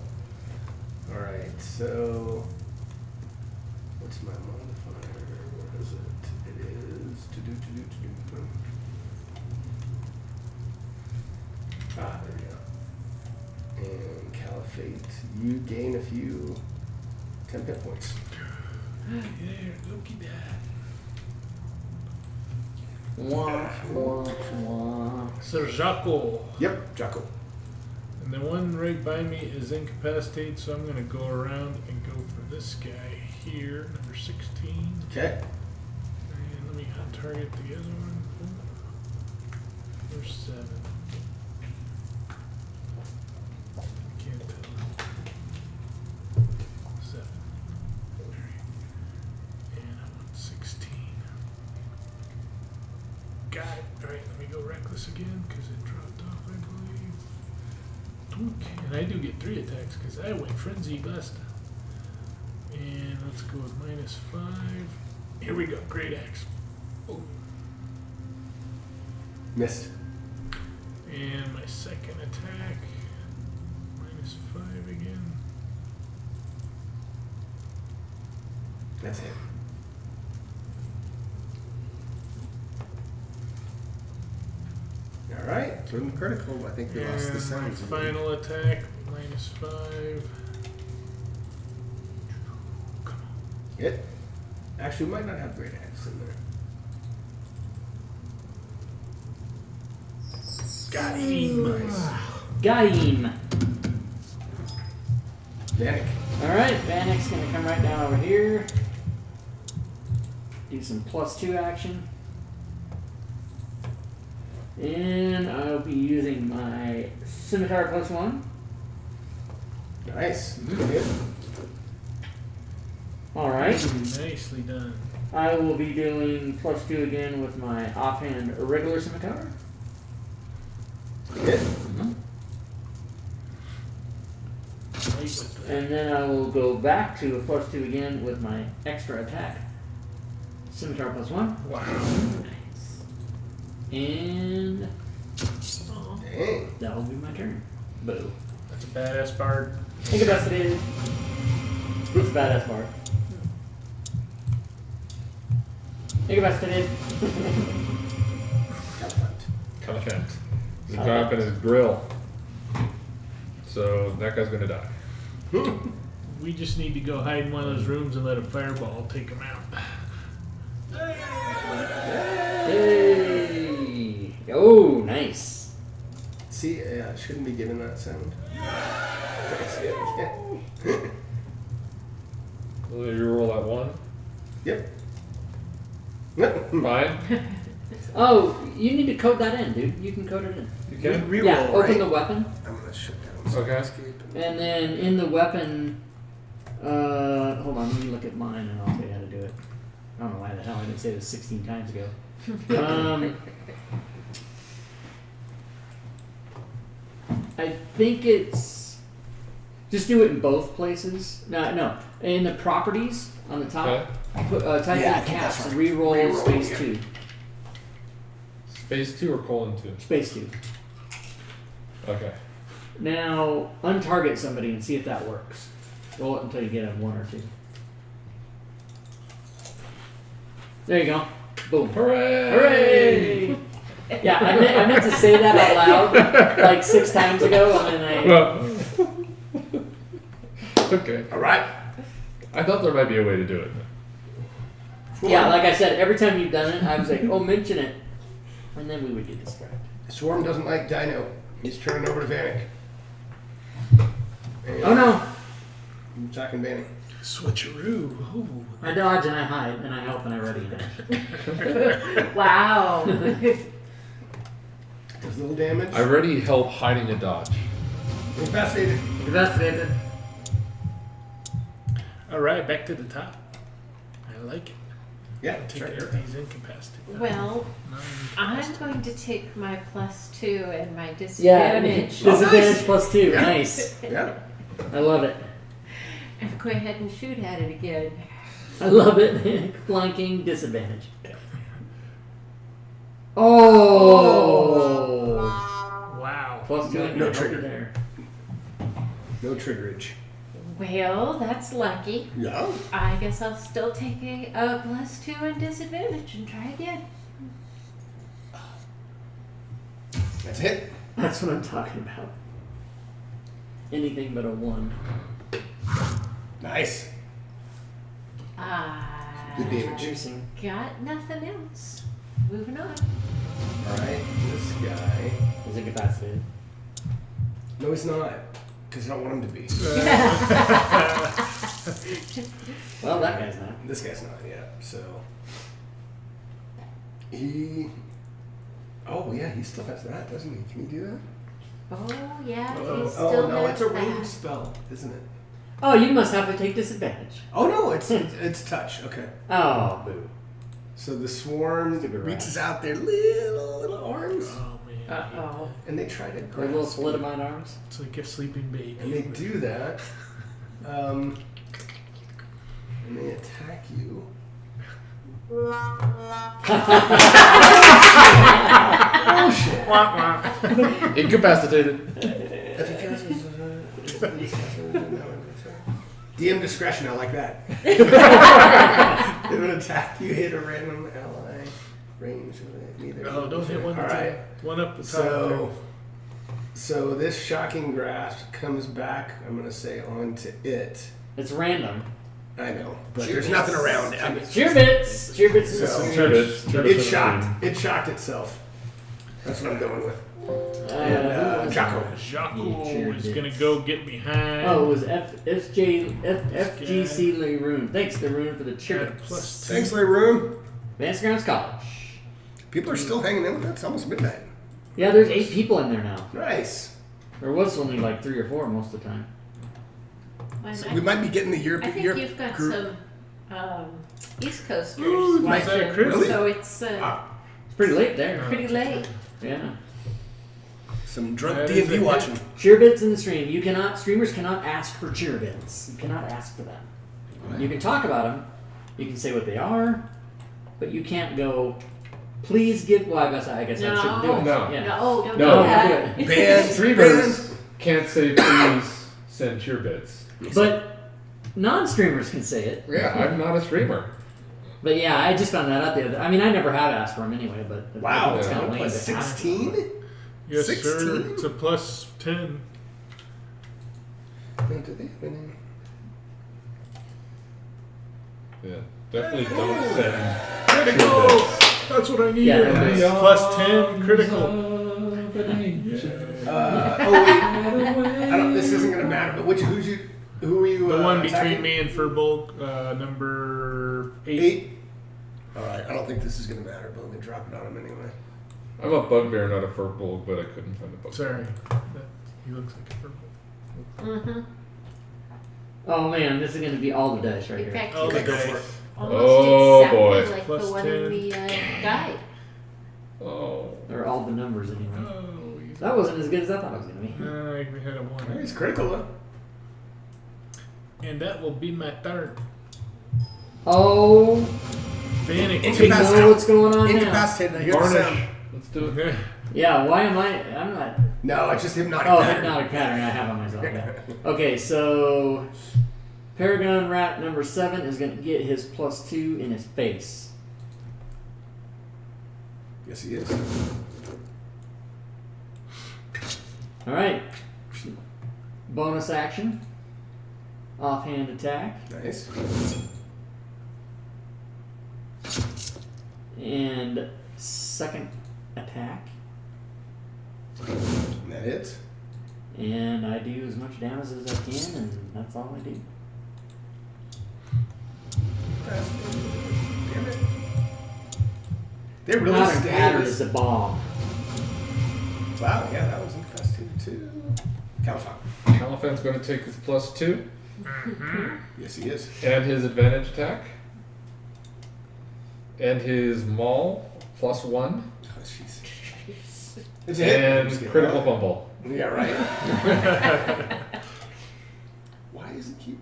All right. So what's my modifier? Where is it? It is to do. Ah, there we go. And caliphate. You gain a few 10 hit points. There, look at that. Wah, wah, wah. Sir Jacques. Yep, Jocko. And the one right by me is incapacitated, so I'm going to go around and go for this guy here, number 16. Okay. And let me target the other one. There's 7. Can't tell. 7. Alright. And I want 16. Got it. Alright, let me go reckless again because it dropped off, I believe. Twink. And I do get 3 attacks because I went frenzy last time. And let's go with -5. Here we go. Great axe. Oh. Missed. And my second attack, -5 again. That's it. All right. Boom critical. I think we lost the And my sounds. final attack, -5. Come on. Hit. Actually, we might not have great axe in there. Got him. Nice. Got him. Danik. Alright, Vanek's gonna come right down over here. Do some +2 action. And I'll be using my scimitar +1. Nice. Good. Alright. Nicely done. I will be doing +2 again with my offhand regular scimitar. Hit. And then I will go back to a +2 again with my extra attack. Scimitar +1. Wow. Nice. And Aw. Dang. that will be my turn. Boo. That's a badass bard. Incapacitated. It's a badass bar. Incapacitated. Content. He's dropping his grill. So that guy's gonna die. We just need to go hide in one of those rooms and let a fireball take him out. Hey! Oh, nice. See, I shouldn't be giving that sound. Will you roll that 1? Yep. Fine. Oh, you need to code that in, dude. You can code it in. You can. Reroll, Yeah, open right? the weapon, I'm gonna shut down. Okay. Escape. and then in the weapon, hold on, let me look at mine and I'll tell you how to do it. I don't know why the hell I didn't say this 16 times ago. I think it's just do it in both places. No, in the properties on the top. Put, type Yeah, I in think caps that's and right. reroll Reroll, space yeah. 2. Space 2 or :2? Space 2. Okay. Now untarget somebody and see if that works. Roll it until you get a 1 or 2. There you go. Boom. Hooray! Hooray! Yeah, I meant to say that out loud like 6 times ago, and then I. Well, okay. All right. I thought there might be a way to do it. Yeah, like I said, every time you've done it, I was like, oh, mention it. And then we would get distracted. Swarm doesn't like Dino. He's turning over to Vanek. And Oh no! I'm attacking Vanek. Switcheroo. Ooh. I dodge and I hide, and I help and I ready dash. Wow. Does a little damage. I already help hiding a dodge. Incapacitated. Investigated. All right, back to the top. I like it. Yeah, Take sure. out these incapacitated. Well, I'm Non-incapacitated. going to take my +2 and my Yeah, disadvantage. disadvantage nice. +2. Yeah. Nice. Yeah. I love it. And go ahead and shoot at it again. I love it. Flanking disadvantage. Oh! Wow. +2. No and trigger. there. No triggerage. Well, that's lucky. Yeah. I guess I'll still take a +2 and disadvantage and try again. That's it. That's what I'm talking about. Anything but a 1. Nice. Good damage. Juicing. Got nothing else. Moving on. All right. This guy. Is incapacitated. No, he's not. Because I don't want him to be. Well, that guy's not. This guy's not. Yeah. So he. Oh yeah, he still has that, doesn't he? Can he do that? Oh, yeah, he Oh still no, has it's a that. ranged spell, isn't it? Oh, you must have to take disadvantage. Oh no, it's touch. Okay. Oh, boo. So the swarm Stupid rat. reaches out their little arms, Oh man. Uh-oh. and they try to Their grasp little you. solidified arms. It's like a sleeping baby. And they do that, and they attack you. Oh shit! Incapacitated. DM discretion, I like that. If an attack, you hit a random ally range with it. Neither. Oh, don't hit one. All right. One up the top. So this shocking grasp comes back. I'm gonna say onto it. It's random. I know, but there's nothing around it. I mean, Cheer bits. Cheer bits is So- the it shocked. It shocked itself. That's what I'm going with. And Jocko. Jocko Yeah, is cheer gonna bits. go get behind. Oh, it was FGC Leroon. Thanks, Leroon, for the cheer At bits. +2. Thanks, Leroom. Advanced Grounds College. People are still hanging in with it. It's almost midnight. Yeah, there's 8 people in there now. Nice. There was only like 3 or 4 most of the time. Well, So we might be getting the I Europe. think Europe you've got group. some East Coasters Ooh, nice. watching, Really? so it's It's pretty late there. pretty late. Yeah. Some drunk That is D&D a watching. Cheer bits in the stream. Streamers cannot ask for cheer bits. You cannot ask for them. You can talk about them. You can say what they are, but you can't go. Please give. Well, I guess I shouldn't do it. No. Yeah. No, don't No. do that. Don't do it. Band. Streamers can't say please send cheer bits. But non-streamers can say it. Yeah, I'm not a streamer. But yeah, I just found that out the other. I mean, I never have asked for them anyway. But Wow. it's kind of lame. Plus to ask for 16? them. Yes, 16? sir. It's a +10. Yeah, definitely don't send Critical. cheer bits. That's what I needed. Yeah, It's nice. +10 critical. Oh wait. I don't, this isn't gonna matter. But who are you? The one attacking? between me and Furbolg, number 8. 8. All right. I don't think this is gonna matter, but let me drop it on him anyway. I'm a bugbear, not a furbolg, but I couldn't find a bugbear. Sorry. He looks like a Furbolg. Mm-hmm. Oh man, this is gonna be all the dice right In here. fact, Oh, he the looks dice. almost Oh, exactly boy. like Plus the one 10. in the guide. Oh. They're all the numbers anyway. Oh, he's That wasn't as good as I thought it was gonna be. we had a 1. He's critical though. And that will be my turn. Oh, Vanek. we Incapacitated. know what's going on now. Incapacitated. I hear the sound. Varnish. Let's do it. Yeah, why am I? I'm not. No, it's just hypnotic. Oh, pattern. hypnotic pattern I have on myself. Yeah. Okay, so Paragon Rat number 7 is going to get his +2 in his face. Yes, he is. All right. Bonus action. Offhand attack. Nice. And second attack. And that hits. And I do as much damage as I can, and that's all I do. Damn it. They really Pattern stay pattern with- is a bomb. Wow, yeah, that was incapacitated too. Califan. Califan's going to take his +2 Yes, he is. and his advantage attack. And his maul +1 Oh, jeez. It's a hit. I'm and just kidding. critical fumble. Yeah, right. Why is it keep?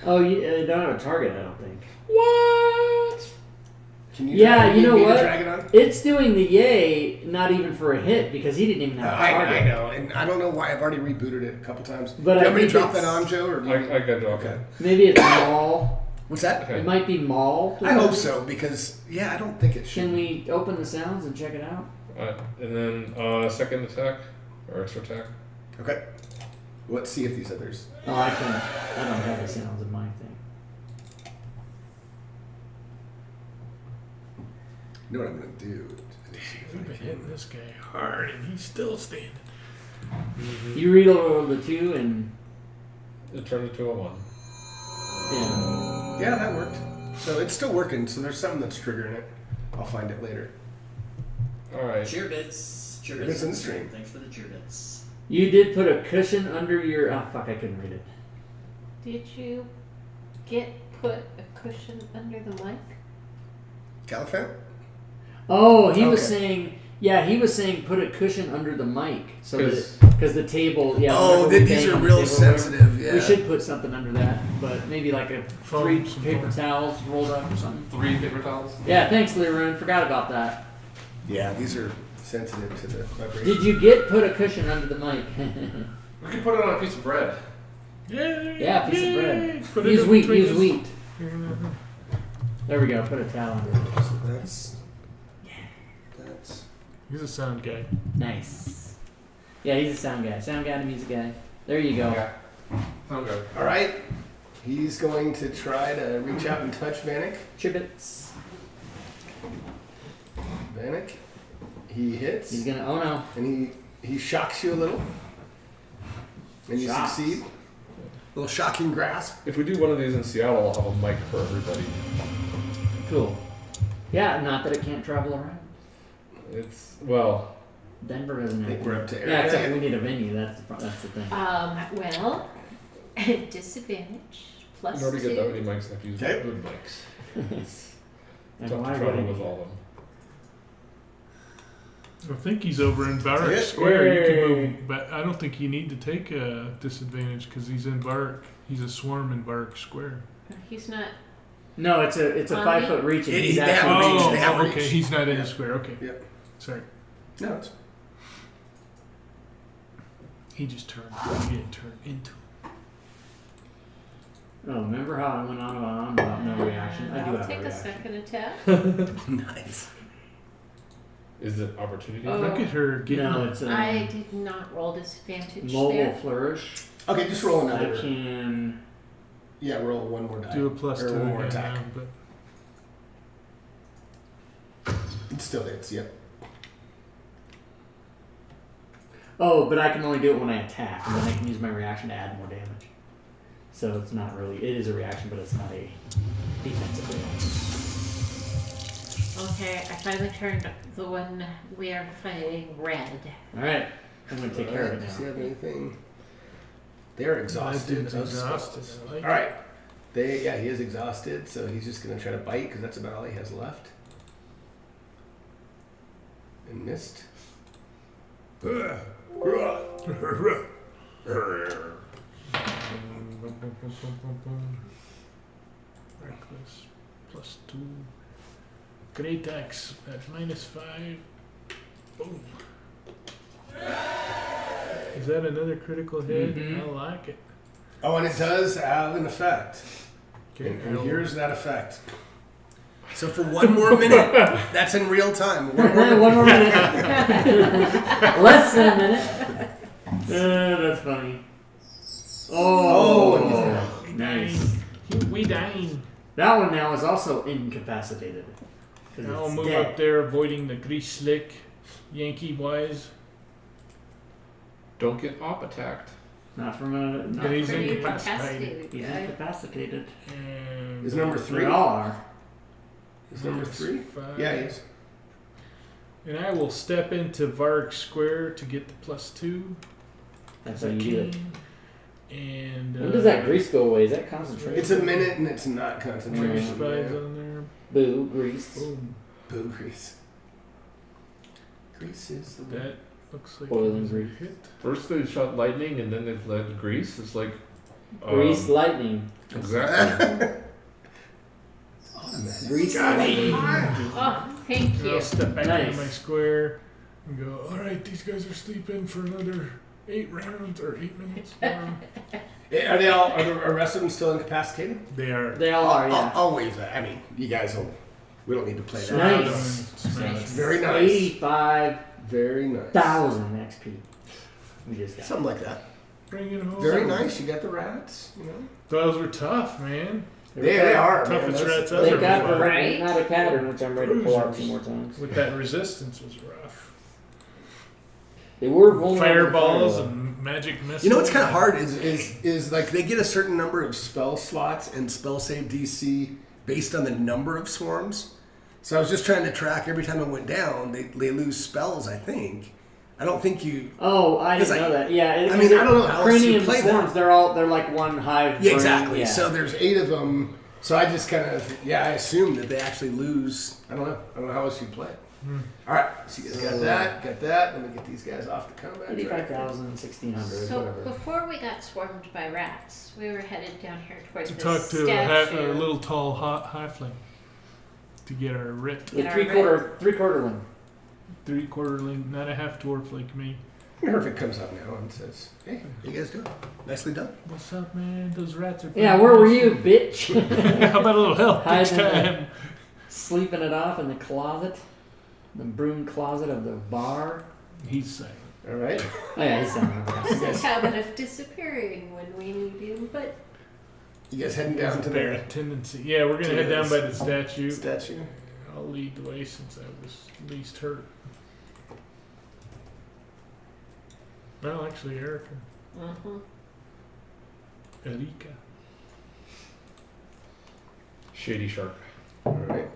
Oh, you don't have a target, I don't think. What? Can you Yeah, drag- you know need to what? drag it on? It's doing the yay, not even for a hit, because he didn't even have a target. I know, and I don't know why I've already rebooted it a couple times. But Do I you want me to think drop that it's- on, Joe? Or do you- I got drop Okay. it. Maybe it's Maul. What's that? Okay. It might be Maul. I hope so because I don't think it should. Can we open the sounds and check it out? And then second attack or extra attack. Okay. Let's see if these others. Oh, I can't. I don't have the sounds in my thing. You know what I'm gonna do? Let's see if I We've been can- hitting this guy hard, and he's still standing. You read over the 2 and It turned into a 1. yeah. Yeah, that worked. So it's still working. So there's something that's triggering it. I'll find it later. All right. Cheer bits. Cheer It's bits in the stream. Thanks for the cheer bits. You did put a cushion under your. Oh fuck! I couldn't read it. Did you put a cushion under the mic? Califan? Oh, he was Okay. saying. Yeah, he was saying put a cushion under the mic so that 'Cause- because the table. Yeah. Oh, remember we these banged are on the real table or whatever? sensitive. Yeah. We should put something under that, but maybe like a Foam, 3 some paper foam. towels rolled up or something. 3 paper towels. Yeah, thanks, Leroon. Forgot about that. Yeah, these are sensitive to the vibration. Did you put a cushion under the mic? We can put it on a piece of bread. Yay! Yeah, piece of Yay! bread. Put it Use in wheat. between Use us. wheat. There we go. Put a towel under it. So that's. He's a sound guy. Nice. Yeah, he's a sound guy. Sound guy and a music guy. There you go. Yeah. Sound good. All right. He's going to try to reach out and touch Vanek. Chibbits. Vanek. He hits. He's gonna. Oh no. And he shocks you a little. And you Shocks. succeed. A little shocking grasp. If we do one of these in Seattle, I'll have a mic for everybody. Cool. Yeah, not that it can't travel around. It's, well, Denver doesn't I have. think we're up to Yeah, area. except we need a venue. That's the thing. Well, disadvantage plus in order to get that many 2. mics, I have to use Okay. good mics. And Tough why to would travel it- with all of them. I think he's over in Barrack Yeah. Square. You can Yay. move, but I don't think you need to take a disadvantage because he's in Barrack. He's a swarm in Barrack Square. He's not. No, it's a On 5 me? foot reach. And They he's have actually. reach, Oh, they have okay. reach. He's not in Yeah. the square. Okay. Yep. Sorry. No, it's. He just turned. He didn't turn into. Oh, remember how I went on about no reaction? I do I'll have take a a reaction. second attack. Nice. Is it opportunity? Oh. Look at her getting. No, it's a I did not roll disadvantage mobile there. flourish. Okay, just roll I another. can. Yeah, roll one more die. do a plus or 2 one more again attack. now, but It still hits. Yep. Oh, but I can only do it when I attack, and then I can use my reaction to add more damage. So it's not really. It is a reaction, but it's not a defensive reaction. Okay, I finally turned the one we are fighting red. All right, I'm gonna take care of it Does he now. have anything? They're exhausted. dude's exhausted. I like All right. He is exhausted, so he's just gonna try to bite because that's about all he has left. And missed. reckless plus 2. Great axe at -5. Boom. Is that another critical hit? Mhm. I like it. Oh, and it does have an effect. Okay, And roll. here's that effect. So for one more minute, that's in real time. One more minute. One more minute. Less than a minute. That's funny. Oh, nice. We dying. That one now is also incapacitated. 'Cause I'll it's move dead. up there, avoiding the grease slick, Yankee wise. Don't get op attacked. Not from a. Not Yeah, he's from Pretty incapacitated. He's guy. incapacitated. And Is number They 3? all are. Is number 3? Yeah, he is. And I will step into Varg Square to get the +2. That's I how you do it. can. And When does that grease go away? Is that concentration? It's a minute and it's not Grease concentration. 5's Yeah. on there. Boo, grease. Boom. Boo grease. Grease is the That looks like Oil it and was a grease. hit. First they shot lightning and then they let grease. It's like Grease lightning. Exactly. Grease lightning. Oh, thank And you. I'll step back Nice. into my square and go, alright, these guys are sleeping for another 8 rounds or 8 minutes. Are they all? Are the rest of them still incapacitated? They are. They all are, yeah. I'll waive that. I mean, you guys will. We don't need to play that. surround Nice. them and smash them. Very nice. 85,000 Very nice. XP. We just got. Something like that. Bring it home. Very nice. You got the rats. You know. Those were tough, man. They are. man. Toughest That's- rats They ever. got the Right? not a pattern, which I'm ready to pull out 2 more times. With that resistance was rough. They were vulnerable. to Fireballs fire, and magic missiles. You know what's kind of hard is like they get a certain number of spell slots and spell save DC based on the number of swarms. So I was just trying to track every time it went down, they lose spells. I think. I don't think you. Oh, I didn't 'Cause know that. Yeah, I mean, I don't know how else you cranium play swarms. that. They're like one hive. Yeah, brain, exactly. Yeah. So there's 8 of them. So I just kind of I assume that they actually lose. I don't know how else you play it. All right, so you guys got that. Let me get these guys off the combat. 85,000, 1,600, So whatever. before we got swarmed by rats, we were headed down here towards To the talk to statue. a little tall halfling to get our writ. With Get our three-quarter ling. 3/4 ling, not a half dwarf like me. Perfect comes up now and says, "Hey, how you guys doing? Nicely done." What's up, man? Those rats are. Yeah, where were you, bitch? How about a little help next Hiding time? Sleeping it off in the closet, the broom closet of the bar. He's saying. All right. Oh yeah, he's down there. He has a habit of disappearing when we need him, but You guys heading down to Their the tendency. Yeah, we're gonna head down by the statue. statue? I'll lead the way since I was least hurt. Well, actually, Erica. Erika. Shady Shark. All right.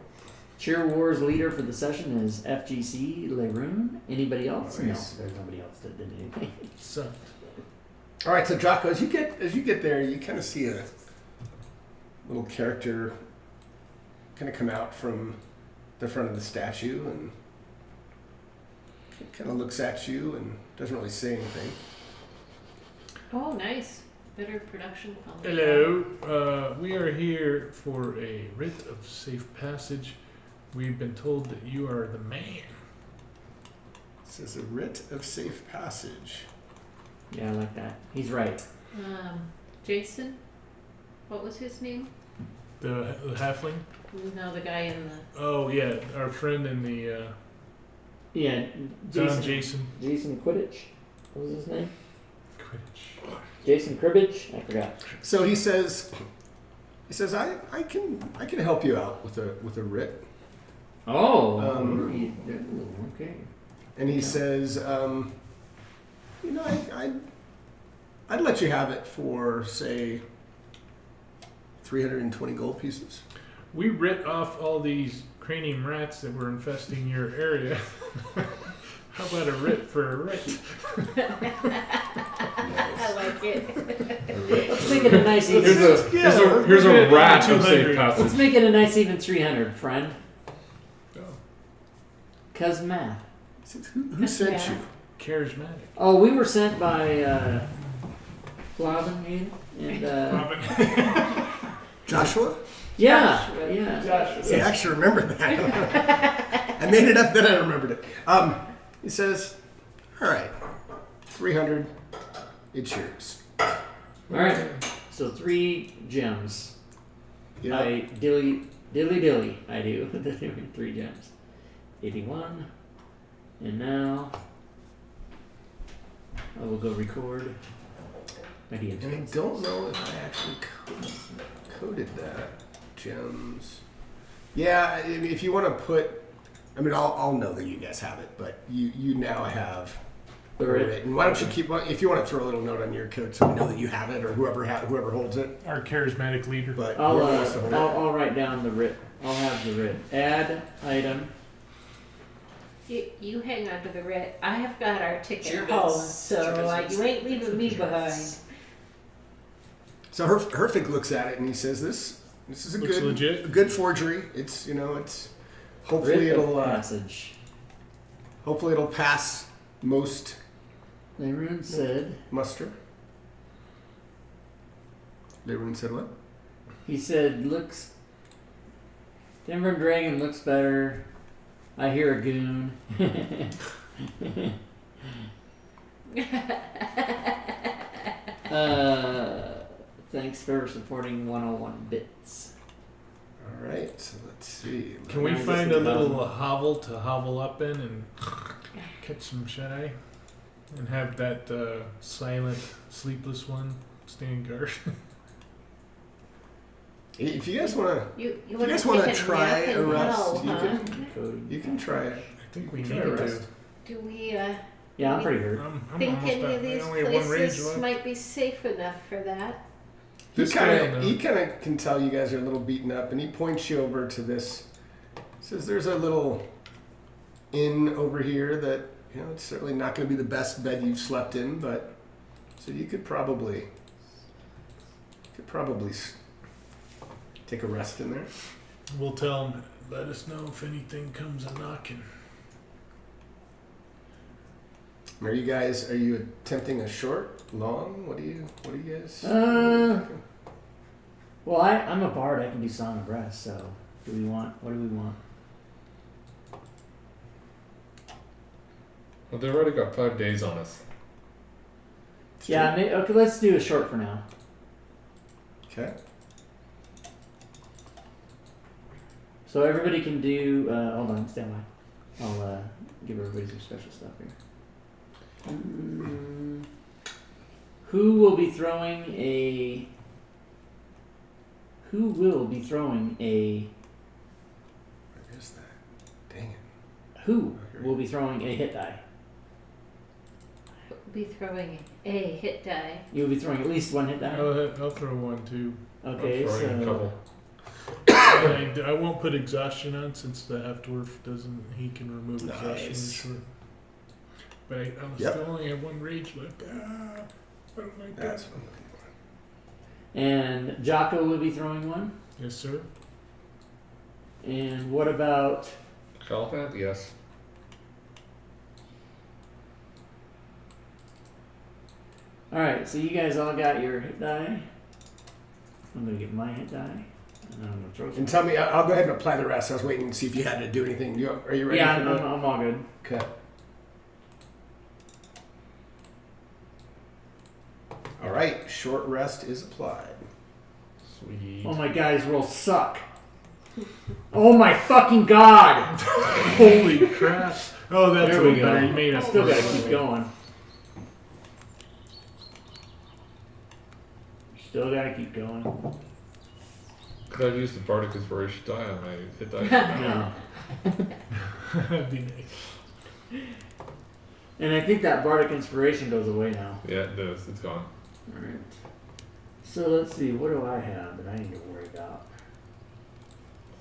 Cheer Wars leader for the session is FGC Leroon. Anybody else? Nice. No, there's nobody else that did anything. Sucked. All right. So Jocko, as you get there, you kind of see a little character kind of come out from the front of the statue and kind of looks at you and doesn't really say anything. oh, nice. Better production quality. Hello. We are here for a writ of safe passage. We've been told that you are the man. It says a writ of safe passage. Yeah, I like that. He's right. Jason? What was his name? The halfling? No, the guy in the... Oh, yeah. Our friend in the... Yeah, John Jason. Jason. Jason Quidditch. What was his name? Quidditch. Jason Cribbage? I forgot. So he says, I can help you out with a writ. Oh, okay. And he says, I'd let you have it for, say, 320 gold pieces. We writ off all these cranium rats that were infesting your area. How about a writ for a writ? I like it. Let's make it a nice even. Here's a rat of safe 200. passage. Let's make it a nice even 300, friend. Oh, Cause math. He says, who sent Yeah. you? charismatic. Oh, we were sent by Flavin and Joshua? yeah, Joshua. yeah. See, I actually remember that. I made it up, then I remembered it. He says, all right, 300, it's yours. All right. So 3 gems. Yeah. I dilly Dilly dilly, I do. 3 gems. 81. And now I will go record my DMs. And I don't know if I actually coded that. Gems. Yeah, if you want to put, I mean, I'll know that you guys have it, but you now have The the writ. writ. And why don't you keep, if you want to throw a little note on your code so we know that you have it, or whoever holds it. Our charismatic leader. But I'll, whoever wants to hold it. I'll write down the writ. I'll have the writ. Add item. You hang on to the writ. I have got our ticket Sure home, does. so Sure does. you ain't leaving me behind. So Herfig looks at it and he says, "This is a Looks good legit. a good forgery. It's it's hopefully Writ of it'll passage. hopefully it'll pass most Leroon said. muster." Everyone said what? He said, looks. Denver Dragon looks better. I hear a goon. Thanks for supporting 101 bits. All right, so let's see. Can we Mine find is a little 1,000. hovel to hovel up in and catch some shut-eye? And have that silent, sleepless one stand guard? If you guys want to, You if you want guys to want to take a try nap a in rest, hell, you huh? you can try it. I think we Try need a to. rest. Do we Yeah, I'm pretty hurt. I'm think almost any at, of these I only have one rage places left. might be safe enough for that? He This kind guy, of no. he kind of can tell you guys are a little beaten up, and he points you over to this. Says there's a little inn over here that it's certainly not going to be the best bed you've slept in, but so you could probably take a rest in there. We'll tell him, let us know if anything comes a knocking. Are you attempting a short, long? What do you guys? Well, I'm a bard. I can do Song of Rest. So, what do we want? Well, they've already got 5 days on us. Yeah, okay. Let's do a short for now. Okay. So everybody can do. Hold on, stand by. I'll give everybody some special stuff here. Who will be throwing a? Where is that? Dang it. Who will be throwing a hit die? We'll be throwing a hit die. You will be throwing at least one hit die. I'll throw one too. Okay, I'm throwing a so couple. I won't put exhaustion on since the half dwarf doesn't. He can remove exhaustion. Nice. Short. But I Yep. still only have one rage left. What am I That's doing? what I'm looking for. and Jocko will be throwing one. Yes, sir. And what about? Caliphant? Yes. All right, so you guys all got your hit die. I'm gonna get my hit die, and I'm gonna throw some. And tell me, I'll go ahead and apply the rest. I was waiting to see if you had to do anything. Are you ready? Yeah, for the- I'm all good. Okay. All right, short rest is applied. Sweet. Oh my guys, rolls suck. Oh my fucking god! Holy crap! Oh, that's There way we go. better. You made us Still gotta keep going. Still gotta keep going. Could I use the Bardic Inspiration die on my hit die? No. That'd be nice. And I think that Bardic Inspiration goes away now. Yeah, it does. It's gone. Alright. So let's see, what do I have that I need to worry about?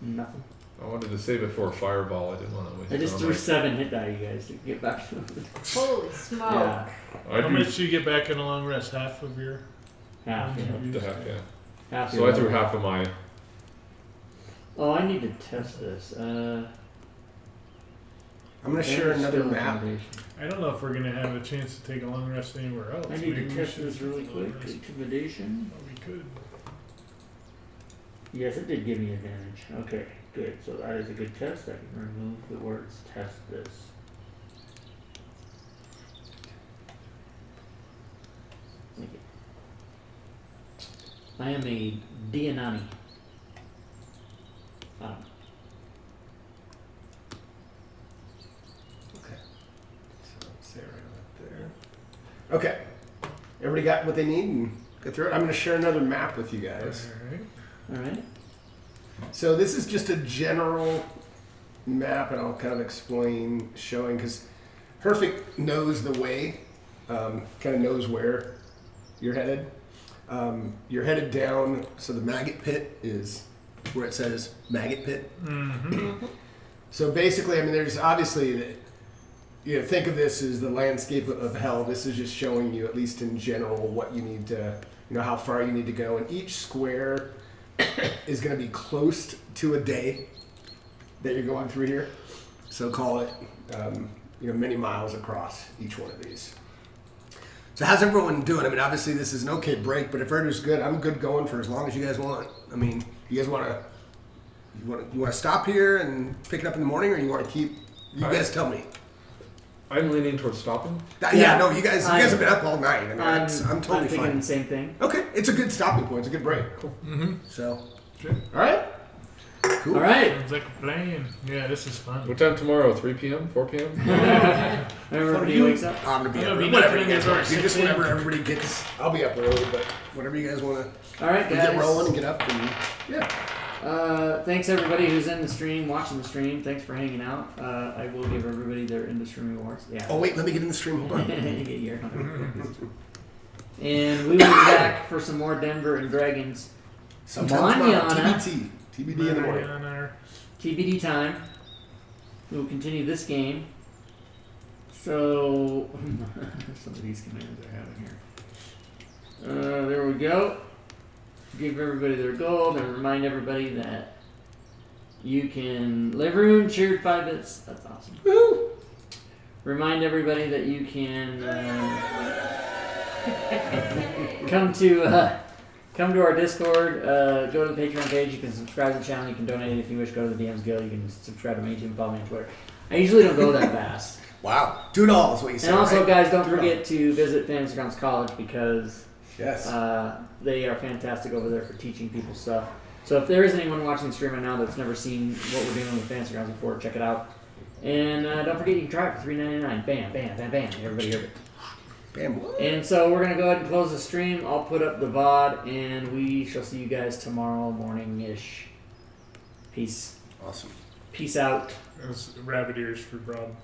Nothing. I wanted to save it for a fireball. I didn't want to waste I just it on threw my- 7 hit die, you guys, to get back to Holy smoke. Yeah. I How do much do you get back in a long rest? Half of your. Half. the half, yeah. Half So your I threw level. half of my. Oh, I need to test this. I'm going to share another skill map. intimidation. I don't know if we're gonna have a chance to take a long rest anywhere else. I need Maybe to we test should this take a really long quick. rest. Intimidation. Oh, we could. Yes, it did give me advantage. Okay, good. So that is a good test. I can remove the words test this. Thank you. I am a Dianani. I don't know. Okay. So say right up there. Okay. Everybody got what they need and go through it. I'm going to share another map with you guys. All right. All right. So this is just a general map, and I'll kind of explain, showing, because Perfect knows the way, kind of knows where you're headed. You're headed down, so the maggot pit is where it says maggot pit. Mm-hmm. So basically, I mean, there's obviously, think of this as the landscape of hell. This is just showing you, at least in general, what you need to, how far you need to go. And each square is going to be close to a day that you're going through here. So call it, many miles across each one of these. So how's everyone doing? I mean, obviously this is an okay break, but if everybody's good, I'm good going for as long as you guys want. I mean, you guys want to stop here and pick it up in the morning, or you want to keep? You guys tell me. I'm leaning towards stopping. No, you guys have been up all night. I mean, I'm totally I'm thinking fine. the same thing. Okay, it's a good stopping point. It's a good break. Cool. Mm-hmm. So, Sure. all right. Cool. All right. Sounds like a plan. Yeah, this is fun. What time tomorrow? 3 p.m.? 4 p.m.? Remember everybody wakes up. I'm gonna be I'm up. gonna be Whatever you knocking guys on want to the do. door Just 6 whenever a.m. everybody gets. I'll be up early, but whatever you guys want to All right, guys. get rolling and get up and yeah. Thanks everybody who's in the stream, watching the stream. Thanks for hanging out. I will give everybody their industry rewards. Yeah. Oh wait, let me get in the stream. Hold on. You get your- And we will be back for some more Denver and Dragons Sometime tomorrow. Manana. TBT. TBD in the morning. TBD time. We will continue this game. So some of these commands I have in here. There we go. Give everybody their gold and remind everybody that you can Liveroon cheered 5 bits. That's awesome. Woo! Remind everybody that you can come to our Discord. Go to the Patreon page. You can subscribe to the channel. You can donate if you wish. Go to the DMs Guild. You can subscribe to me too. Follow me on Twitter. I usually don't go that fast. Wow. $2 is what you said. And also, right? guys, don't forget to visit Fantasy Grounds College because Yes. they are fantastic over there for teaching people stuff. So if there is anyone watching the stream right now that's never seen what we're doing with Fantasy Grounds before, check it out. And don't forget you can try it for $3.99. Bam, bam, bam, bam. Everybody heard it. Bam. And so we're going to go ahead and close the stream. I'll put up the VOD, and we shall see you guys tomorrow morning-ish. Peace. Awesome. Peace out. It was rabbit ears for Rob.